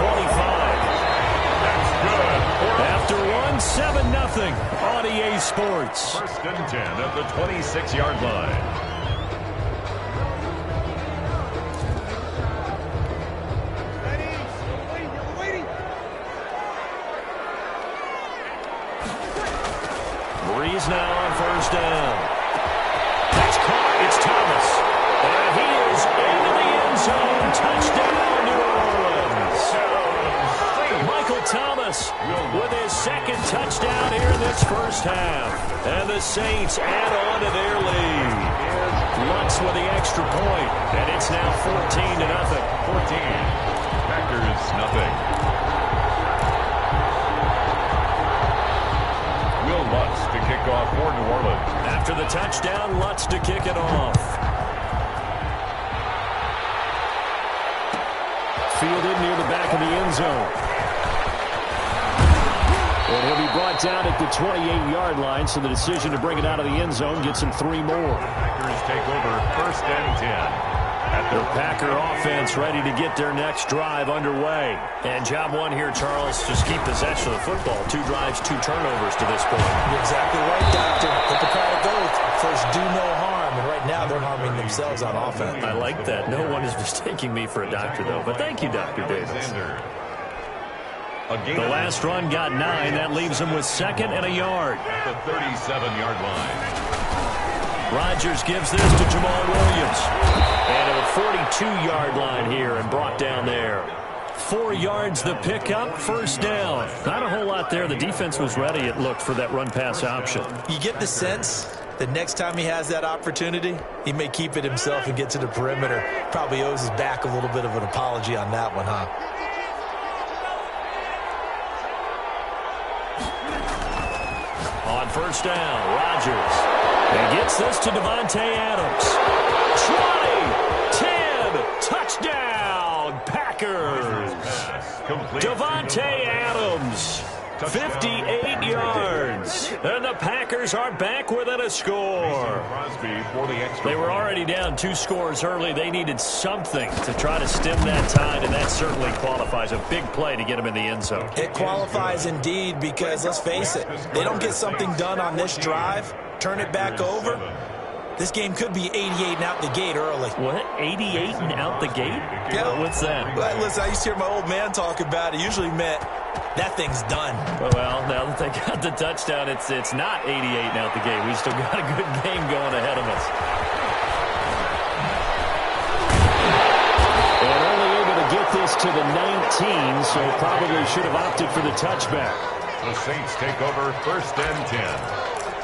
That's good. After one, 7-0 on EA Sports. 1st and 10 at the 26-yard line. Breeze now on 1st down. That's caught. It's Thomas. And he is into the end zone. Touchdown, New Orleans. Michael Thomas with his 2nd touchdown here in this 1st half. And the Saints add on to their lead. Lutz with the extra point. And it's now 14-0. 14. Packers, nothing. Lutz to kick off for New Orleans. After the touchdown, Lutz to kick it off. Fielded near the back of the end zone. And he'll be brought down at the 28-yard line, so the decision to bring it out of the end zone gets him 3 more. Packers take over 1st and 10. The Packer offense ready to get their next drive underway. And job one here, Charles, just keep possession of the football. 2 drives, 2 turnovers to this point. You're exactly right, Doctor. Hippocratic oath. First, do no harm. And right now, they're harming themselves on offense. I like that. No one is mistaking me for a doctor, though. But thank you, Dr. Davis. The last run got 9. That leaves him with 2nd and a yard. At the 37-yard line. Rodgers gives this to Jamal Williams. And at the 42-yard line here and brought down there. 4 yards the pickup, 1st down. Not a whole lot there. The defense was ready, it looked, for that run-pass option. You get the sense that next time he has that opportunity, he may keep it himself and get to the perimeter. Probably owes his back a little bit of an apology on that one, huh? On 1st down, Rodgers. And gets this to Davante Adams. 20, 10, touchdown, Packers. Davante Adams, 58 yards. And the Packers are back within a score. They were already down 2 scores early. They needed something to try to stem that tide, and that certainly qualifies. A big play to get them in the end zone. It qualifies indeed because, let's face it, they don't get something done on this drive, turn it back over, this game could be 88 and out the gate early. What? 88 and out the gate? Yeah. What's that? Well, listen, I used to hear my old man talk about it. It usually meant that thing's done. Well, now that they got the touchdown, it's not 88 and out the gate. We still got a good game going ahead of us. And only able to get this to the 19, so probably should have opted for the touchback. The Saints take over 1st and 10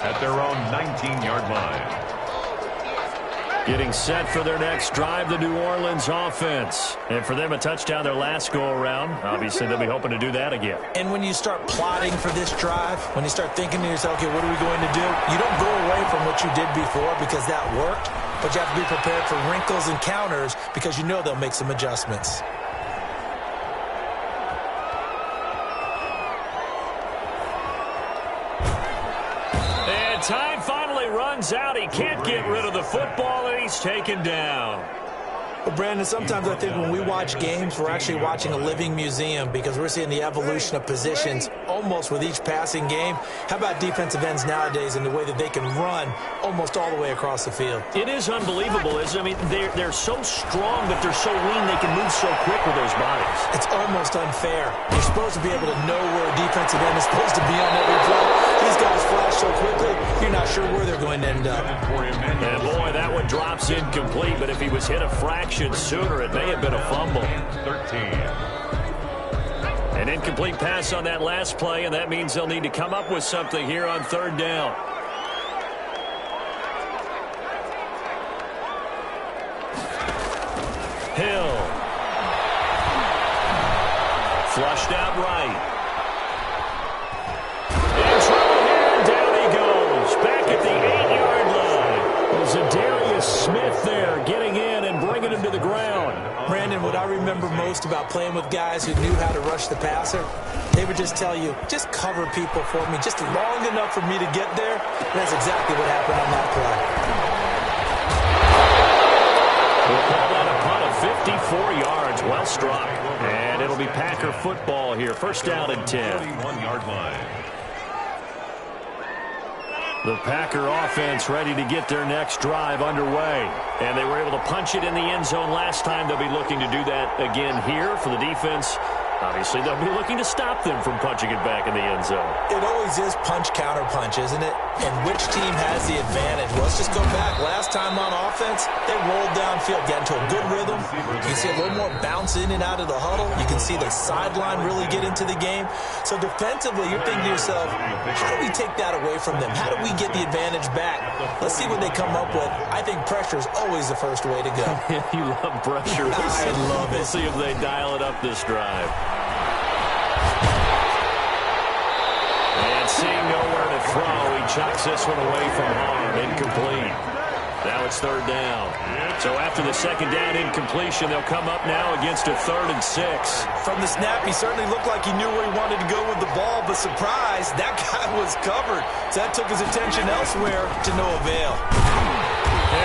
at their own 19-yard line. Getting set for their next drive, the New Orleans offense. And for them, a touchdown their last go-around. Obviously, they'll be hoping to do that again. And when you start plotting for this drive, when you start thinking to yourself, okay, what are we going to do? You don't go away from what you did before because that worked, but you have to be prepared for wrinkles and counters because you know they'll make some adjustments. And time finally runs out. He can't get rid of the football, and he's taken down. Well, Brandon, sometimes I think when we watch games, we're actually watching a living museum because we're seeing the evolution of positions almost with each passing game. How about defensive ends nowadays and the way that they can run almost all the way across the field? It is unbelievable, isn't it? I mean, they're so strong, but they're so lean they can move so quick with those bodies. It's almost unfair. You're supposed to be able to know where a defensive end is supposed to be on every play. These guys flash so quickly, you're not sure where they're going to end up. And boy, that one drops incomplete, but if he was hit a fraction sooner, it may have been a fumble. 13. An incomplete pass on that last play, and that means they'll need to come up with something here on 3rd down. Hill. Flushed out right. In trouble here. Down he goes. Back at the 8-yard line. There's a Darius Smith there getting in and bringing him to the ground. Brandon, what I remember most about playing with guys who knew how to rush the passer, they would just tell you, just cover people for me, just long enough for me to get there. And that's exactly what happened on that play. We'll call that a punt of 54 yards. Well struck. And it'll be Packer football here. First down and 10. 41-yard line. The Packer offense ready to get their next drive underway. And they were able to punch it in the end zone last time. They'll be looking to do that again here for the defense. Obviously, they'll be looking to stop them from punching it back in the end zone. It always is punch-counter-punch, isn't it? And which team has the advantage? Well, let's just go back. Last time on offense, they rolled downfield, got into a good rhythm. You can see a little more bounce in and out of the huddle. You can see the sideline really get into the game. So defensively, you're thinking to yourself, how do we take that away from them? How do we get the advantage back? Let's see what they come up with. I think pressure is always the first way to go. You love pressure. I love it. We'll see if they dial it up this drive. And seeing nowhere to throw, he chucks this one away from home. Incomplete. Now it's third down. So after the second down incompletion, they'll come up now against a 3rd and 6. From the snap, he certainly looked like he knew where he wanted to go with the ball, but surprise, that guy was covered. So that took his attention elsewhere to no avail.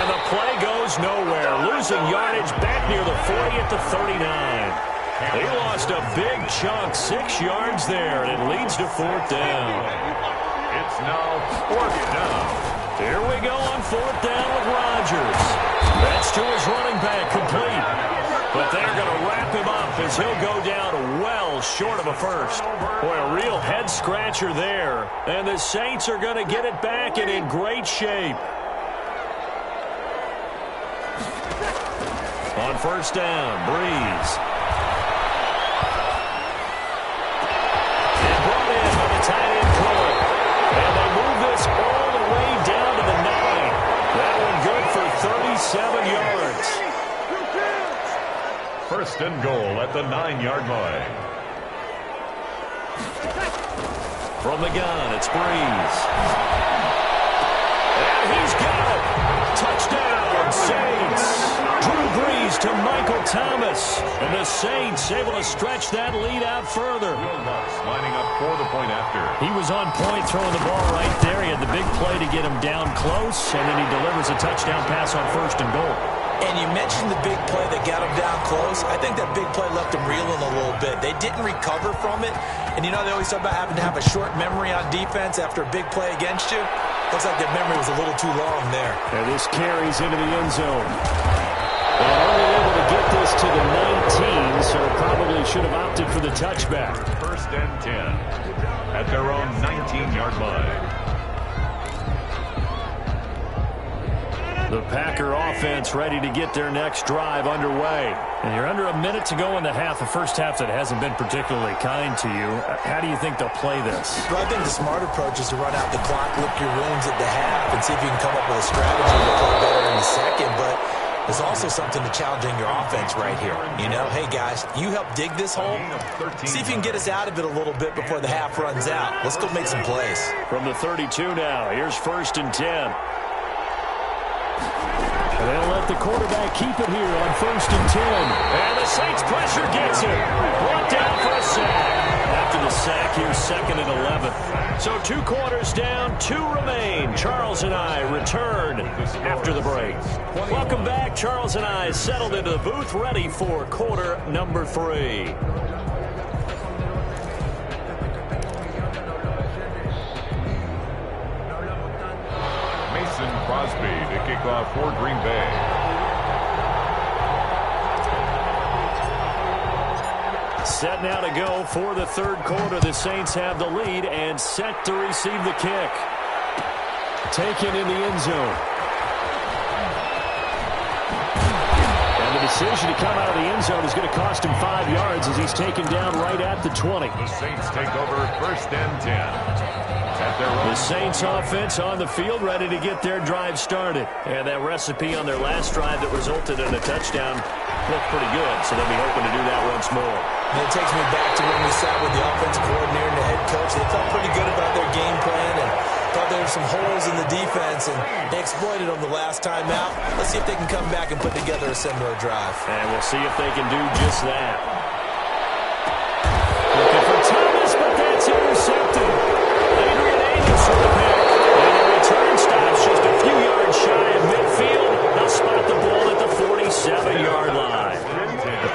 And the play goes nowhere. Losing yardage back near the 40 at the 39. They lost a big chunk, 6 yards there, and it leads to 4th down. It's now 4th down. Here we go on 4th down with Rodgers. That's to his running back, complete. But they're going to wrap him up as he'll go down well short of a first. Boy, a real head-scratcher there. And the Saints are going to get it back and in great shape. On 1st down, Breeze. All the way down to the 9. That one good for 37 yards. 1st and goal at the 9-yard line. From the gun, it's Breeze. And he's got it. Touchdown, Saints. Drew Brees to Michael Thomas. And the Saints able to stretch that lead out further. Lining up for the point after. He was on point throwing the ball right there. He had the big play to get him down close, and then he delivers a touchdown pass on 1st and goal. And you mentioned the big play that got him down close. I think that big play left him reeling a little bit. They didn't recover from it. And you know they always talk about having to have a short memory on defense after a big play against you. Looks like their memory was a little too long there. And this carries into the end zone. And only able to get this to the 19, so probably should have opted for the touchback. 1st and 10 at their own 19-yard line. The Packer offense ready to get their next drive underway. And you're under a minute to go in the half, the first half that hasn't been particularly kind to you. How do you think they'll play this? Well, I think the smart approach is to run out the clock, lick your wounds at the half, and see if you can come up with a strategy to play better in the second. But there's also something to challenging your offense right here. You know, hey, guys, you help dig this hole. See if you can get us out of it a little bit before the half runs out. Let's go make some plays. From the 32 now, here's 1st and 10. And they'll let the quarterback keep it here on 1st and 10. And the Saints pressure gets him. Brought down for a sack. After the sack, here's 2nd and 11. So 2 quarters down, 2 remain. Charles and I return after the break. Welcome back. Charles and I settled into the booth, ready for quarter number 3. Crosby to kick off for Green Bay. Set now to go for the 3rd quarter. The Saints have the lead and set to receive the kick. Taken in the end zone. And the decision to come out of the end zone is going to cost him 5 yards as he's taken down right at the 20. The Saints take over 1st and 10. The Saints offense on the field, ready to get their drive started. And that recipe on their last drive that resulted in a touchdown looked pretty good, so they'll be hoping to do that once more. And it takes me back to when we sat with the offensive coordinator and the head coach. They felt pretty good about their game plan and thought there were some holes in the defense, and they exploited them the last time out. Let's see if they can come back and put together a similar drive. And we'll see if they can do just that. Looking for Thomas, but that's intercepted. Adrian Amos for the pick. And the return stops just a few yards shy of midfield. They'll spot the ball at the 47-yard line.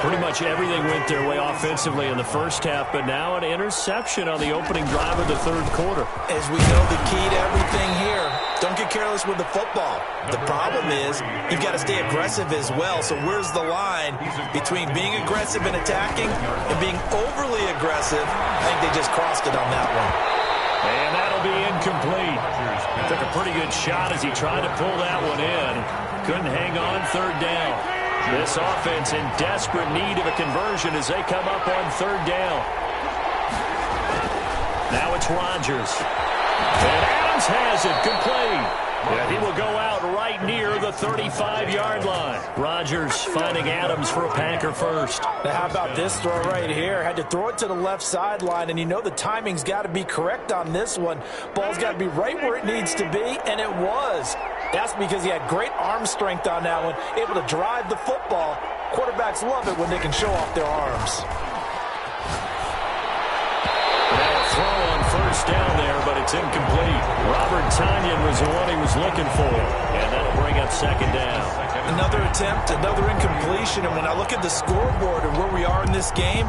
Pretty much everything went their way offensively in the first half, but now an interception on the opening drive of the third quarter. As we know, the key to everything here, don't get careless with the football. The problem is you've got to stay aggressive as well. So where's the line between being aggressive and attacking and being overly aggressive? I think they just crossed it on that one. And that'll be incomplete. Took a pretty good shot as he tried to pull that one in. Couldn't hang on third down. This offense in desperate need of a conversion as they come up on third down. Now it's Rodgers. And Adams has it complete. And he will go out right near the 35-yard line. Rodgers finding Adams for a Packer first. Now how about this throw right here? Had to throw it to the left sideline, and you know the timing's got to be correct on this one. Ball's got to be right where it needs to be, and it was. That's because he had great arm strength on that one, able to drive the football. Quarterbacks love it when they can show off their arms. Now a throw on first down there, but it's incomplete. Robert Tonyan was the one he was looking for, and that'll bring up second down. Another attempt, another incompletion, and when I look at the scoreboard and where we are in this game,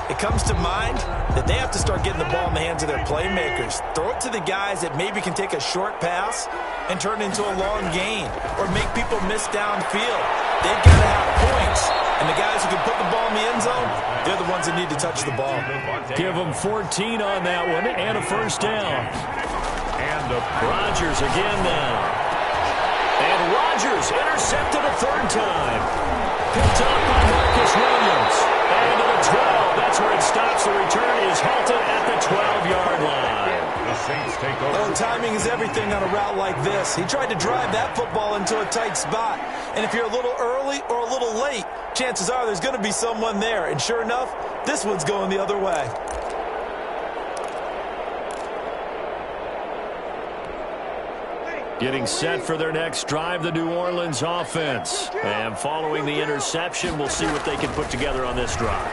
it comes to mind that they have to start getting the ball in the hands of their playmakers. Throw it to the guys that maybe can take a short pass and turn it into a long gain or make people miss downfield. They've got to have points. And the guys who can put the ball in the end zone, they're the ones that need to touch the ball. Give them 14 on that one and a first down. And Rodgers again now. And Rodgers intercepted a third time. Picked up by Marcus Williams. And to the 12. That's where it stops. The return is halted at the 12-yard line. The Saints take over. Oh, timing is everything on a route like this. He tried to drive that football into a tight spot. And if you're a little early or a little late, chances are there's going to be someone there. And sure enough, this one's going the other way. Getting set for their next drive, the New Orleans offense. And following the interception, we'll see what they can put together on this drive.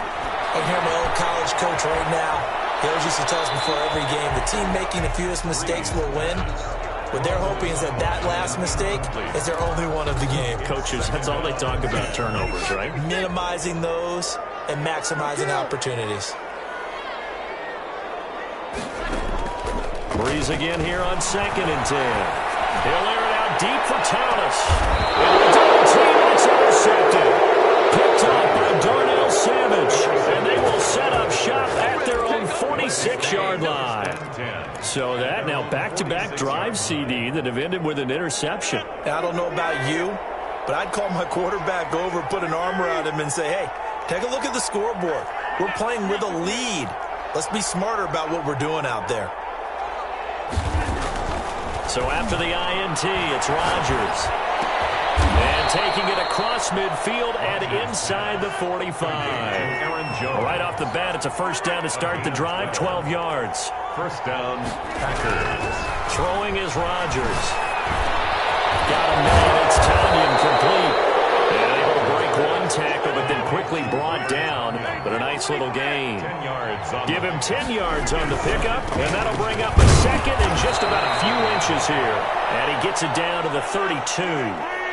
I hear my old college coach right now. He always used to tell us before every game, the team making the fewest mistakes will win. What they're hoping is that that last mistake is their only one of the game. Coaches, that's all they talk about, turnovers, right? Minimizing those and maximizing opportunities. Breeze again here on 2nd and 10. He'll air it out deep for Thomas. And the double team is intercepted. Picked up by Darnell Savage. And they will set up shop at their own 46-yard line. So that now back-to-back drive CD that have ended with an interception. Now, I don't know about you, but I'd call my quarterback over, put an arm around him, and say, hey, take a look at the scoreboard. We're playing with a lead. Let's be smarter about what we're doing out there. So after the INT, it's Rodgers. And taking it across midfield and inside the 45. Right off the bat, it's a first down to start the drive, 12 yards. First down, Packers. Throwing is Rodgers. Got him now, it's Tonyan complete. And able to break one tackle, but then quickly brought down. But a nice little gain. 10 yards on Give him 10 yards on the pickup, and that'll bring up a second and just about a few inches here. And he gets it down to the 32.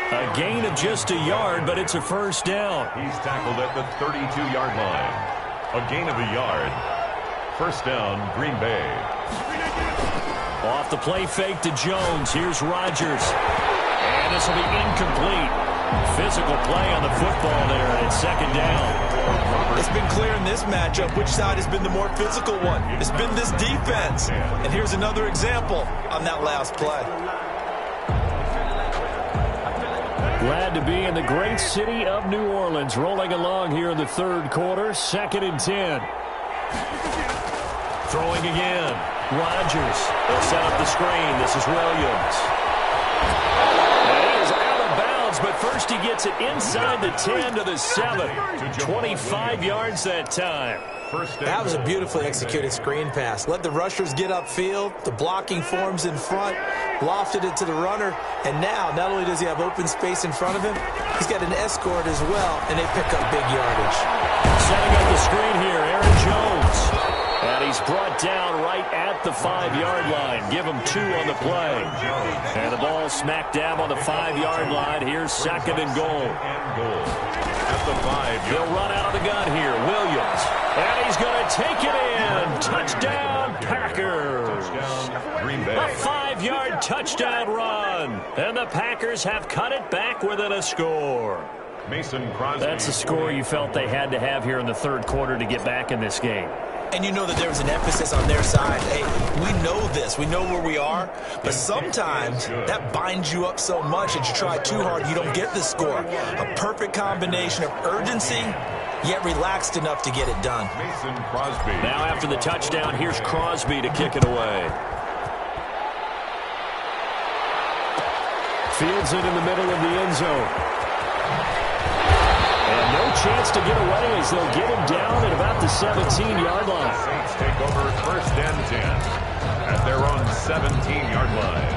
A gain of just a yard, but it's a first down. He's tackled at the 32-yard line. A gain of a yard. First down, Green Bay. Off the play fake to Jones. Here's Rodgers. And this will be incomplete. Physical play on the football there, and it's second down. It's been clear in this matchup which side has been the more physical one. It's been this defense. And here's another example on that last play. Glad to be in the great city of New Orleans, rolling along here in the third quarter, 2nd and 10. Throwing again. Rodgers. They'll set up the screen. This is Williams. And he is out of bounds, but first he gets it inside the 10 to the 7. 25 yards that time. That was a beautifully executed screen pass. Let the rushers get upfield. The blocking forms in front. Lofted it to the runner. And now, not only does he have open space in front of him, he's got an escort as well, and they pick up big yardage. Setting up the screen here, Aaron Jones. And he's brought down right at the 5-yard line. Give him 2 on the play. And the ball smack dab on the 5-yard line. Here's 2nd and goal. At the 5. They'll run out of the gun here. Williams. And he's going to take it in. Touchdown, Packers. Green Bay. A 5-yard touchdown run. And the Packers have cut it back within a score. Mason Crosby. That's the score you felt they had to have here in the 3rd quarter to get back in this game. And you know that there was an emphasis on their side. Hey, we know this. We know where we are. But sometimes that binds you up so much that you try too hard, you don't get the score. A perfect combination of urgency, yet relaxed enough to get it done. Mason Crosby. Now after the touchdown, here's Crosby to kick it away. Fields it in the middle of the end zone. And no chance to get away as they'll get him down at about the 17-yard line. Saints take over 1st and 10 at their own 17-yard line.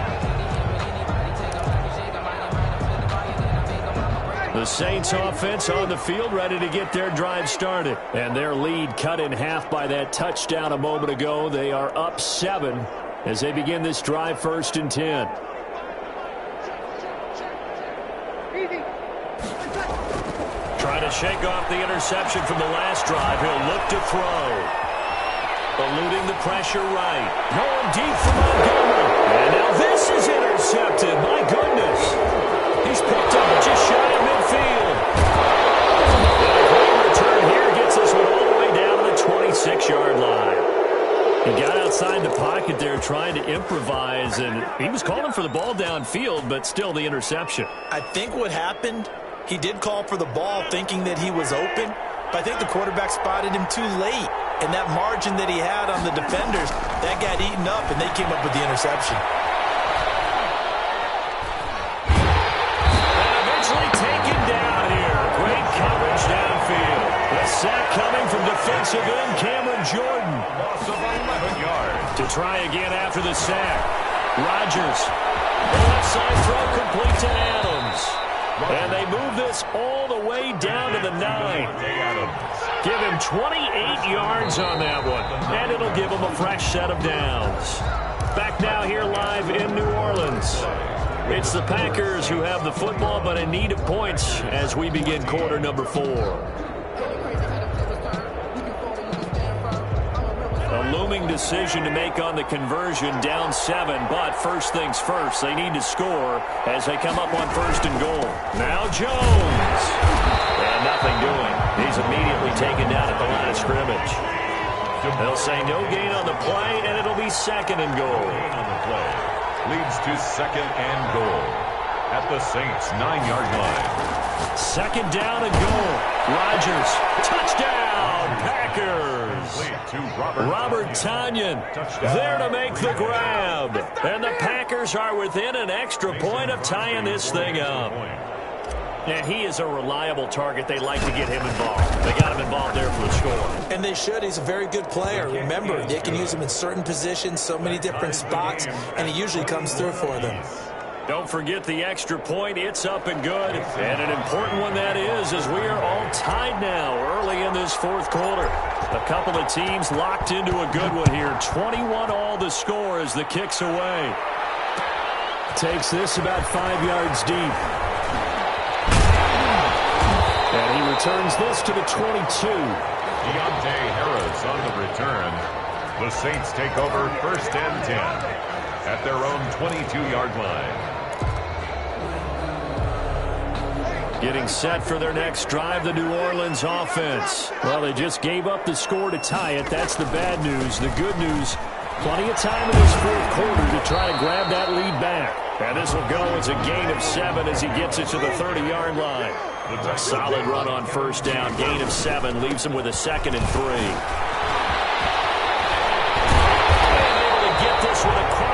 The Saints offense on the field ready to get their drive started. And their lead cut in half by that touchdown a moment ago. They are up 7 as they begin this drive 1st and 10. Trying to shake off the interception from the last drive. He'll look to throw. Eluding the pressure right. Going deep for Montgomery. And now this is intercepted. My goodness. He's picked up just shy of midfield. And a great return here gets this one all the way down to the 26-yard line. He got outside the pocket there trying to improvise, and he was calling for the ball downfield, but still the interception. I think what happened, he did call for the ball thinking that he was open, but I think the quarterback spotted him too late. And that margin that he had on the defenders, that got eaten up, and they came up with the interception. And eventually taken down here. Great coverage downfield. The sack coming from defensive end Cameron Jordan. Loss of 11 yards. To try again after the sack. Rodgers. The left side throw complete to Adams. And they move this all the way down to the 9. Give him 28 yards on that one. And it'll give him a fresh set of downs. Back now here live in New Orleans. It's the Packers who have the football, but in need of points as we begin quarter number 4. A looming decision to make on the conversion, down 7, but first things first, they need to score as they come up on 1st and goal. Now Jones. And nothing doing. He's immediately taken down at the line of scrimmage. They'll say no gain on the play, and it'll be 2nd and goal. On the play. Leads to 2nd and goal at the Saints' 9-yard line. 2nd down and goal. Rodgers. Touchdown, Packers. Robert Tonyan there to make the grab. And the Packers are within an extra point of tying this thing up. And he is a reliable target. They like to get him involved. They got him involved there for the score. And they should. He's a very good player. Remember, they can use him in certain positions, so many different spots, and he usually comes through for them. Don't forget the extra point. It's up and good. And an important one that is, as we are all tied now early in this 4th quarter. A couple of teams locked into a good one here. 21-all the score as the kick's away. Takes this about 5 yards deep. And he returns this to the 22. Deontay Harris on the return. The Saints take over 1st and 10 at their own 22-yard line. Getting set for their next drive, the New Orleans offense. Well, they just gave up the score to tie it. That's the bad news. The good news, plenty of time in this 4th quarter to try to grab that lead back. And this will go as a gain of 7 as he gets it to the 30-yard line. A solid run on 1st down. Gain of 7 leaves him with a 2nd and 3.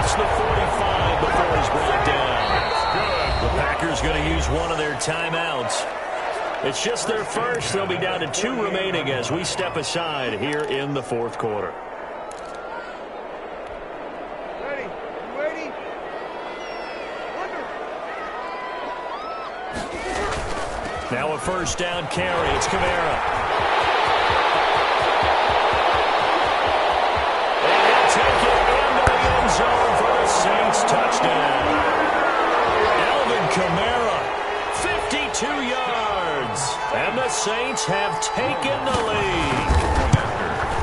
reach the 45 before he's brought down. The Packers going to use one of their timeouts. It's just their first. They'll be down to 2 remaining as we step aside here in the fourth quarter. Now a first down carry. It's Kamara. And he'll take it into the end zone for the Saints touchdown. Alvin Kamara, 52 yards. And the Saints have taken the lead.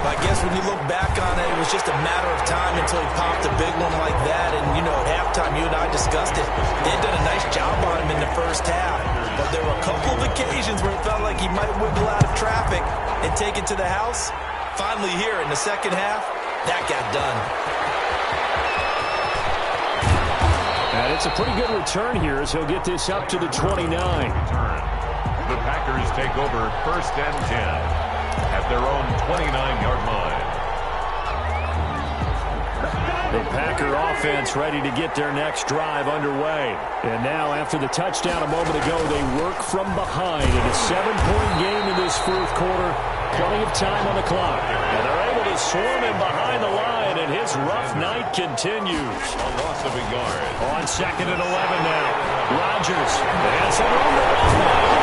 I guess when you look back on it, it was just a matter of time until he popped a big one like that. And, you know, at halftime, you and I discussed it. They had done a nice job on him in the first half. But there were a couple of occasions where it felt like he might wiggle out of traffic and take it to the house. Finally here in the second half, that got done. And it's a pretty good return here as he'll get this up to the 29. The Packers take over first and 10 at their own 29-yard line. The Packer offense ready to get their next drive underway. And now after the touchdown a moment ago, they work from behind in a 7-point game in this fourth quarter. Plenty of time on the clock. And they're able to swarm him behind the line, and his rough night continues. A loss of a yard. On 2nd and 11 now. Rodgers has some room to run.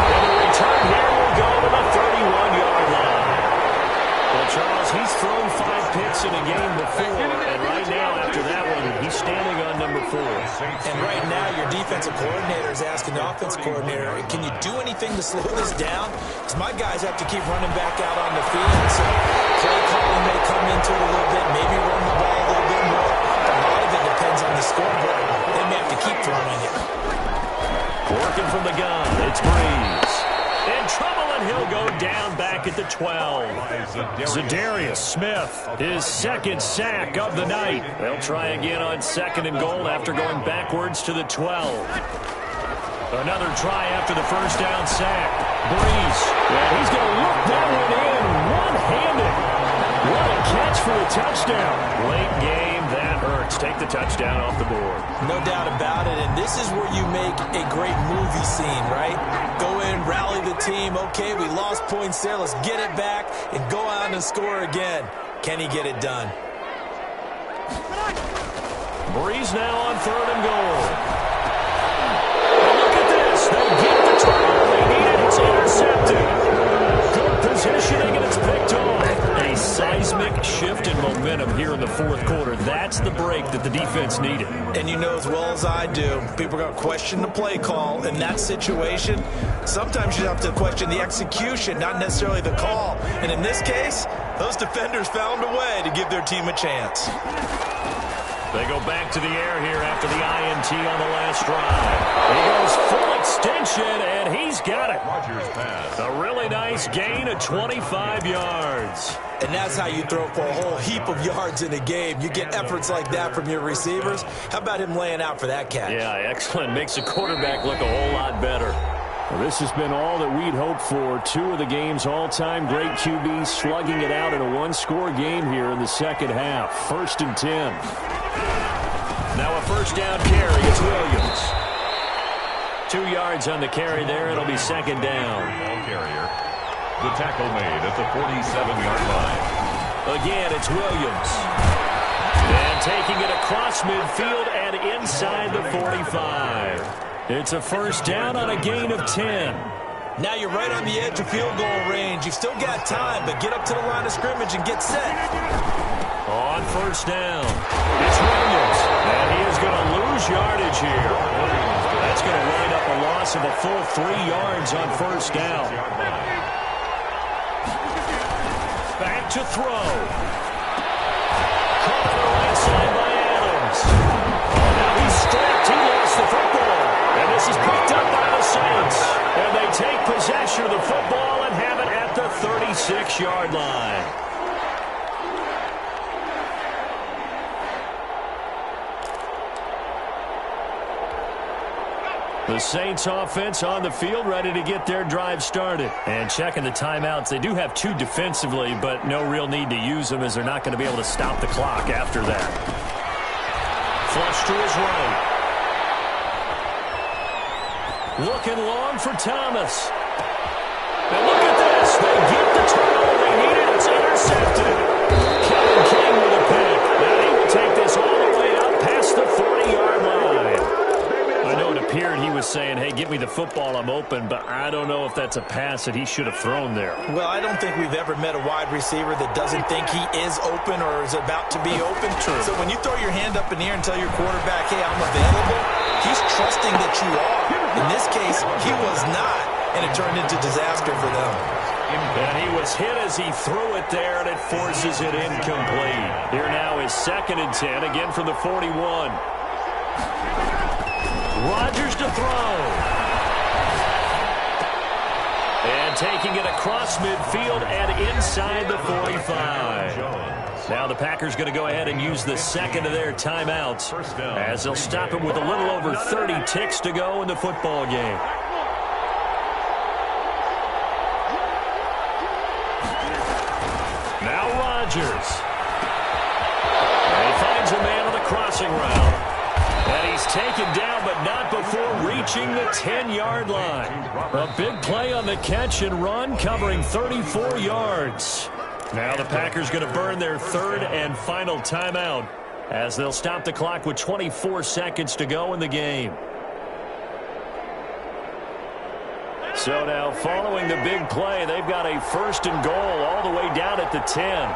And the return here will go to the 31-yard line. Well, Charles, he's thrown 5 picks in a game before, and right now, after that one, he's standing on number 4. And right now, your defensive coordinator is asking the offense coordinator, can you do anything to slow this down? Because my guys have to keep running back out on the field, so play calling may come into it a little bit, maybe run the ball a little bit more. A lot of it depends on the scoreboard. They may have to keep throwing it. Working from the gun, it's Breeze. In trouble, and he'll go down back at the 12. Zadarius Smith, his second sack of the night. They'll try again on 2nd and goal after going backwards to the 12. Another try after the first down sack. Breeze, and he's going to look that one in one-handed. What a catch for a touchdown. Late game, that hurts. Take the touchdown off the board. No doubt about it, and this is where you make a great movie scene, right? Go in, rally the team. Okay, we lost points there. Let's get it back and go out and score again. Can he get it done? Breeze now on 3rd and goal. And look at this. They get the turnover they needed. It's intercepted. Good positioning, and it's picked off. A seismic shift in momentum here in the fourth quarter. That's the break that the defense needed. And you know as well as I do, people are going to question the play call in that situation. Sometimes you have to question the execution, not necessarily the call. And in this case, those defenders found a way to give their team a chance. They go back to the air here after the INT on the last drive. He goes full extension, and he's got it. Rodgers pass. A really nice gain of 25 yards. And that's how you throw for a whole heap of yards in a game. You get efforts like that from your receivers. How about him laying out for that catch? Yeah, excellent. Makes the quarterback look a whole lot better. Well, this has been all that we'd hoped for. 2 of the game's all-time great QBs slugging it out in a one-score game here in the second half. 1st and 10. Now a first down carry. It's Williams. 2 yards on the carry there. It'll be 2nd down. Ball carrier. The tackle made at the 47-yard line. Again, it's Williams. And taking it across midfield and inside the 45. It's a first down on a gain of 10. Now you're right on the edge of field goal range. You've still got time, but get up to the line of scrimmage and get set. On first down, it's Williams. And he is going to lose yardage here. That's going to wind up a loss of a full 3 yards on first down. Back to throw. Caught on the right side by Adams. Now he's stripped. He lost the football. And this is picked up by the Saints. And they take possession of the football and have it at the 36-yard line. The Saints offense on the field, ready to get their drive started. And checking the timeouts. They do have 2 defensively, but no real need to use them as they're not going to be able to stop the clock after that. Flush to his right. Looking long for Thomas. And look at this. They get the turnover they needed. It's intercepted. Kevin King with a pick. Now he will take this all the way up past the 40-yard line. I know it appeared he was saying, hey, give me the football, I'm open, but I don't know if that's a pass that he should have thrown there. Well, I don't think we've ever met a wide receiver that doesn't think he is open or is about to be open. True. So when you throw your hand up in the air and tell your quarterback, hey, I'm available, he's trusting that you are. In this case, he was not, and it turned into disaster for them. And he was hit as he threw it there, and it forces it incomplete. Here now is 2nd and 10, again from the 41. Rodgers to throw. And taking it across midfield and inside the 45. Now the Packers going to go ahead and use the second of their timeouts as they'll stop it with a little over 30 ticks to go in the football game. Now Rodgers. And he finds a man on the crossing route. And he's taken down, but not before reaching the 10-yard line. A big play on the catch and run, covering 34 yards. Now the Packers going to burn their 3rd and final timeout as they'll stop the clock with 24 seconds to go in the game. So now following the big play, they've got a 1st and goal all the way down at the 10.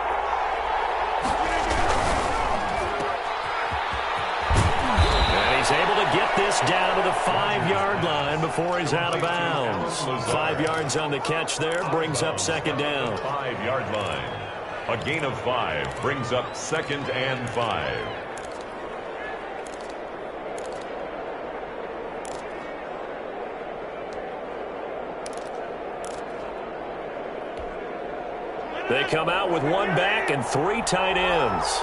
He's able to get this down to the 5-yard line before he's out of bounds. 5 yards on the catch there brings up 2nd down. 5-yard line. A gain of 5 brings up 2nd and 5. They come out with 1 back and 3 tight ends.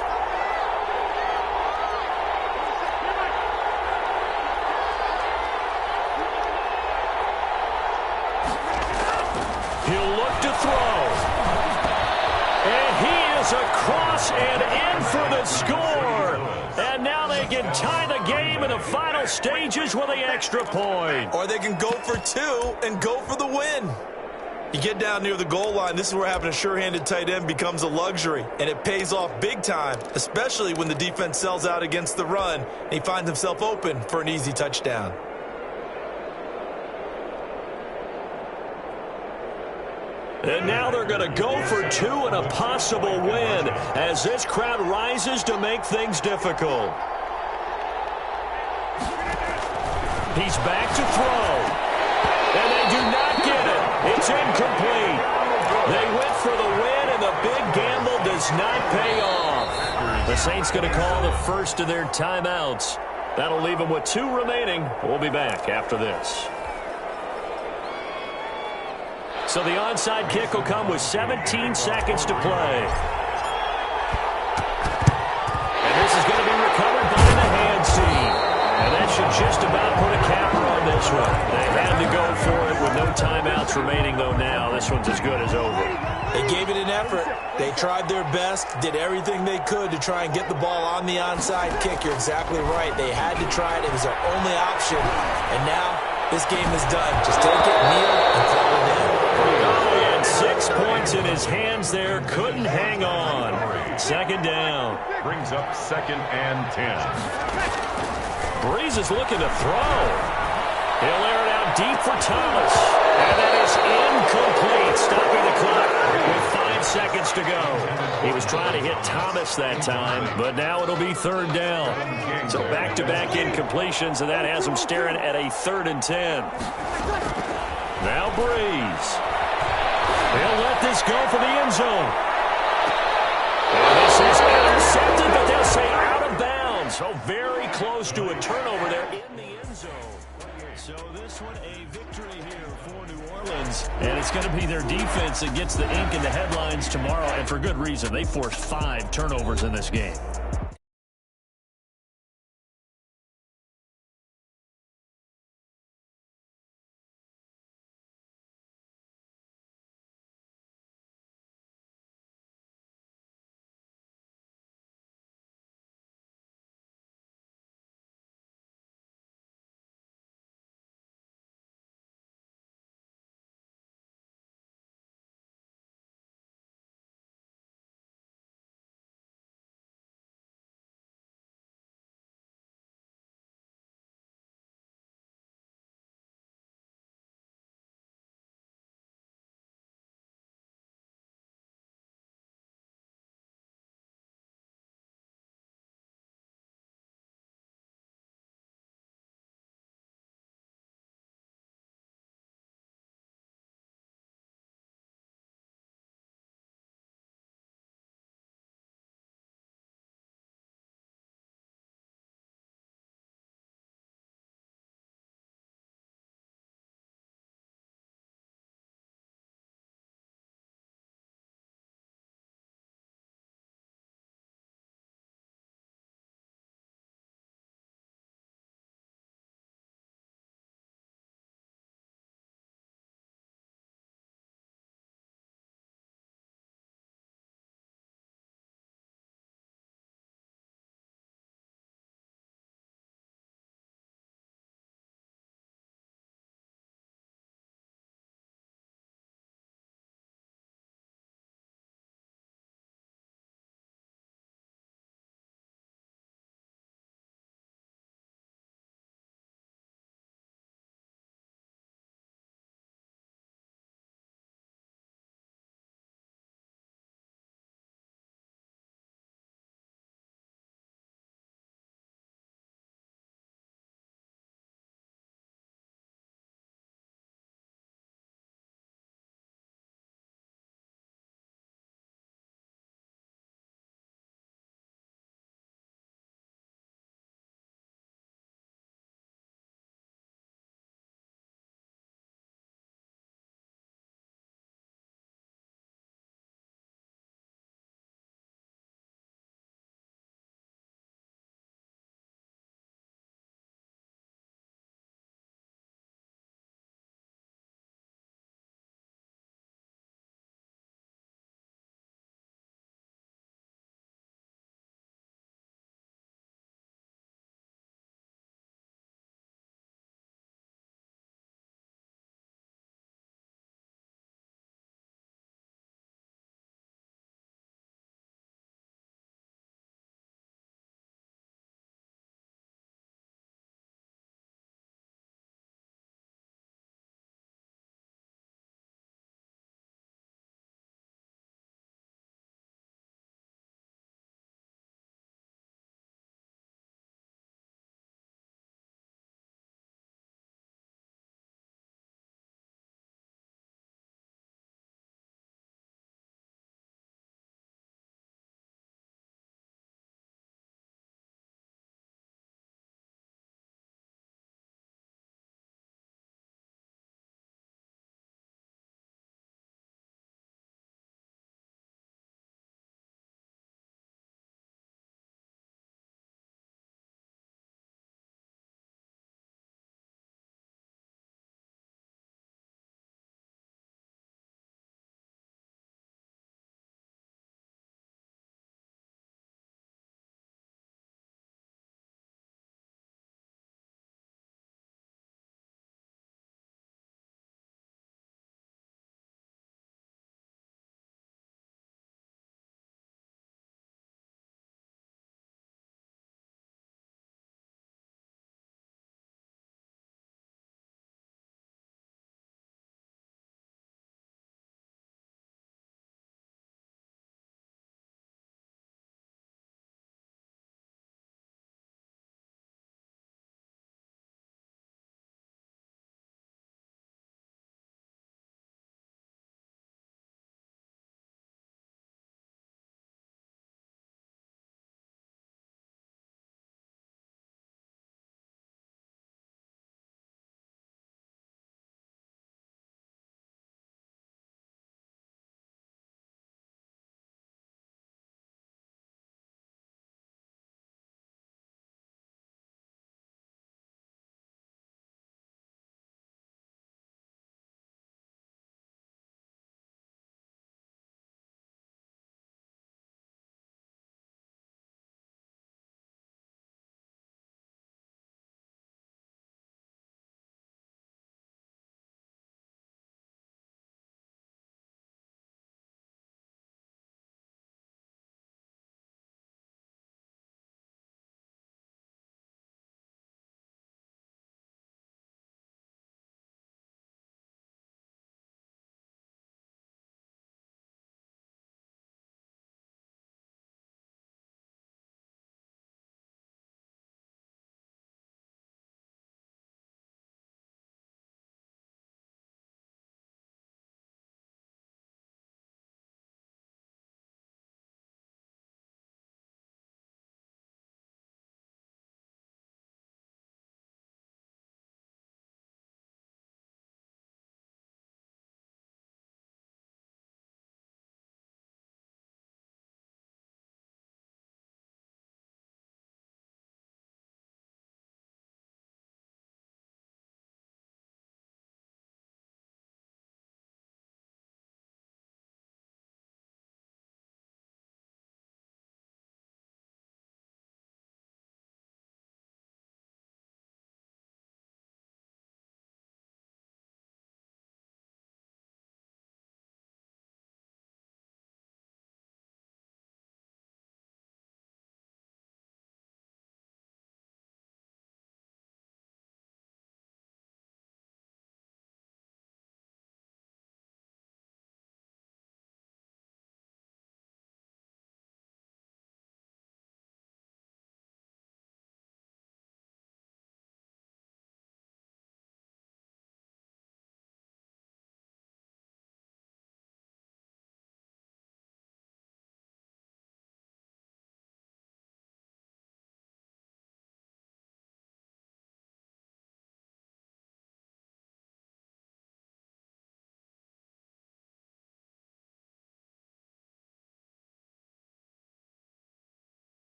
He'll look to throw. And he is across and in for the score. And now they can tie the game in the final stages with the extra point. Or they can go for 2 and go for the win. You get down near the goal line, this is where having a sure-handed tight end becomes a luxury. And it pays off big time, especially when the defense sells out against the run. And he finds himself open for an easy touchdown. And now they're going to go for 2 and a possible win as this crowd rises to make things difficult. He's back to throw. And they do not get it. It's incomplete. They went for the win, and the big gamble does not pay off. The Saints going to call the first of their timeouts. That'll leave them with 2 remaining. We'll be back after this. So the onside kick will come with 17 seconds to play. And this is going to be recovered by the hands team. And that should just about put a capper on this one. They had to go for it with no timeouts remaining, though now. This one's as good as over. They gave it an effort. They tried their best, did everything they could to try and get the ball on the onside kick. You're exactly right. They had to try it. It was their only option. And now this game is done. Just take it, kneel, and call it in. Oh, he had 6 points in his hands there. Couldn't hang on. 2nd down. Brings up 2nd and 10. Breeze is looking to throw. He'll air it out deep for Thomas. And that is incomplete. Stopping the clock with 5 seconds to go. He was trying to hit Thomas that time, but now it'll be 3rd down. So back-to-back incompletions, and that has him staring at a 3rd and 10. Now Breeze. They'll let this go for the end zone. And this is intercepted, but they'll say out of bounds. So very close to a turnover there in the end zone. So this one a victory here for New Orleans. And it's going to be their defense that gets the ink in the headlines tomorrow, and for good reason. They forced 5 turnovers in this game.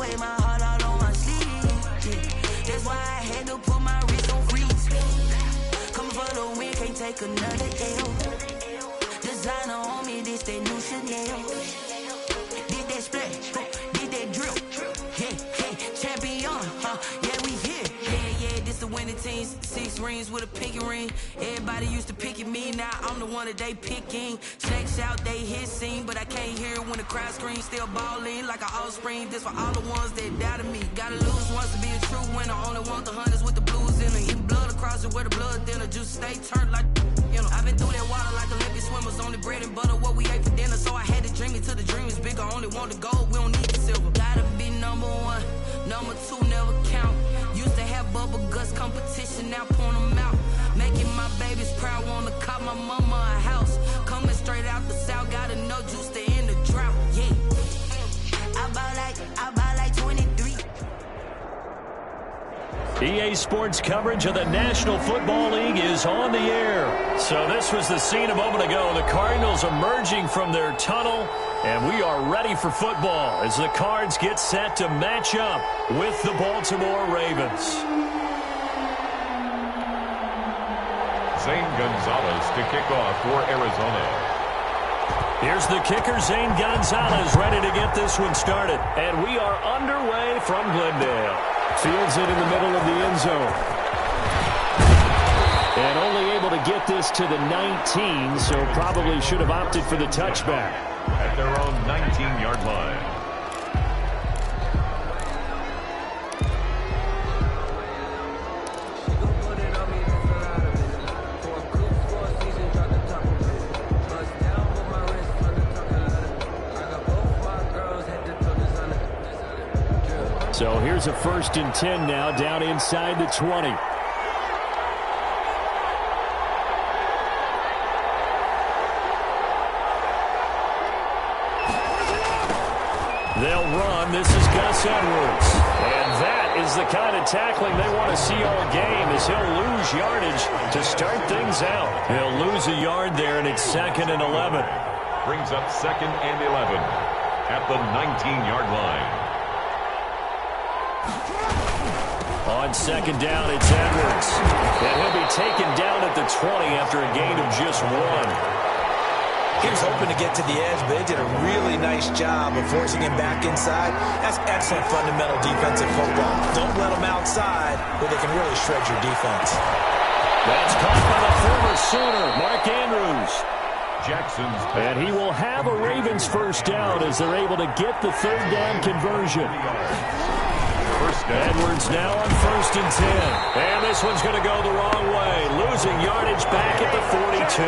wear my heart all on my sleeve. Yeah. That's why I had to put my wrist on freeze. Coming for the win, can't take another L. Designer on me, this that new Chanel. Did that splash, did that drill. Yeah, champion, yeah, we here. Yeah, this the winning team. 6 rings with a pinky ring. Everybody used to pick at me, now I'm the one that they picking. Checks out, they hit scene, but I can't hear it when the crowd screams. Still balling like an offspring. This for all the ones that doubted me. Gotta lose once to be a true winner. Only want the hunters with the blues in it. Even blood across it where the blood thinner. Just stay turned like, you know. I've been through that water like Olympic swimmers. Only bread and butter, what we ate for dinner. So I had to dream it till the dream is bigger. Only want the gold, we don't need the silver. Gotta be number 1, number 2 never count. Used to have bubble guts competition, now point them out. Making my babies proud, wanna cop my mama a house. Coming straight out the south, gotta know juice to end the drought. Yeah, I buy like 23. EA Sports coverage of the National Football League is on the air. So this was the scene a moment ago. The Cardinals emerging from their tunnel, and we are ready for football as the Cards get set to match up with the Baltimore Ravens. Zane Gonzalez to kick off for Arizona. Here's the kicker, Zane Gonzalez, ready to get this one started. And we are underway from Glendale. Fields it in the middle of the end zone. And only able to get this to the 19, so probably should have opted for the touchback. At their own 19-yard line. So here's a 1st and 10 now, down inside the 20. They'll run. This is Gus Edwards. And that is the kind of tackling they want to see all game, as he'll lose yardage to start things out. He'll lose a yard there, and it's 2nd and 11. Brings up 2nd and 11 at the 19-yard line. On 2nd down, it's Edwards. And he'll be taken down at the 20 after a gain of just 1. He was hoping to get to the edge, but they did a really nice job of forcing him back inside. That's excellent fundamental defensive football. Don't let them outside where they can really shred your defense. That's caught by the former Sooner, Mark Andrews. Jackson's and he will have a Ravens 1st down as they're able to get the 3rd down conversion. Edwards now on 1st and 10. And this one's going to go the wrong way. Losing yardage back at the 42.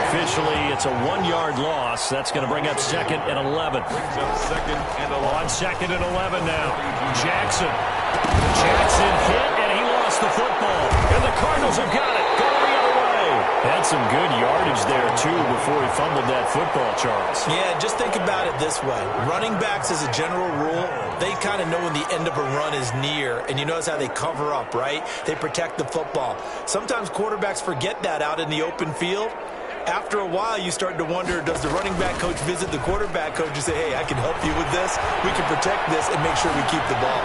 Officially, it's a 1-yard loss. That's going to bring up 2nd and 11. Brings up 2nd and 11. On 2nd and 11 now. Jackson hit, and he lost the football. And the Cardinals have got it. Going the other way. Had some good yardage there, too, before he fumbled that football, Charles. Yeah, just think about it this way. Running backs, as a general rule, they kind of know when the end of a run is near, and you notice how they cover up, right? They protect the football. Sometimes quarterbacks forget that out in the open field. After a while, you start to wonder, does the running back coach visit the quarterback coach and say, hey, I can help you with this, we can protect this, and make sure we keep the ball.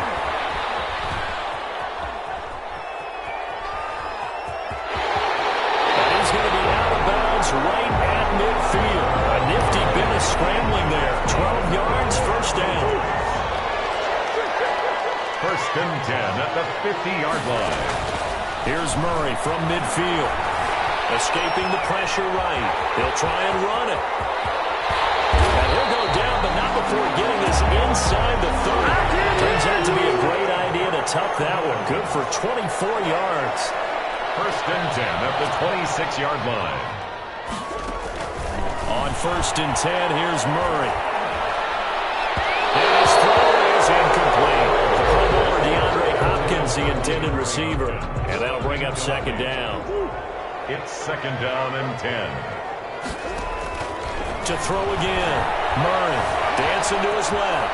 And he's going to be out of bounds right at midfield. A nifty bit of scrambling there. 12 yards, 1st down. 1st and 10 at the 50-yard line. Here's Murray from midfield. Escaping the pressure right. He'll try and run it. And he'll go down, but not before getting this inside the 30. Turns out to be a great idea to tuck that one. Good for 24 yards. 1st and 10 at the 26-yard line. On 1st and 10, here's Murray. And his throw is incomplete. Pro Bowler DeAndre Hopkins, the intended receiver. And that'll bring up 2nd down. It's 2nd down and 10. To throw again. Murray dancing to his left.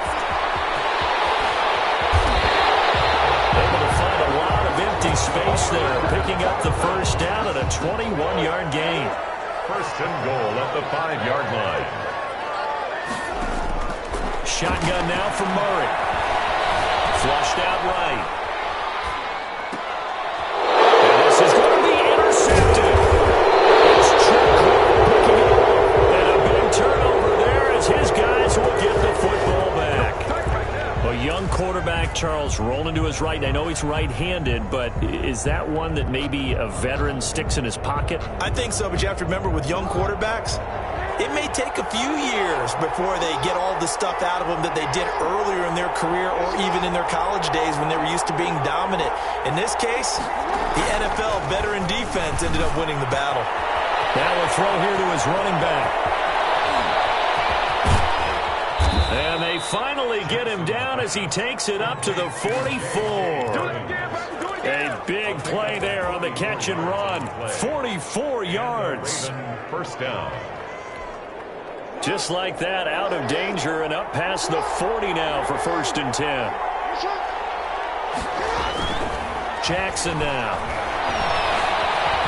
Able to find a lot of empty space there. Picking up the 1st down at a 21-yard gain. 1st and goal at the 5-yard line. Shotgun now for Murray. Flushed out right. And this is going to be intercepted. It's Chuck Clark picking it up. And a big turnover there as his guys will get the football back. A young quarterback, Charles, rolling to his right. I know he's right-handed, but is that one that maybe a veteran sticks in his pocket? I think so, but you have to remember with young quarterbacks, it may take a few years before they get all the stuff out of them that they did earlier in their career or even in their college days when they were used to being dominant. In this case, the NFL veteran defense ended up winning the battle. Now a throw here to his running back. And they finally get him down as he takes it up to the 44. A big play there on the catch and run. 44 yards. First down. Just like that, out of danger and up past the 40 now for 1st and 10. Jackson now.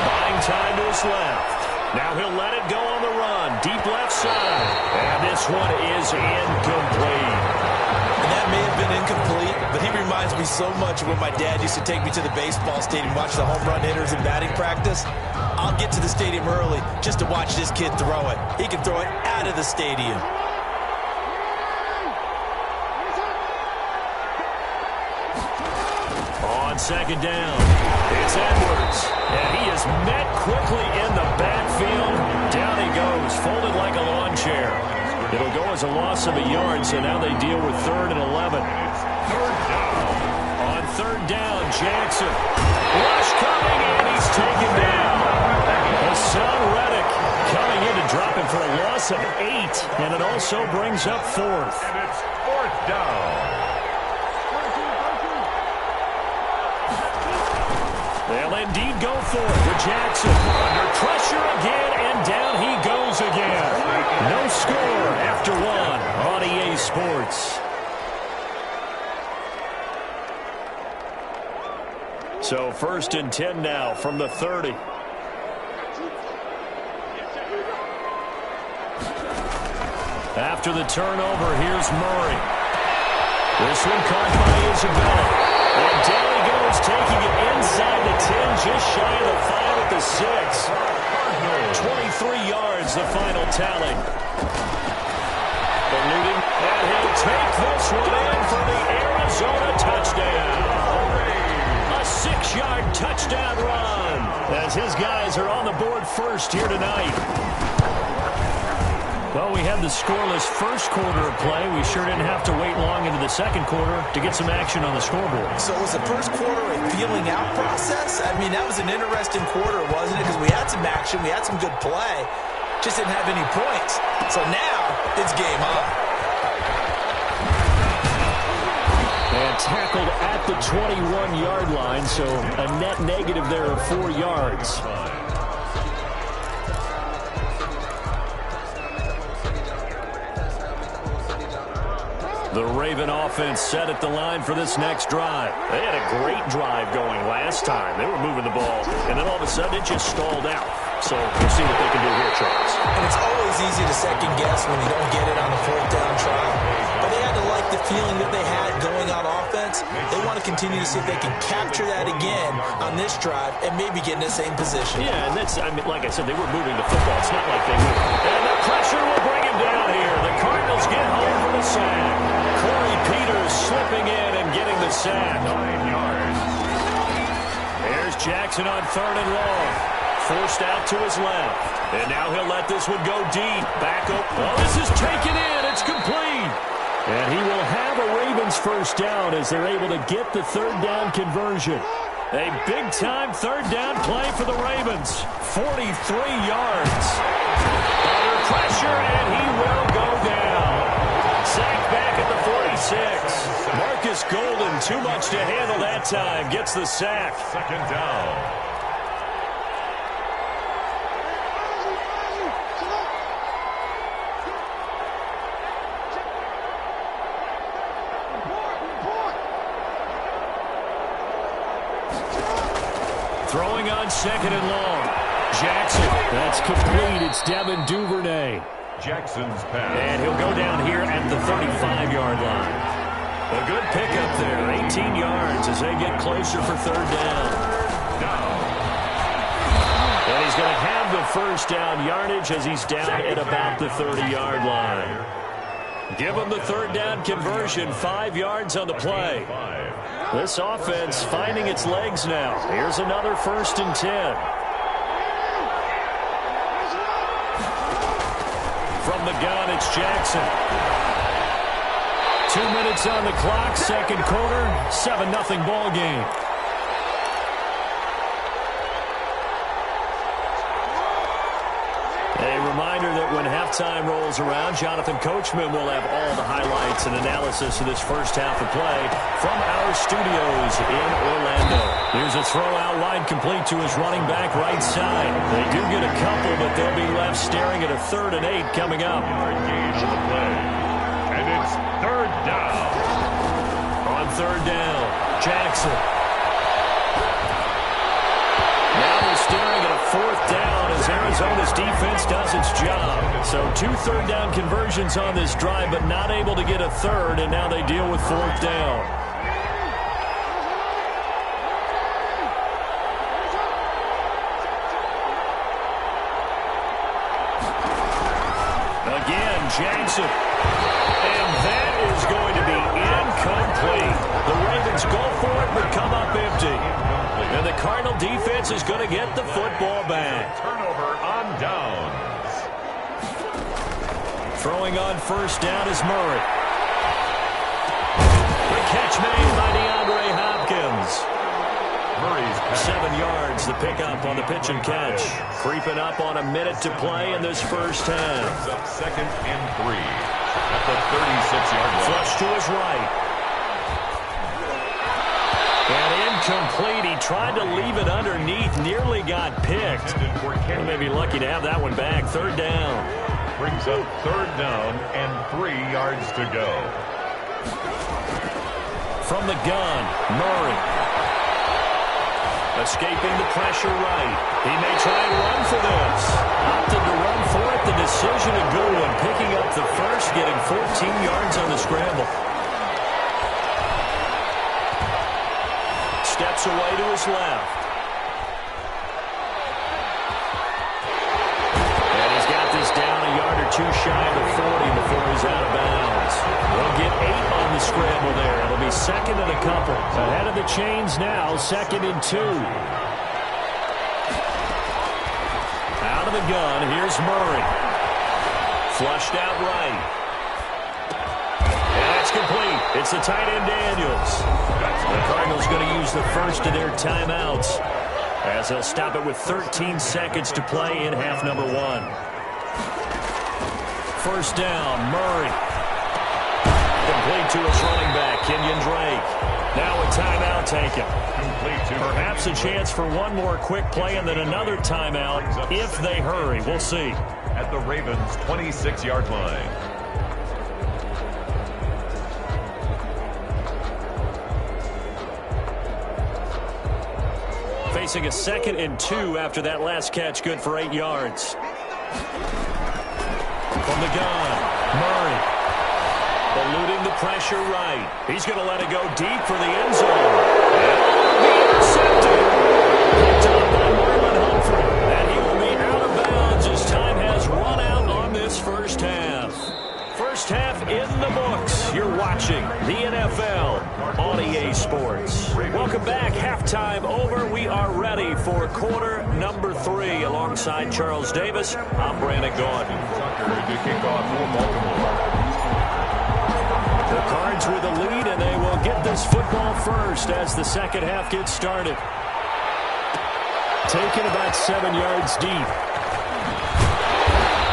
Buying time to his left. Now he'll let it go on the run. Deep left side. And this one is incomplete. And that may have been incomplete, but he reminds me so much of when my dad used to take me to the baseball stadium, watch the home run hitters in batting practice. I'll get to the stadium early just to watch this kid throw it. He can throw it out of the stadium. On 2nd down, it's Edwards. And he is met quickly in the backfield. Down he goes, folded like a lawn chair. It'll go as a loss of a yard, so now they deal with 3rd and 11. On 3rd down, Jackson. Rush coming, and he's taken down. Hassan Reddick coming in to drop him for a loss of 8, and it also brings up 4th. And it's 4th down. They'll indeed go for it with Jackson. Under pressure again, and down he goes again. No score after 1 on EA Sports. So 1st and 10 now from the 30. After the turnover, here's Murray. This one caught by Isabella. And down he goes, taking it inside the 10, just shy of the 5 at the 6. 23 yards, the final tally. Eluding, and he'll take this one in for the Arizona touchdown. A 6-yard touchdown run as his guys are on the board first here tonight. Well, we had the scoreless first quarter of play. We sure didn't have to wait long into the second quarter to get some action on the scoreboard. So was the first quarter a feeling out process? I mean, that was an interesting quarter, wasn't it? Because we had some action, we had some good play, just didn't have any points. So now it's game on. And tackled at the 21-yard line, so a net negative there of 4 yards. The Raven offense set at the line for this next drive. They had a great drive going last time. They were moving the ball, and then all of a sudden it just stalled out. So we'll see what they can do here, Charles. And it's always easy to second guess when you don't get it on a 4th down try. But they had to like the feeling that they had going on offense. They want to continue to see if they can capture that again on this drive and maybe get in the same position. Yeah, and that's, I mean, like I said, they were moving the football. It's not like they were. And the pressure will bring him down here. The Cardinals get home for the sack. Corey Peters slipping in and getting the sack. 9 yards. There's Jackson on 3rd and long. Forced out to his left. And now he'll let this one go deep. Back up. Oh, this is taken in. It's complete. And he will have a Ravens first down as they're able to get the 3rd down conversion. A big-time 3rd down play for the Ravens. 43 yards. Under pressure, and he will go down. Sacked back at the 46. Marcus Golden, too much to handle that time. Gets the sack. 2nd down. Throwing on 2nd and long. Jackson. That's complete. It's Devin Duvernay. Jackson's pass. And he'll go down here at the 35-yard line. A good pickup there, 18 yards as they get closer for third down. And he's going to have the first down yardage as he's down at about the 30-yard line. Give him the third down conversion, 5 yards on the play. This offense finding its legs now. Here's another 1st and 10. From the gun, it's Jackson. 2 minutes on the clock, second quarter, 7-0 ball game. A reminder that when halftime rolls around, Jonathan Coachman will have all the highlights and analysis of this first half of play from our studios in Orlando. Here's a throw out wide, complete to his running back right side. They do get a couple, but they'll be left staring at a 3rd and 8 coming up. And it's third down. On third down, Jackson. Now they're staring at a 4th down as Arizona's defense does its job. So 2 third down conversions on this drive, but not able to get a 3rd, and now they deal with 4th down. Again, Jackson. And that is going to be incomplete. The Ravens go for it, but come up empty. And the Cardinal defense is going to get the football back. Turnover on downs. Throwing on first down is Murray. The catch made by DeAndre Hopkins. Murray's 7 yards, the pickup on the pitch and catch. Creeping up on a minute to play in this first half. Up 2nd and 3 at the 36-yard line. Flush to his right. And incomplete. He tried to leave it underneath, nearly got picked. He may be lucky to have that one back. Third down. Brings up third down and 3 yards to go. From the gun, Murray. Escaping the pressure right. He may try and run for this. Opted to run for it. The decision a good one. Picking up the first, getting 14 yards on the scramble. Steps away to his left. And he's got this down a yard or 2 shy of the 40 before he's out of bounds. They'll get 8 on the scramble there. It'll be 2nd and a couple. Ahead of the chains now, 2nd and 2. Out of the gun, here's Murray. Flushed out right. And that's complete. It's the tight end Daniels. The Cardinals going to use the first of their timeouts as they'll stop it with 13 seconds to play in half number 1. First down, Murray. Complete to his running back, Kenyon Drake. Now a timeout taken. Perhaps a chance for one more quick play and then another timeout if they hurry. We'll see. At the Ravens' 26-yard line. Facing a 2nd and 2 after that last catch, good for 8 yards. From the gun, Murray. Eluding the pressure right. He's going to let it go deep for the end zone. And be intercepted. Picked up by Marlon Humphrey. And he will be out of bounds as time has run out on this first half. First half in the books. You're watching the NFL on EA Sports. Welcome back. Halftime over. We are ready for quarter number 3 alongside Charles Davis. I'm Brandon Gordon. To kick off for Baltimore. The Cards with a lead, and they will get this football first as the second half gets started. Taken about 7 yards deep.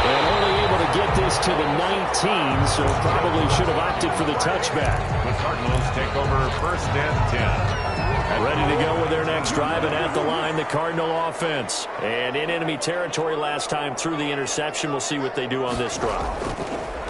And only able to get this to the 19, so probably should have opted for the touchback. The Cardinals take over first and 10. Ready to go with their next drive, and at the line, the Cardinal offense. And in enemy territory last time through the interception. We'll see what they do on this drive.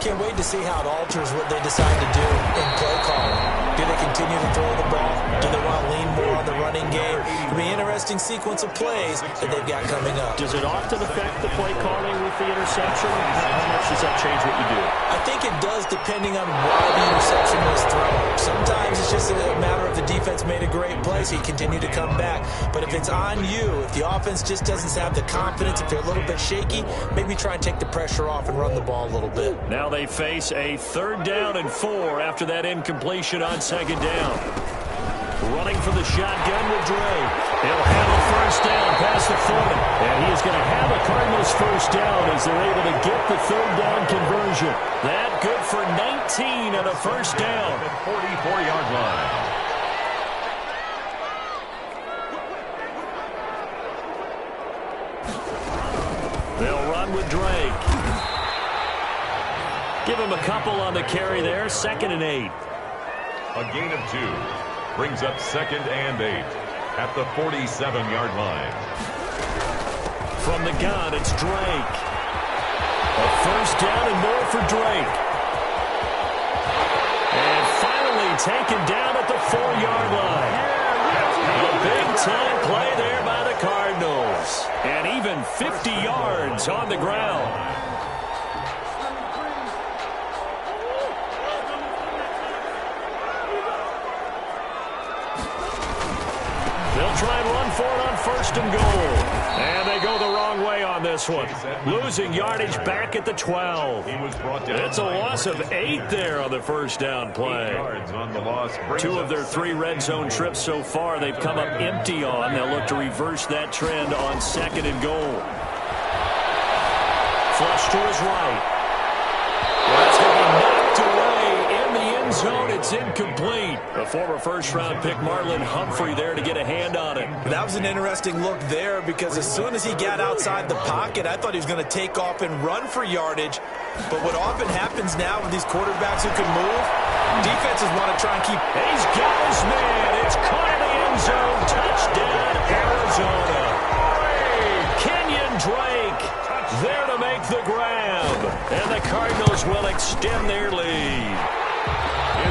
Can't wait to see how it alters what they decide to do in play calling. Do they continue to throw the ball? Do they want to lean more on the running game? It'll be an interesting sequence of plays that they've got coming up. Does it often affect the play calling with the interception? How much does that change what you do? I think it does, depending on why the interception was thrown. Sometimes it's just a matter of the defense made a great play, so you continue to come back. But if it's on you, if the offense just doesn't have the confidence, if they're a little bit shaky, maybe try and take the pressure off and run the ball a little bit. Now they face a 3rd down and 4 after that incompletion on 2nd down. Running for the shotgun with Drake. He'll have a 1st down past the 40. And he is going to have a Cardinals 1st down as they're able to get the 3rd down conversion. That good for 19 and a 1st down. At the 44-yard line. They'll run with Drake. Give him a couple on the carry there. 2nd and 8. A gain of 2. Brings up 2nd and 8 at the 47-yard line. From the gun, it's Drake. A 1st down and more for Drake. And finally taken down at the 4-yard line. A big-time play there by the Cardinals. And even 50 yards on the ground. They'll try and run for it on 1st and goal. And they go the wrong way on this one. Losing yardage back at the 12. It's a loss of 8 there on the 1st down play. 8 yards on the loss. 2 of their 3 red zone trips so far they've come up empty on. They'll look to reverse that trend on 2nd and goal. Flush to his right. That's going to be knocked away in the end zone. It's incomplete. A former 1st-round pick, Marlon Humphrey, there to get a hand on it. That was an interesting look there because as soon as he got outside the pocket, I thought he was going to take off and run for yardage. But what often happens now with these quarterbacks who can move, defenses want to try and keep... He's got his man. It's caught in the end zone. Touchdown, Arizona. Kenyon Drake there to make the grab. And the Cardinals will extend their lead.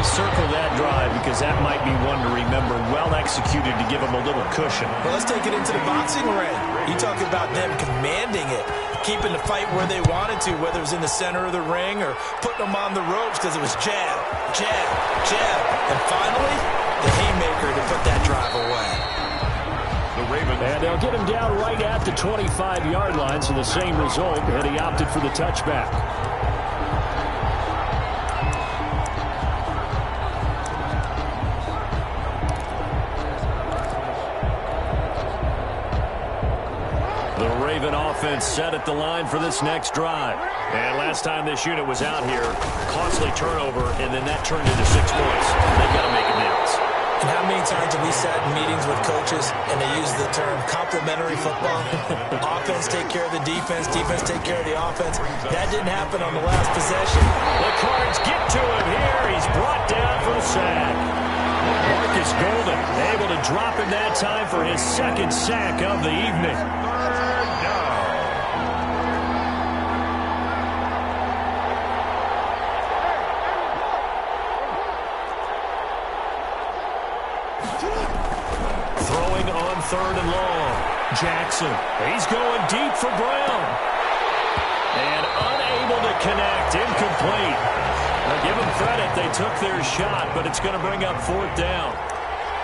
Circle that drive because that might be one to remember. Well executed to give them a little cushion. Well, let's take it into the boxing ring. You talk about them commanding it, keeping the fight where they wanted to, whether it was in the center of the ring or putting them on the ropes because it was jab, jab, jab. And finally, the haymaker to put that drive away. And they'll get him down right at the 25-yard line, so the same result, and he opted for the touchback. Offense set at the line for this next drive. And last time this unit was out here, costly turnover, and then that turned into 6 points. They've got to make amends. And how many times have we sat in meetings with coaches and they use the term complementary football? Offense take care of the defense, defense take care of the offense. That didn't happen on the last possession. The Cards get to him here. He's brought down for a sack. Marcus Golden able to drop him that time for his 2nd sack of the evening. Throwing on 3rd and long. Jackson, he's going deep for Brown. And unable to connect, incomplete. Now give them credit, they took their shot, but it's going to bring up 4th down.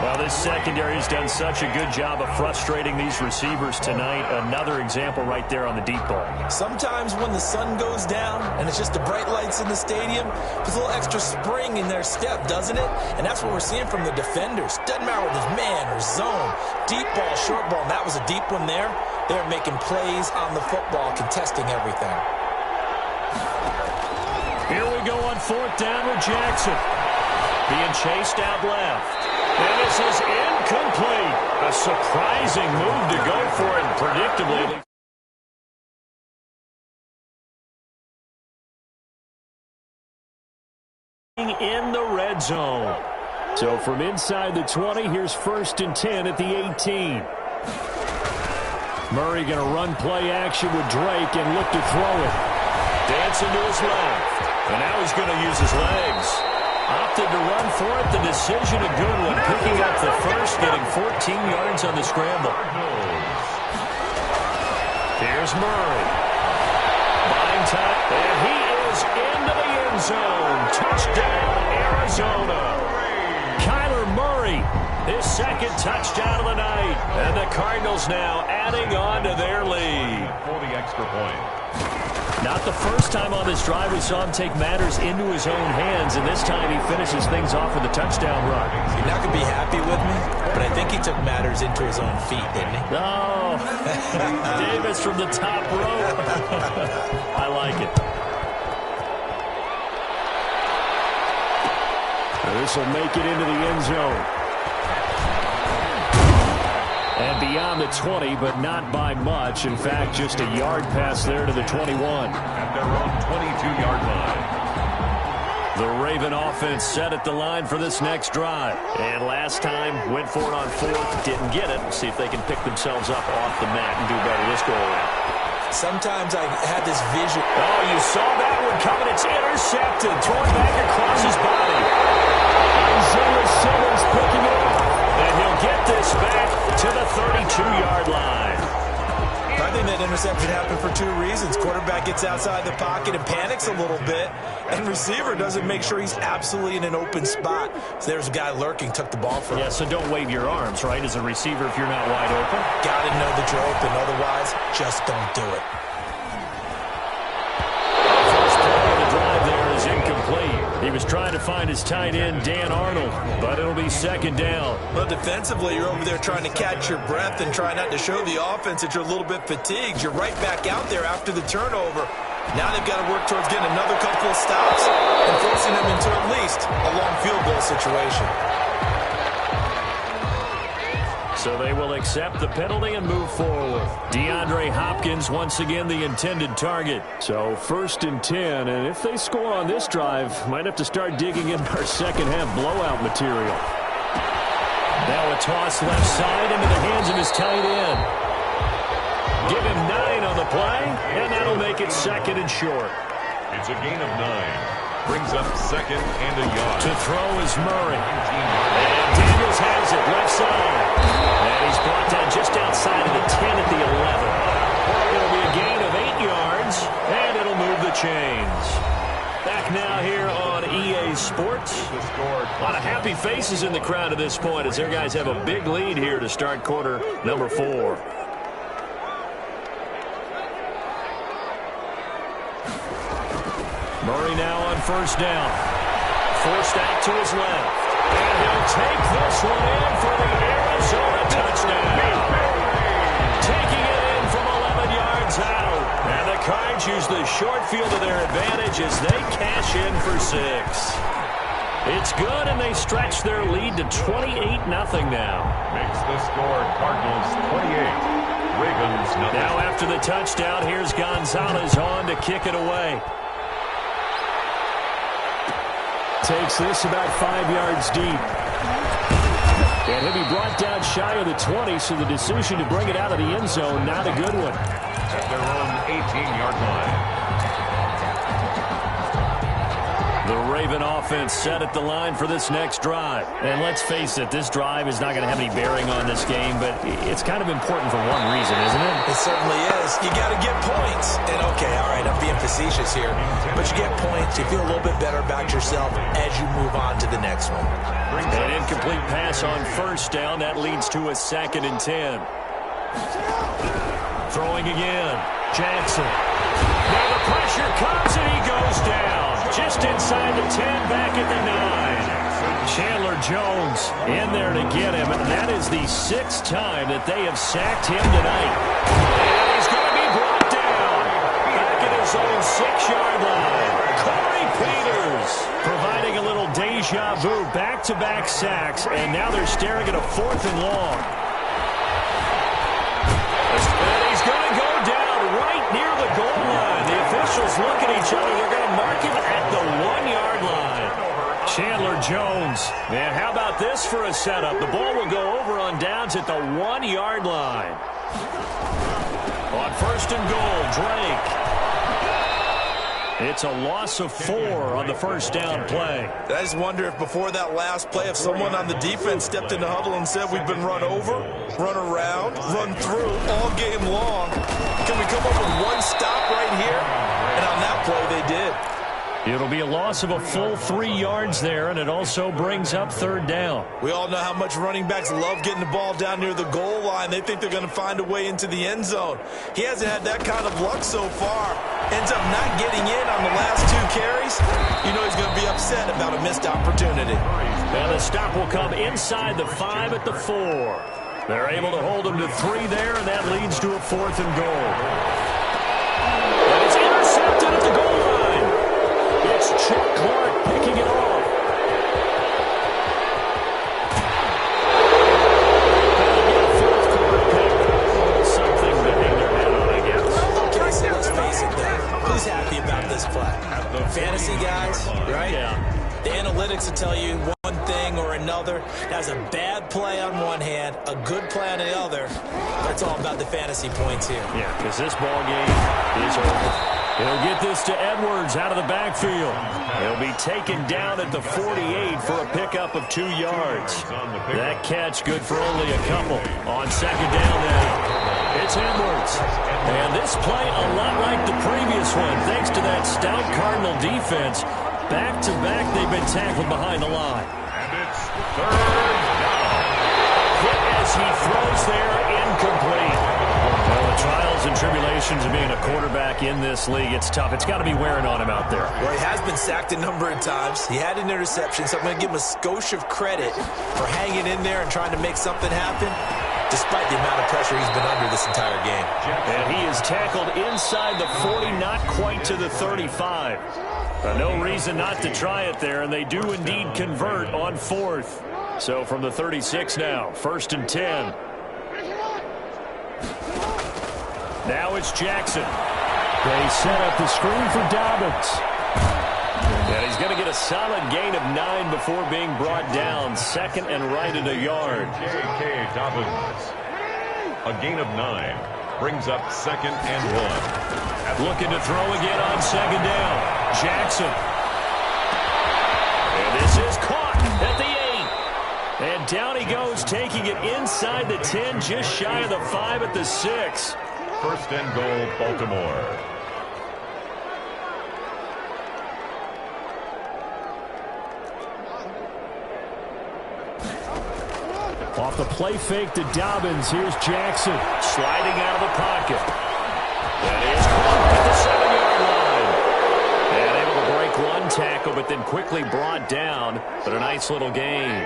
Well, this secondary has done such a good job of frustrating these receivers tonight. Another example right there on the deep ball. Sometimes when the sun goes down and it's just the bright lights in the stadium, there's a little extra spring in their step, doesn't it? And that's what we're seeing from the defenders. Doesn't matter whether it's man or zone, deep ball, short ball. And that was a deep one there. They're making plays on the football, contesting everything. Here we go on 4th down with Jackson. Being chased out left. And this is incomplete. A surprising move to go for it, predictably. In the red zone. So from inside the 20, here's 1st and 10 at the 18. Murray going to run play action with Drake and look to throw it. Dancing to his left. And now he's going to use his legs. Opted to run for it. The decision, a good one. Picking up the 1st, getting 14 yards on the scramble. Here's Murray. Buying time. And he is into the end zone. Touchdown, Arizona. Kyler Murray, his second touchdown of the night. And the Cardinals now adding on to their lead. For the extra point. Not the first time on this drive we saw him take matters into his own hands, and this time he finishes things off with a touchdown run. You're not going to be happy with me, but I think he took matters into his own feet, didn't he? No. Davis from the top rope. I like it. This will make it into the end zone. And beyond the 20, but not by much. In fact, just a yard pass there to the 21. At their own 22-yard line. The Raven offense set at the line for this next drive. And last time, went for it on fourth, didn't get it. See if they can pick themselves up off the mat and do better this go-around. Sometimes I had this vision. Oh, you saw that one coming. It's intercepted. Thrown back across his body. Isaiah Simmons picking it up. And he'll get this back to the 32-yard line. I think that interception happened for two reasons. Quarterback gets outside the pocket and panics a little bit, and receiver doesn't make sure he's absolutely in an open spot. So there's a guy lurking, took the ball from him. Yeah, so don't wave your arms, right, as a receiver if you're not wide open. Got to know that you're open, otherwise, just don't do it. First play of the drive there is incomplete. He was trying to find his tight end, Dan Arnold, but it'll be second down. Well, defensively, you're over there trying to catch your breath and try not to show the offense that you're a little bit fatigued. You're right back out there after the turnover. Now they've got to work towards getting another couple of stops and forcing them into at least a long field goal situation. So they will accept the penalty and move forward. DeAndre Hopkins, once again, the intended target. So 1st and 10, and if they score on this drive, might have to start digging into our second-half blowout material. Now a toss left side into the hands of his tight end. Give him 9 on the play, and that'll make it second and short. It's a gain of 9. Brings up second and a yard. To throw is Murray. And Daniels has it left side. And he's brought down just outside of the 10 at the 11. It'll be a gain of 8 yards, and it'll move the chains. Back now here on EA Sports. A lot of happy faces in the crowd at this point as their guys have a big lead here to start quarter number 4. Murray now on first down. Forced out to his left. And he'll take this one in for the Arizona touchdown. Taking it in from 11 yards out. And the Cards use the short field to their advantage as they cash in for 6. It's good, and they stretch their lead to 28-0 now. Makes the score Cardinals 28. Ravens nothing. Now after the touchdown, here's Gonzalez on to kick it away. Takes this about 5 yards deep. And he'll be brought down shy of the 20, so the decision to bring it out of the end zone, not a good one. At their own 18-yard line. The Raven offense set at the line for this next drive. And let's face it, this drive is not going to have any bearing on this game, but it's kind of important for one reason, isn't it? It certainly is. You got to get points. And, okay, all right, I'm being facetious here. But you get points, you feel a little bit better about yourself as you move on to the next one. An incomplete pass on first down. That leads to a 2nd and 10. Throwing again. Jackson. Now the pressure comes and he goes down. Just inside the 10, back at the 9. Chandler Jones in there to get him. And that is the 6th time that they have sacked him tonight. And he's going to be brought down. Back at his own 6-yard line. Corey Peters providing a little deja vu. Back-to-back sacks. And now they're staring at a 4th and long. And he's going to go down right near the goal line. The officials look at each other. They're going to mark him at the 1-yard line. Chandler Jones. And how about this for a setup? The ball will go over on downs at the 1-yard line. On 1st and goal, Drake. It's a loss of 4 on the first down play. I just wonder if before that last play, if someone on the defense stepped in the huddle and said, we've been run over, run around, run through all game long. Can we come up with one stop right here? And on that It'll be a loss of a full 3 yards there, and it also brings up 3rd down. We all know how much running backs love getting the ball down near the goal line. They think they're going to find a way into the end zone. He hasn't had that kind of luck so far. Ends up not getting in on the last 2 carries. You know he's going to be upset about a missed opportunity. And the stop will come inside the 5 at the 4. They're able to hold him to 3 there, and that leads to a 4th and goal. And it's intercepted at the goal line. It's Chuck Clark picking it off. Fourth quarter pick. Something to hang their head on, I guess. Okay, so let's face it, then. Who's happy about this play? Fantasy guys, right? Yeah. The analytics will tell you one thing or another. That's a bad play on one hand, a good play on the other. But it's all about the fantasy points here. Yeah, because this ball game is over. He'll get this to Edwards out of the backfield. He'll be taken down at the 48 for a pickup of 2 yards. That catch good for only a couple. On 2nd down now, it's Edwards. And this play a lot like the previous one, thanks to that stout Cardinal defense. Back-to-back, they've been tackled behind the line. And it's 3rd down. Hit as he throws there, incomplete. Well, the trials and tribulations of being a quarterback in this league, it's tough. It's got to be wearing on him out there. Well, he has been sacked a number of times. He had an interception, so I'm going to give him a skosh of credit for hanging in there and trying to make something happen, despite the amount of pressure he's been under this entire game. And he is tackled inside the 40, not quite to the 35. No reason not to try it there, and they do indeed convert on 4th. So from the 36 now, 1st and 10. Now it's Jackson. They set up the screen for Dobbins. And he's going to get a solid gain of 9 before being brought down. 2nd and right at a yard. J.K. Dobbins. A gain of 9 brings up 2nd and 1. Looking to throw again on 2nd down. Jackson. And this is caught at the 8. And down he goes, taking it inside the 10, just shy of the 5 at the 6. 1st and goal, Baltimore. Off the play fake to Dobbins. Here's Jackson. Sliding out of the pocket. That is caught at the 7-yard line. And able to break one tackle, but then quickly brought down. But a nice little gain.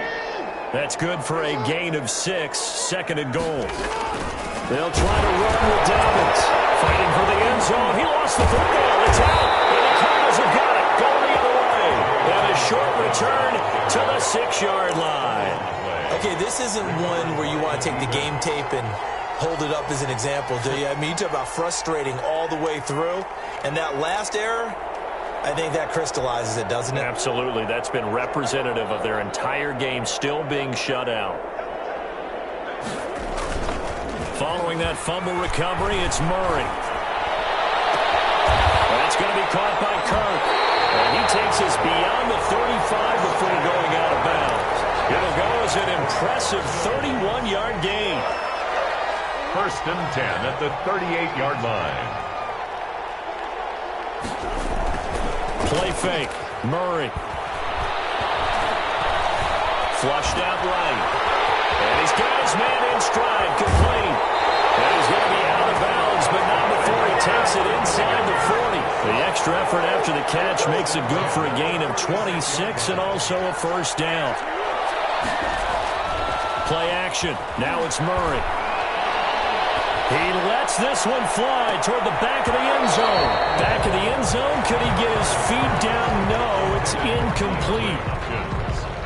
That's good for a gain of 6. 2nd and goal. They'll try to run with Dobbins. Fighting for the end zone. He lost the football. It's out. And the Cardinals have got it. Going the other way. And a short return to the 6-yard line. Okay, this isn't one where you want to take the game tape and hold it up as an example, do you? I mean, you talk about frustrating all the way through. And that last error, I think that crystallizes it, doesn't it? Absolutely. That's been representative of their entire game still being shut out. Following that fumble recovery, it's Murray. That's going to be caught by Kirk. And he takes us beyond the 35 before going out of bounds. It'll go as an impressive 31-yard gain. 1st and 10 at the 38-yard line. Play fake. Murray. Flushed out right. And he's got his man in stride. Complete. And he's going to be out of bounds, but not before he takes it inside the 40. The extra effort after the catch makes it good for a gain of 26 and also a 1st down. Play action. Now it's Murray. He lets this one fly toward the back of the end zone. Back of the end zone. Could he get his feet down? No, it's incomplete.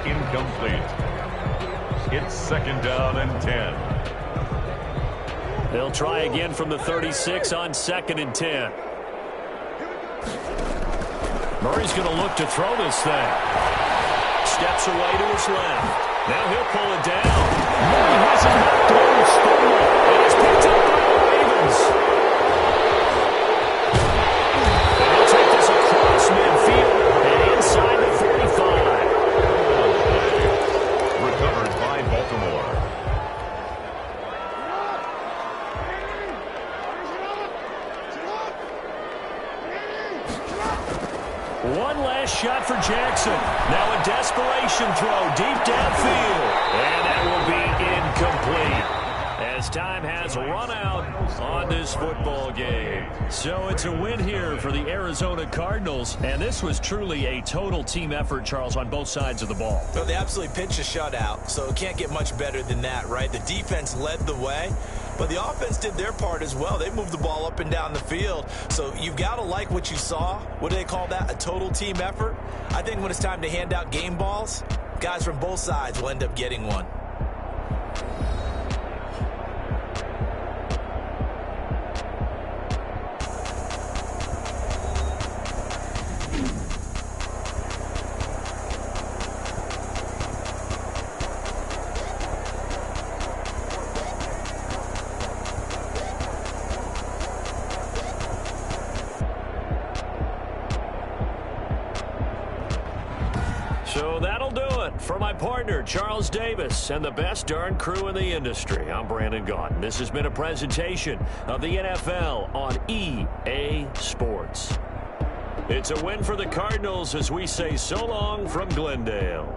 Incomplete. It's 2nd down and 10. They'll try again from the 36 on 2nd and 10. Murray's going to look to throw this thing. Steps away to his left. Now he'll pull it down. Murray has it knocked loose. And it's picked up by the Ravens. And he'll take this across midfield and inside the 45. Recovered by Baltimore. One last shot for Jackson. Now a desperation throw deep downfield. And that will be incomplete, as time has run out on this football game. So it's a win here for the Arizona Cardinals, and this was truly a total team effort, Charles, on both sides of the ball. Well, they absolutely pitched a shutout, so it can't get much better than that, right? The defense led the way, but the offense did their part as well. They moved the ball up and down the field, so you've got to like what you saw. What do they call that? A total team effort? I think when it's time to hand out game balls, guys from both sides will end up getting one. So that'll do it for my partner, Charles Davis, and the best darn crew in the industry. I'm Brandon Gaudin. This has been a presentation of the NFL on EA Sports. It's a win for the Cardinals as we say so long from Glendale.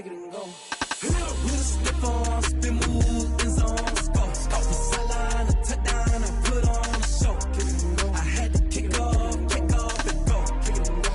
kick it and go. With a stiff on, spin move, in zone, score. Off the sideline, a touchdown, I put on a show. Kick it and go. I had to kick off and go. Kick it and go.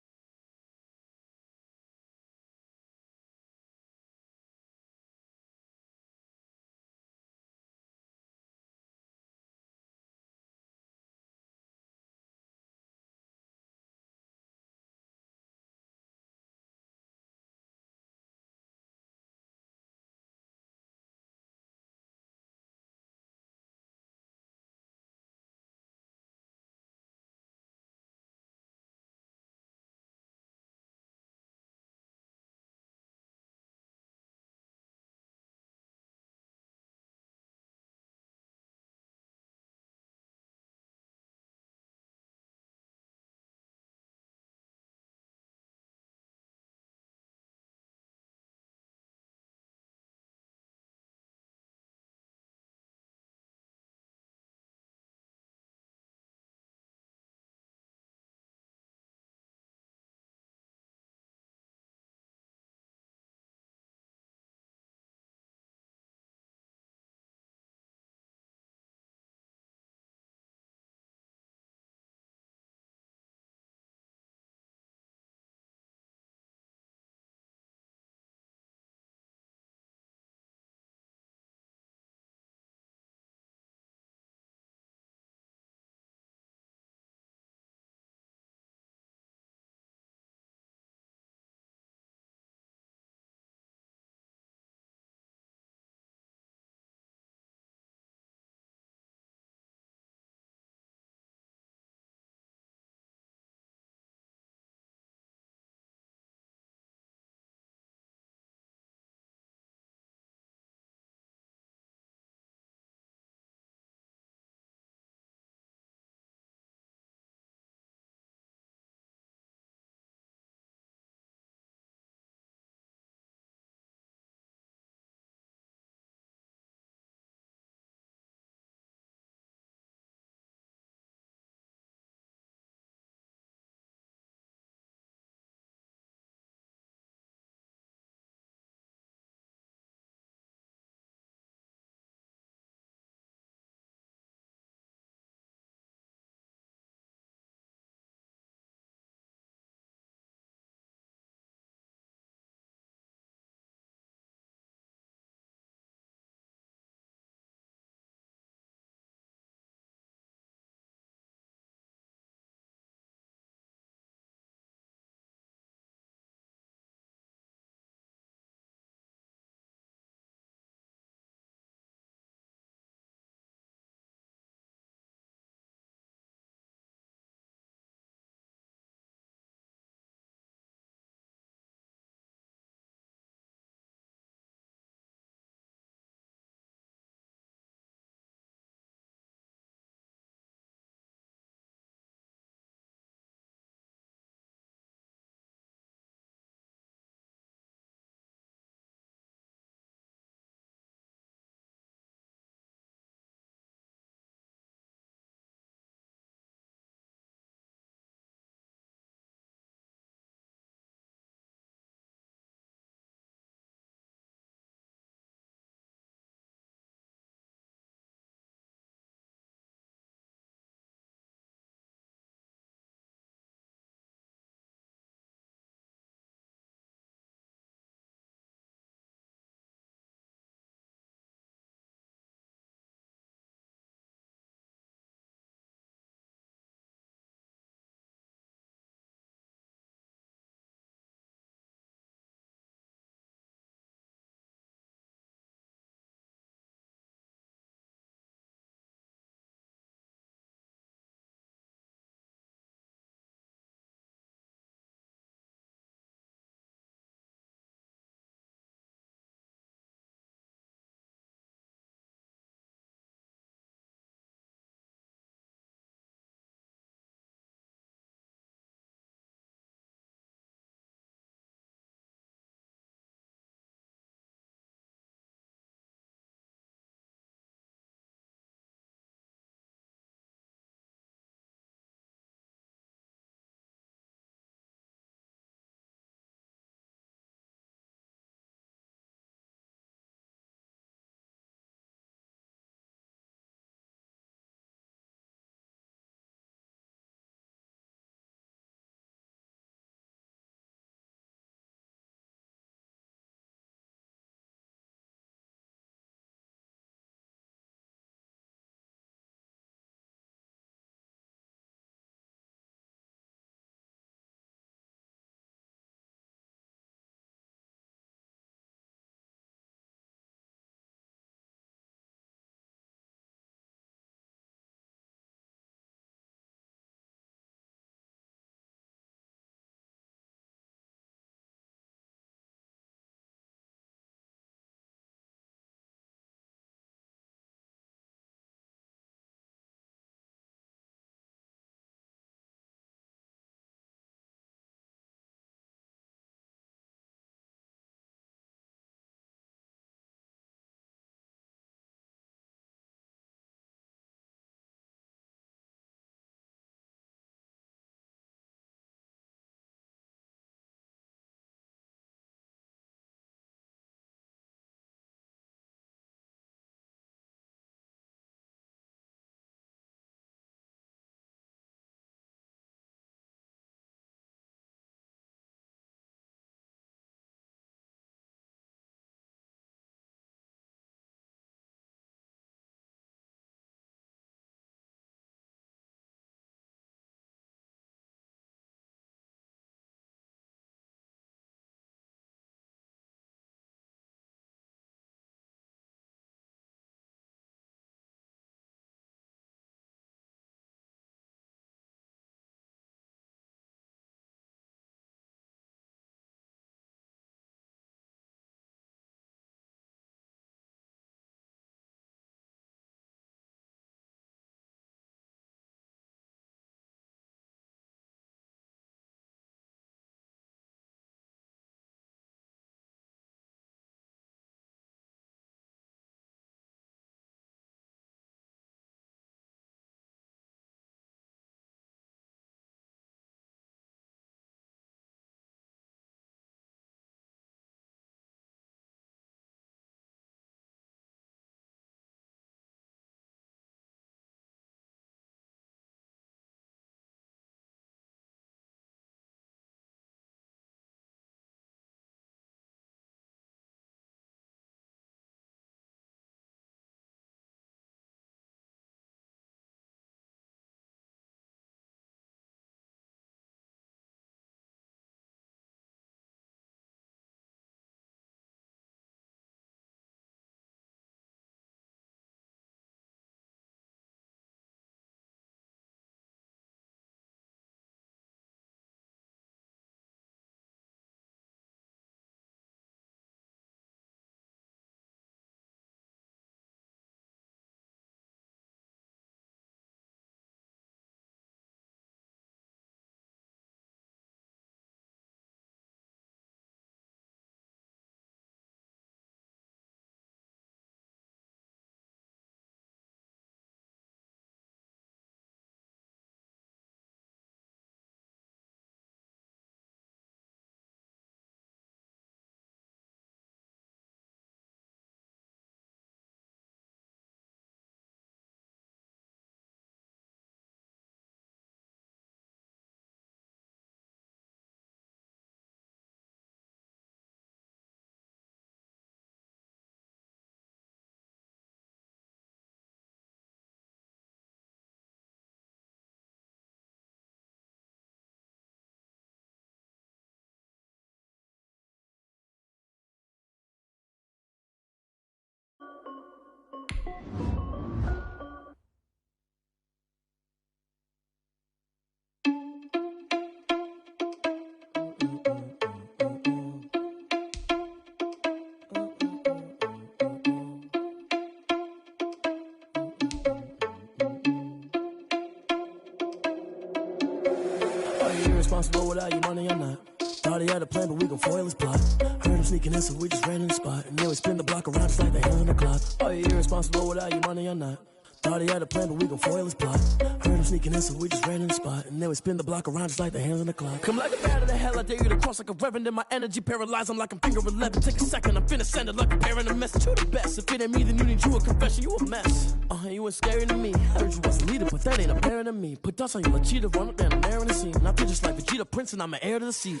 irresponsible without your money or not. Thought he had a plan, but we gon' foil his plot. Heard him sneaking in, so we just ran in the spot. And then we spin the block around just like the hands on the clock. Are you irresponsible without your money or not? Thought he had a plan, but we gon' foil his plot. Heard him sneaking in, so we just ran in the spot. And then we spin the block around just like the hands on the clock. Come like a bat of the hell, I dare you to cross like a reverend. And my energy paralyzed, I'm like I'm finger 11. Take a second, I'm finna send it like a parent a message. You the best, if it ain't me, then you need you a confession. You a mess, you ain't scary to me. Heard you was a leader, but that ain't apparent to me. Put dust on you like cheetah, run up down the air in the scene. And I feel just like Vegeta Prince, and I'm an heir to the seat.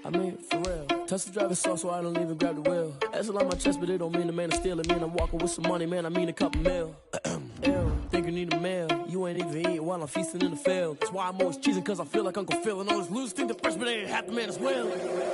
I mean, for real. Touch the driver's soft, so I don't even grab the wheel. That's on my chest, but it don't mean the man is stealing. Mean I'm walking with some money, man, I mean a couple mil. Ew, think you need a meal. You ain't even eating while I'm feasting in the field. That's why I'm always cheesing, cause I feel like Uncle Phil. And all this losers think the freshman ain't half the man as well.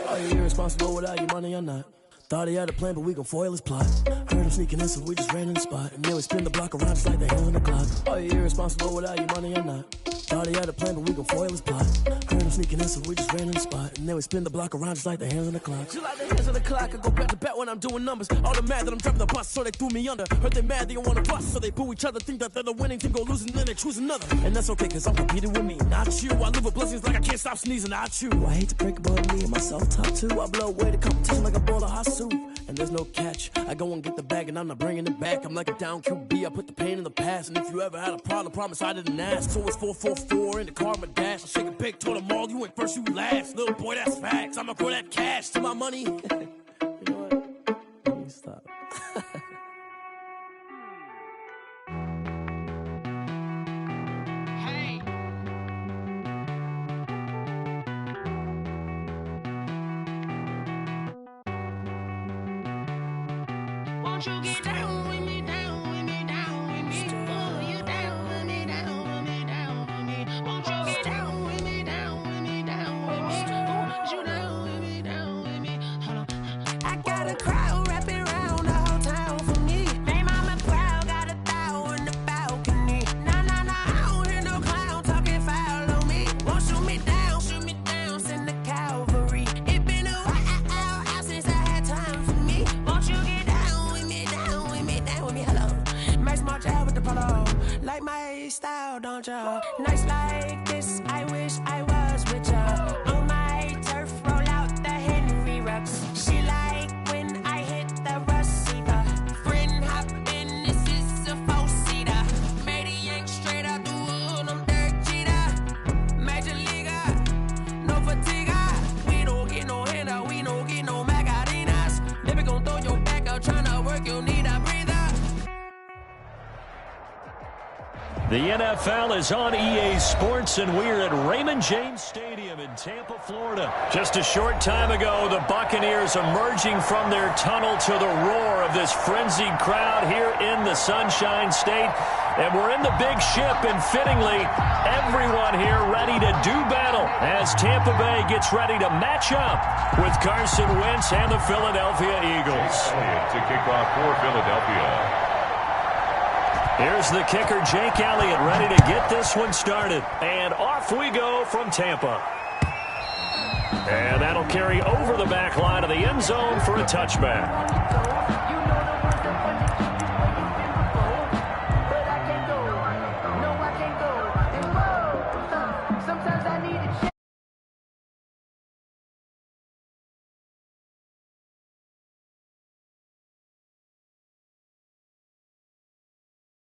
Are you irresponsible without your money or not? Thought he had a plan, but we gon' foil his plot. Heard him sneaking in, so we just ran in the spot. And then we spin the block around just like the hands on the clock. Are you irresponsible without your money or not? Thought he had a plan, but we gon' foil his plot. Heard him sneaking in, so we just ran in the spot. And then we spin the block around just like the hands on the clock. Just like the hands on the clock, I go back to back when I'm doing numbers. All the mad that I'm driving the bus, so they threw me under. Heard they mad, they don't wanna bust, so they boo each other. Think that they're the winning team, go losing, then they choose another. And that's okay, cause I'm competing with me, not you. I live with blessings like I can't stop sneezing, not you. I hate to break it, but me and myself top two. I blow away the competition like a bowl of hot soup. And there's no catch. I go and get the bag and I'm not bringing it back. I'm like a down QB, I put the pain in the past. And if you ever had a problem, promise I didn't ask. So it's 444 in the car, my dash. I shake a big, told them all, you ain't first, you last. Little boy, that's facts. I'ma grow that cash to my money. You know what? Let me stop. Won't you get down with me, down with me, down with me? Oh, you down with me, down with me, down with me. Won't you get down with me, down with me, down with me? Oh, you down with me, down with me? Hold on. I got a crowd wrapping around the whole town for me. They mama proud, got a thou in the balcony. Nah, nah, nah, I don't hear no clown talking foul on me. Won't shoot me down, send the cavalry. It been a while since I had time for me. Won't you get down with me, down with me, down with me? Hello. Max March out with the polo. Like my style, don't ya? Nights like this, I wish I was with ya. On my turf, roll out the Henry Rux. She like when I hit the receiver. Friend hop in, this is a four-seater. Made a yank straight out the wood, I'm Derek Jeter. Major leaguer, no fatigue. We don't get no handout, we don't get no Macarinas. Never gon' throw your back out, tryna work, you'll need a breather. The NFL is on EA Sports, and we're at Raymond James Stadium in Tampa, Florida. Just a short time ago, the Buccaneers emerging from their tunnel to the roar of this frenzied crowd here in the Sunshine State. And we're in the big ship, and fittingly, everyone here ready to do battle as Tampa Bay gets ready to match up with Carson Wentz and the Philadelphia Eagles. To kick off for Philadelphia. Here's the kicker, Jake Elliott, ready to get this one started. And off we go from Tampa. And that'll carry over the back line of the end zone for a touchback.